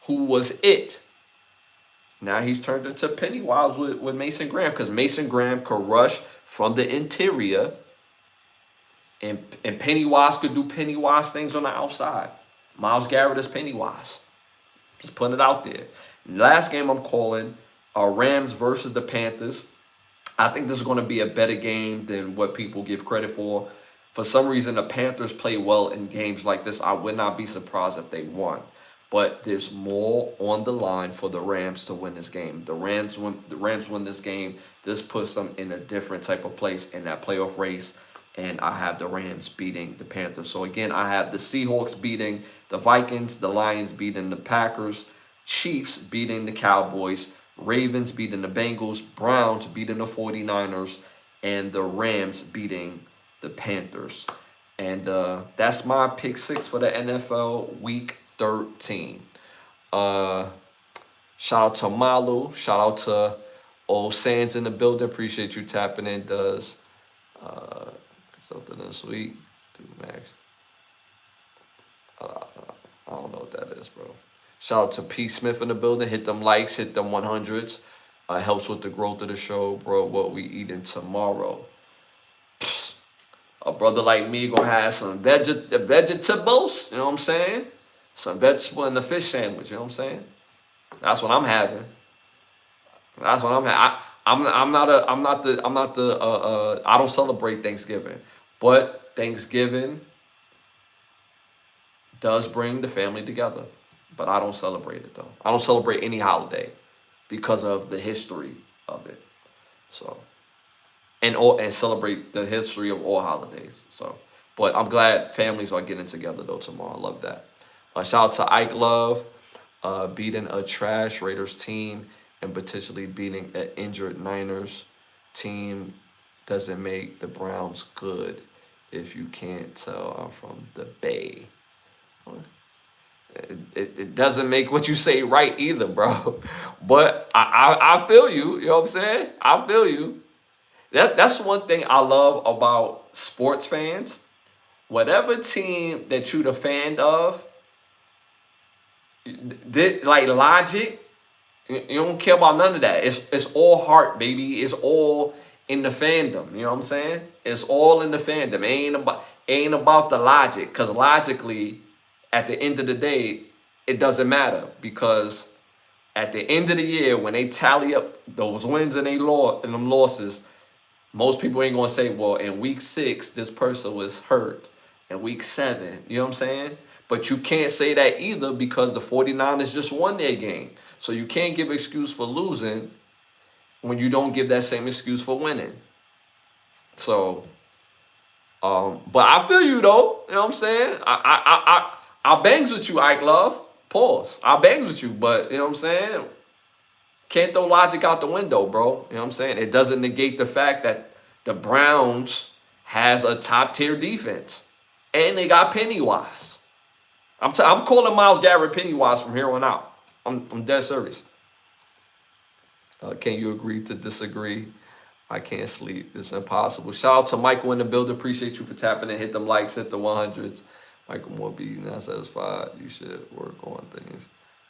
who was it, now he's turned into Pennywise with Mason Graham, because Mason Graham could rush from the interior and Pennywise could do Pennywise things on the outside. Myles Garrett is Pennywise. Just putting it out there. Last game I'm calling Rams versus the Panthers. I think this is going to be a better game than what people give credit for. For some reason, the Panthers play well in games like this. I would not be surprised if they won. But there's more on the line for the Rams to win this game. The Rams win this game. This puts them in a different type of place in that playoff race. And I have the Rams beating the Panthers. So again, I have the Seahawks beating the Vikings, the Lions beating the Packers, Chiefs beating the Cowboys, Ravens beating the Bengals, Browns beating the 49ers, and the Rams beating the Panthers. And that's my pick 6 for the NFL Week 13. Shout out to Malu. Shout out to Old Sands in the building. Appreciate you tapping in. Does something this week. Do Max. I don't know what that is, bro. Shout out to P. Smith in the building. Hit them likes. Hit them 100s. Helps with the growth of the show, bro. What we eating tomorrow? A brother like me gonna have some vegetables. You know what I'm saying? Some vegetable and a fish sandwich. You know what I'm saying? That's what I'm having. That's what I'm having. I don't celebrate Thanksgiving, but Thanksgiving does bring the family together. but I don't celebrate it though. I don't celebrate any holiday because of the history of it. So and celebrate the history of all holidays. So, but I'm glad families are getting together though tomorrow. I love that. Shout out to Ike Love, beating a trash Raiders team and potentially beating an injured Niners team doesn't make the Browns good if you can't tell. I'm from the Bay. It doesn't make what you say right either, bro. But I feel you. You know what I'm saying? I feel you. That's one thing I love about sports fans. Whatever team that you're the fan of, like logic, you don't care about none of that. It's all heart, baby. It's all in the fandom. You know what I'm saying? It's all in the fandom. It ain't about the logic. Cause logically, at the end of the day, it doesn't matter because at the end of the year, when they tally up those wins and them losses, most people ain't gonna say, well, in week 6, this person was hurt. In week 7, you know what I'm saying? But you can't say that either because the 49ers just won their game. So you can't give excuse for losing when you don't give that same excuse for winning. So, but I feel you though. You know what I'm saying? I bangs with you, Ike Love. Pause. I bangs with you, but you know what I'm saying? Can't throw logic out the window, bro. You know what I'm saying? It doesn't negate the fact that the Browns has a top tier defense. And they got Pennywise. I'm calling Myles Garrett Pennywise from here on out. I'm dead serious. Can you agree to disagree? I can't sleep. It's impossible. Shout out to Michael in the building. Appreciate you for tapping in. Hit them likes. Hit the 100s. Michael Morby, not satisfied. You should work on things.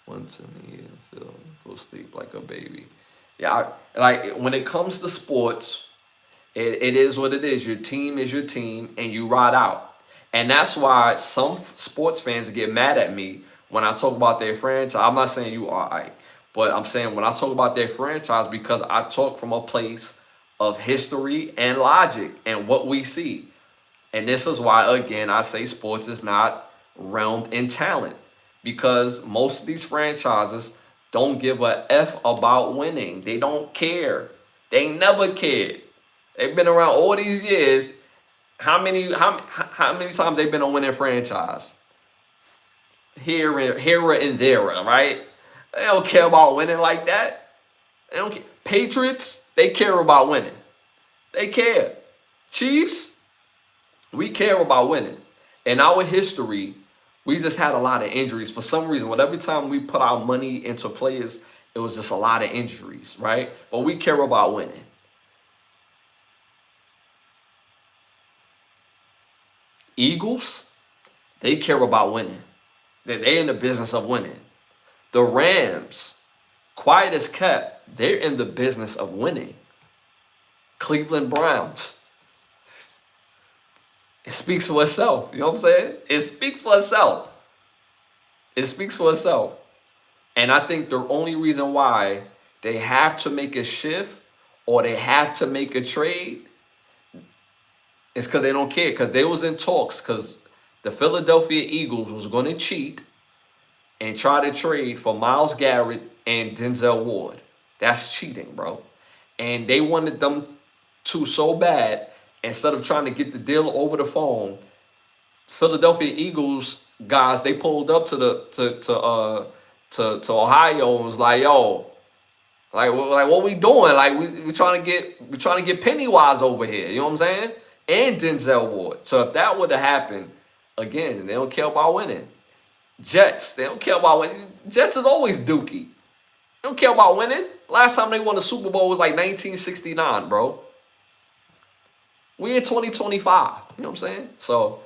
Once in a year, feel go sleep like a baby. Yeah, like when it comes to sports, it is what it is. Your team is your team, and you ride out. And that's why some sports fans get mad at me when I talk about their franchise. I'm not saying you are, Ike, but I'm saying when I talk about their franchise because I talk from a place of history and logic and what we see. And this is why, again, I say sports is not realmed in talent because most of these franchises don't give a F about winning. They don't care. They never cared. They've been around all these years. How many times they've been a winning franchise? Here and there, right? They don't care about winning like that. They don't care. Patriots, they care about winning. They care. Chiefs, we care about winning. In our history, we just had a lot of injuries. For some reason, every time we put our money into players, it was just a lot of injuries, right? But we care about winning. Eagles, they care about winning. They're in the business of winning. The Rams, quiet as kept, they're in the business of winning. Cleveland Browns, it speaks for itself. You know what I'm saying? It speaks for itself. It speaks for itself. And I think the only reason why they have to make a shift or they have to make a trade is because they don't care. Because they was in talks because the Philadelphia Eagles was going to cheat and try to trade for Myles Garrett and Denzel Ward. That's cheating, bro. And they wanted them to so bad. Instead of trying to get the deal over the phone, Philadelphia Eagles guys, they pulled up to Ohio and was like, yo, like what we doing? Like we trying to get Pennywise over here. You know what I'm saying? And Denzel Ward. So if that would have happened, again, they don't care about winning. Jets, they don't care about winning. Jets is always dookie. They don't care about winning. Last time they won the Super Bowl was like 1969, bro. We in 2025. You know what I'm saying? So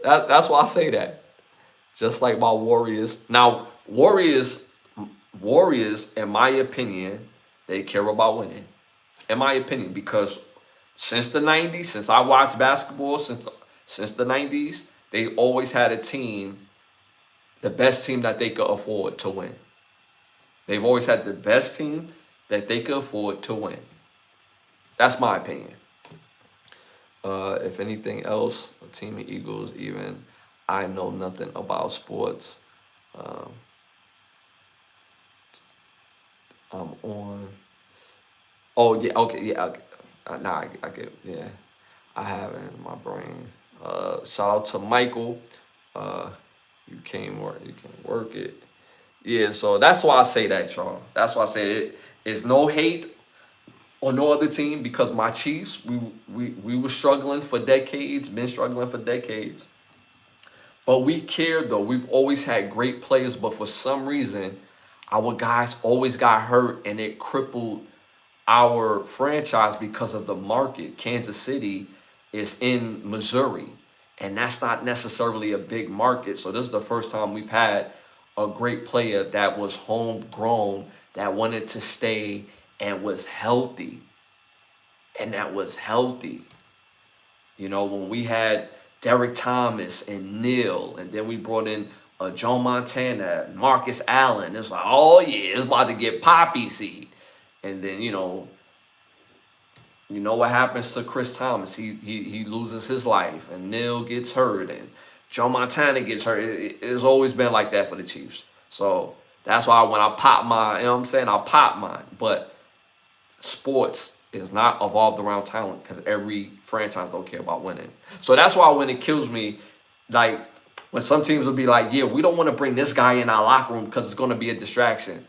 that's why I say that. Just like my Warriors. Now, Warriors, in my opinion, they care about winning. In my opinion, because since the 90s, since I watched basketball, since the 90s, they always had a team, the best team that they could afford to win. They've always had the best team that they could afford to win. That's my opinion. If anything else, Team of Eagles, even I know nothing about sports. I'm on. Oh yeah, okay, yeah, okay. Nah, I get, yeah. I have it in my brain. Shout out to Michael. Uh, you can work it. Yeah, so that's why I say that, y'all. That's why I say it is no hate on no other team because my Chiefs, we were struggling for decades, been struggling for decades. But we cared though. We've always had great players, but for some reason, our guys always got hurt and it crippled our franchise because of the market. Kansas City is in Missouri, and that's not necessarily a big market. So this is the first time we've had a great player that was homegrown, that wanted to stay and was healthy. And that was healthy. You know, when we had Derek Thomas and Neil, and then we brought in Joe Montana, Marcus Allen. It's like, oh yeah, it's about to get poppy seed. And then, you know what happens to Chris Thomas? He loses his life, and Neil gets hurt, and Joe Montana gets hurt. It's always been like that for the Chiefs. So that's why when I pop mine, you know what I'm saying? I pop mine. But sports is not evolved around talent because every franchise don't care about winning. So that's why when it kills me, like when some teams will be like, yeah, we don't want to bring this guy in our locker room because it's going to be a distraction.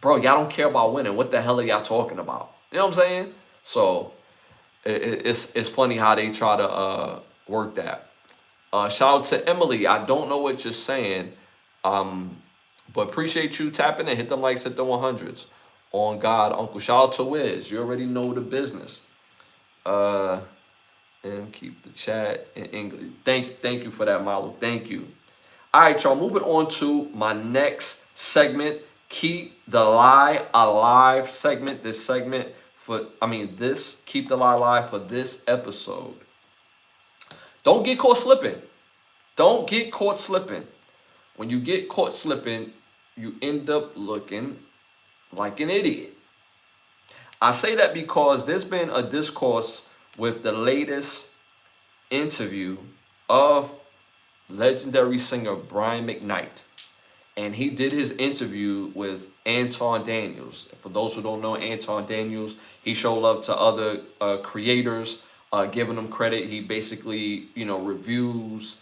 Bro, y'all don't care about winning. What the hell are y'all talking about? You know what I'm saying? So it's funny how they try to work that. Shout out to Emily. I don't know what you're saying, but appreciate you tapping in. Hit them likes, hit the 100s. On God, Uncle. Shout out to Wiz. You already know the business. And keep the chat in English. Thank you for that, Malo. Thank you. All right, y'all. Moving on to my next segment. Keep the lie alive segment. This keep the lie alive for this episode. Don't get caught slipping. Don't get caught slipping. When you get caught slipping, you end up looking like an idiot. I say that because there's been a discourse with the latest interview of legendary singer Brian McKnight. And he did his interview with Anton Daniels. For those who don't know Anton Daniels, he showed love to other creators, giving them credit. He basically, reviews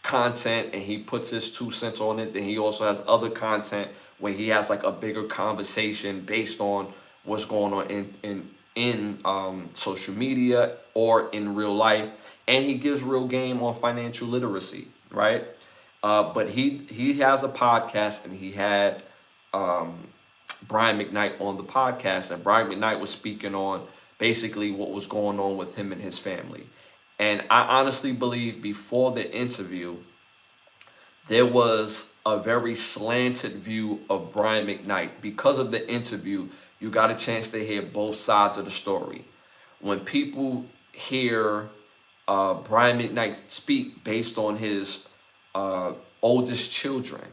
content and he puts his 2 cents on it. Then he also has other content where he has like a bigger conversation based on what's going on in social media or in real life, and he gives real game on financial literacy, right? But he has a podcast, and he had Brian McKnight on the podcast, and Brian McKnight was speaking on basically what was going on with him and his family. And I honestly believe before the interview, there was a very slanted view of Brian McKnight. Because of the interview, you got a chance to hear both sides of the story. When people hear Brian McKnight speak based on his oldest children,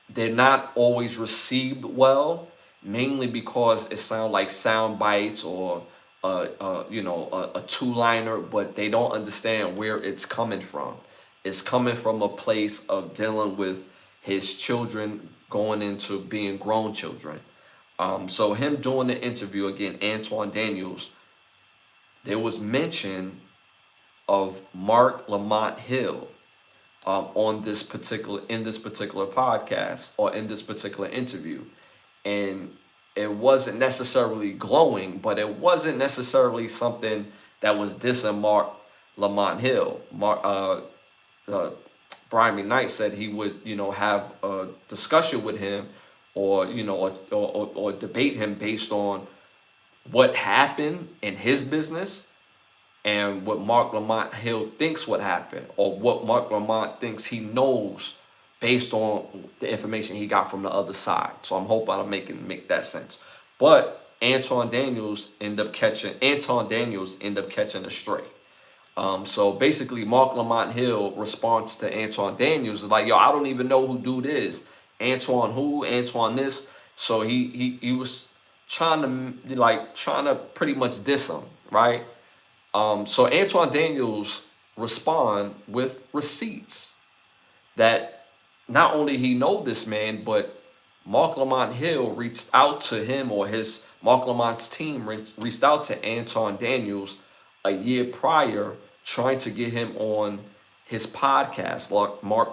they're not always received well, mainly because it sounds like sound bites or a two-liner, but they don't understand where it's coming from. It's coming from a place of dealing with his children going into being grown children. So him doing the interview again, Antoine Daniels, there was mention of Mark Lamont Hill in this particular podcast or in this particular interview, and it wasn't necessarily glowing, but it wasn't necessarily something that was dissing Mark Lamont Hill. Brian McKnight said he would, have a discussion with him, or or debate him based on what happened in his business and what Mark Lamont Hill thinks would happen, or what Mark Lamont thinks he knows based on the information he got from the other side. So I'm hoping I'm make that sense. But Anton Daniels end up catching a stray. So basically, Mark Lamont Hill responds to Anton Daniels is like, yo, I don't even know who dude is. Antoine who? Antoine this. So he was trying to pretty much diss him, right? So Antoine Daniels respond with receipts that not only he know this man, but Mark Lamont Hill reached out to him, or his Mark Lamont's team reached out to Anton Daniels a year prior, trying to get him on his podcast, like Mark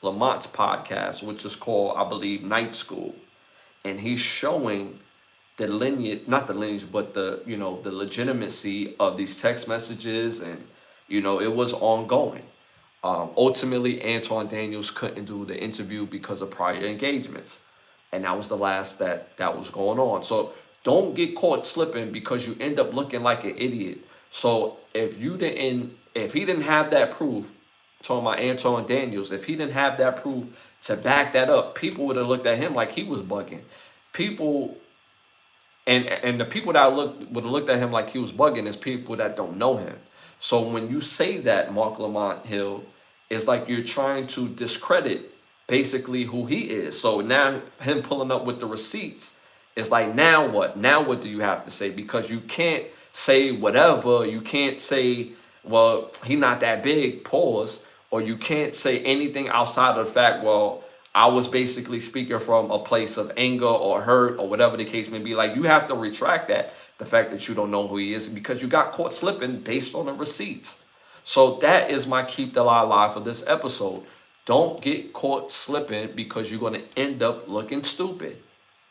Lamont's podcast, which is called, I believe, Night School. And he's showing the lineage, not the lineage, but the, the legitimacy of these text messages. And, it was ongoing. Ultimately, Anton Daniels couldn't do the interview because of prior engagements. And that was the last that was going on. So don't get caught slipping because you end up looking like an idiot. So if he didn't have that proof, talking about Anton Daniels, if he didn't have that proof to back that up, people would have looked at him like he was bugging. People, and the people that would have looked at him like he was bugging is people that don't know him. So when you say that, Mark Lamont Hill, it's like you're trying to discredit basically who he is. So now him pulling up with the receipts, it's like, now what? Now what do you have to say? Because you can't say whatever. You can't say, well, he not that big, pause. Or you can't say anything outside of the fact, well, I was basically speaking from a place of anger or hurt or whatever the case may be. Like, you have to retract that, the fact that you don't know who he is, because you got caught slipping based on the receipts. So that is my Keep the Lie Alive for this episode. Don't get caught slipping because you're going to end up looking stupid.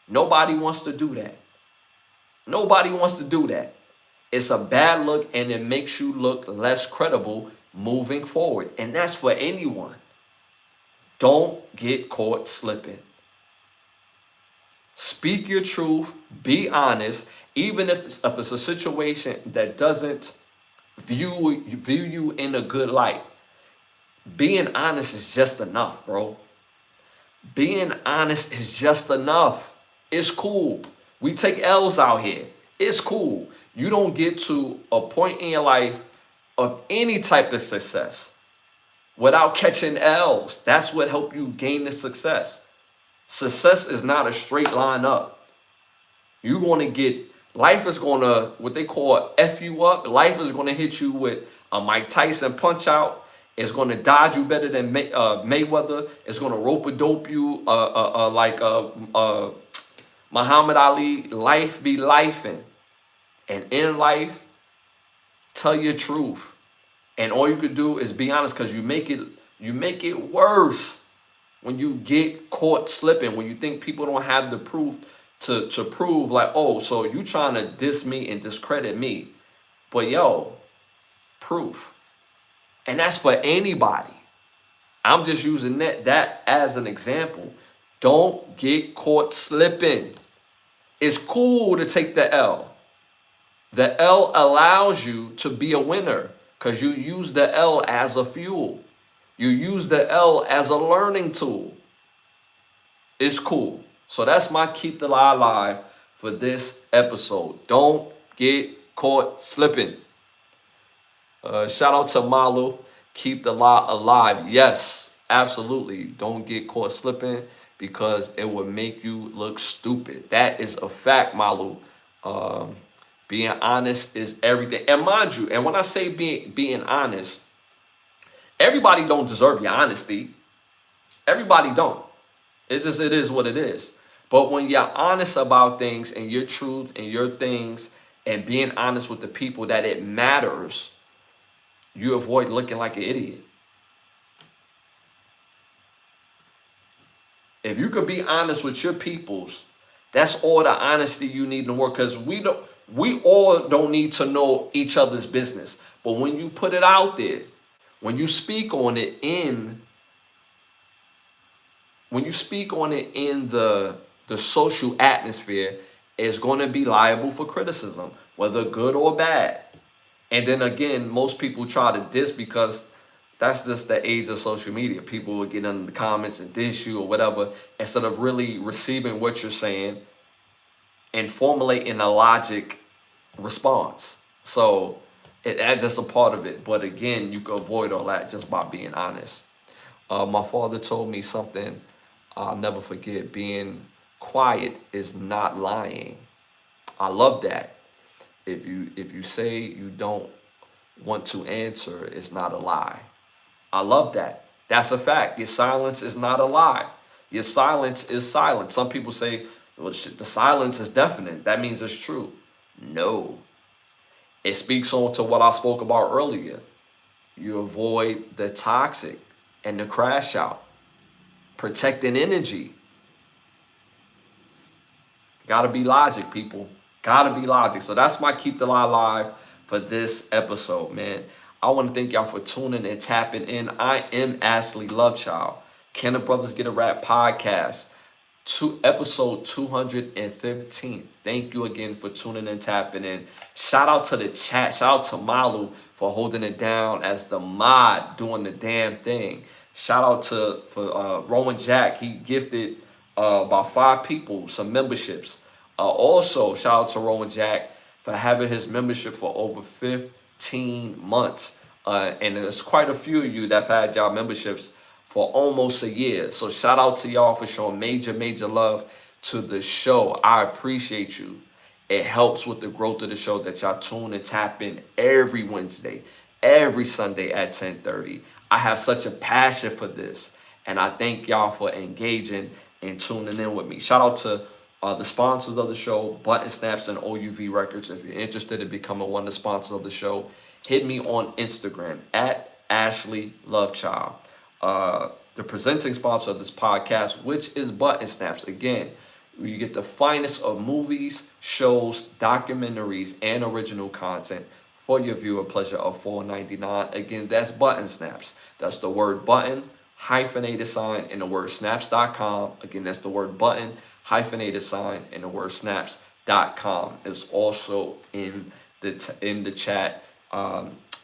Nobody wants to do that. Nobody wants to do that. It's a bad look, and it makes you look less credible moving forward. And that's for anyone. Don't get caught slipping. Speak your truth. Be honest. Even if it's a situation that doesn't view you in a good light. Being honest is just enough, bro. Being honest is just enough. It's cool. We take L's out here. It's cool. You don't get to a point in your life of any type of success without catching L's. That's what helped you gain the success. Success is not a straight line up. You're going to get, life is going to, what they call F you up. Life is going to hit you with a Mike Tyson punch out. It's going to dodge you better than Mayweather. It's going to rope-a-dope you like Muhammad Ali. Life be lifing. And in life, tell your truth. And all you could do is be honest, because you make it worse when you get caught slipping, when you think people don't have the proof to prove, like, oh, so you trying to diss me and discredit me. But yo, proof. And that's for anybody. I'm just using that as an example. Don't get caught slipping. It's cool to take the L. The L allows you to be a winner because you use the L as a fuel. You use the L as a learning tool. It's cool. So that's my Keep the Lie Alive for this episode. Don't get caught slipping. Shout out to Malu. Keep the lie alive. Yes, absolutely. Don't get caught slipping because it will make you look stupid. That is a fact, Malu. Being honest is everything. And mind you, and when I say being honest, everybody don't deserve your honesty. Everybody don't. It is what it is. But when you're honest about things and your truth and your things and being honest with the people that it matters, you avoid looking like an idiot. If you could be honest with your peoples, that's all the honesty you need to work. Because we all don't need to know each other's business. But when you put it out there, when you speak on it in the social atmosphere, it's going to be liable for criticism, whether good or bad. And then again, most people try to diss because that's just the age of social media. People will get in the comments and diss you or whatever, instead of really receiving what you're saying and formulating a logic response. So that's just a part of it. But again, you can avoid all that just by being honest. My father told me something I'll never forget. Being quiet is not lying. I love that. If you say you don't want to answer, it's not a lie. I love that. That's a fact. Your silence is not a lie. Your silence is silent. Some people say, well, the silence is deafening. That means it's true. No. It speaks on to what I spoke about earlier. You avoid the toxic and the crash out. Protecting energy. Gotta be logic, people. Gotta be logic. So that's my Keep the Lie Live for this episode, man. I want to thank y'all for tuning and tapping in. I am Ashley Lovechild. Can the Brothers Get a Rap podcast? Episode 215. Thank you again for tuning and tapping in. Shout out to the chat. Shout out to Malu for holding it down as the mod, doing the damn thing. Shout out to Rowan Jack. He gifted about 5 people some memberships. Also, shout out to Rowan Jack for having his membership for over 15 months. And there's quite a few of you that have had y'all memberships for almost a year. So shout out to y'all for showing major love to the show. I appreciate you. It helps with the growth of the show that y'all tune and tap in every Wednesday, every Sunday at 10:30. I have such a passion for this, and I thank y'all for engaging and tuning in with me. Shout out to the sponsors of the show, Button Snaps and OUV Records. If you're interested in becoming one of the sponsors of the show, hit me on Instagram at Ashley Lovechild. The presenting sponsor of this podcast, which is Button Snaps. Again, you get the finest of movies, shows, documentaries, and original content for your viewer pleasure of $4.99. Again, that's Button Snaps. That's the word button, hyphenated sign, and the word snaps.com. Again, that's the word button, hyphenated sign, and the word snaps.com. It's also in the chat.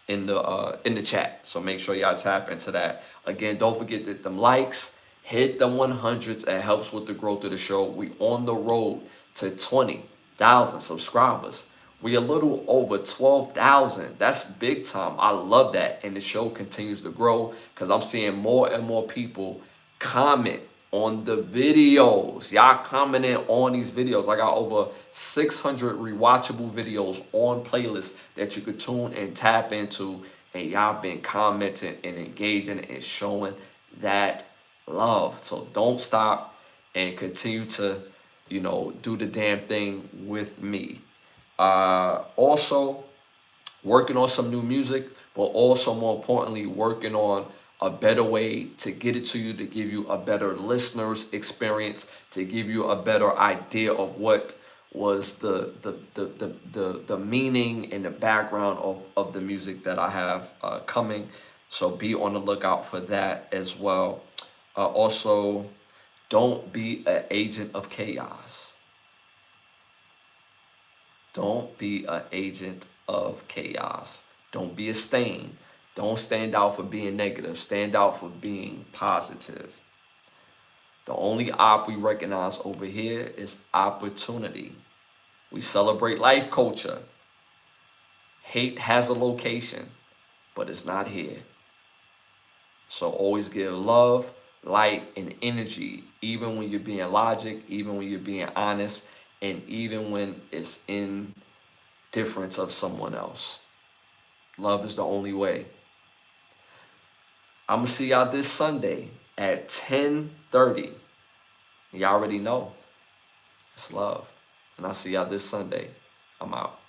In the chat, so make sure y'all tap into that. Again, don't forget that them likes, hit the 100s. It helps with the growth of the show. We on the road to 20,000 subscribers. We a little over 12,000. That's big time. I love that, and the show continues to grow because I'm seeing more and more people comment on the videos. Y'all commenting on these videos. I got over 600 rewatchable videos on playlists that you could tune and tap into, and y'all been commenting and engaging and showing that love. So don't stop and continue to, do the damn thing with me. Also working on some new music, but also more importantly, working on a better way to get it to you, to give you a better listener's experience, to give you a better idea of what was the meaning and the background of the music that I have coming. So be on the lookout for that as well. Also, don't be an agent of chaos. Don't be an agent of chaos. Don't be a stain. Don't stand out for being negative. Stand out for being positive. The only op we recognize over here is opportunity. We celebrate life culture. Hate has a location, but it's not here. So always give love, light, and energy, even when you're being logic, even when you're being honest, and even when it's in difference of someone else. Love is the only way. I'm going to see y'all this Sunday at 10:30. Y'all already know. It's love. And I'll see y'all this Sunday. I'm out.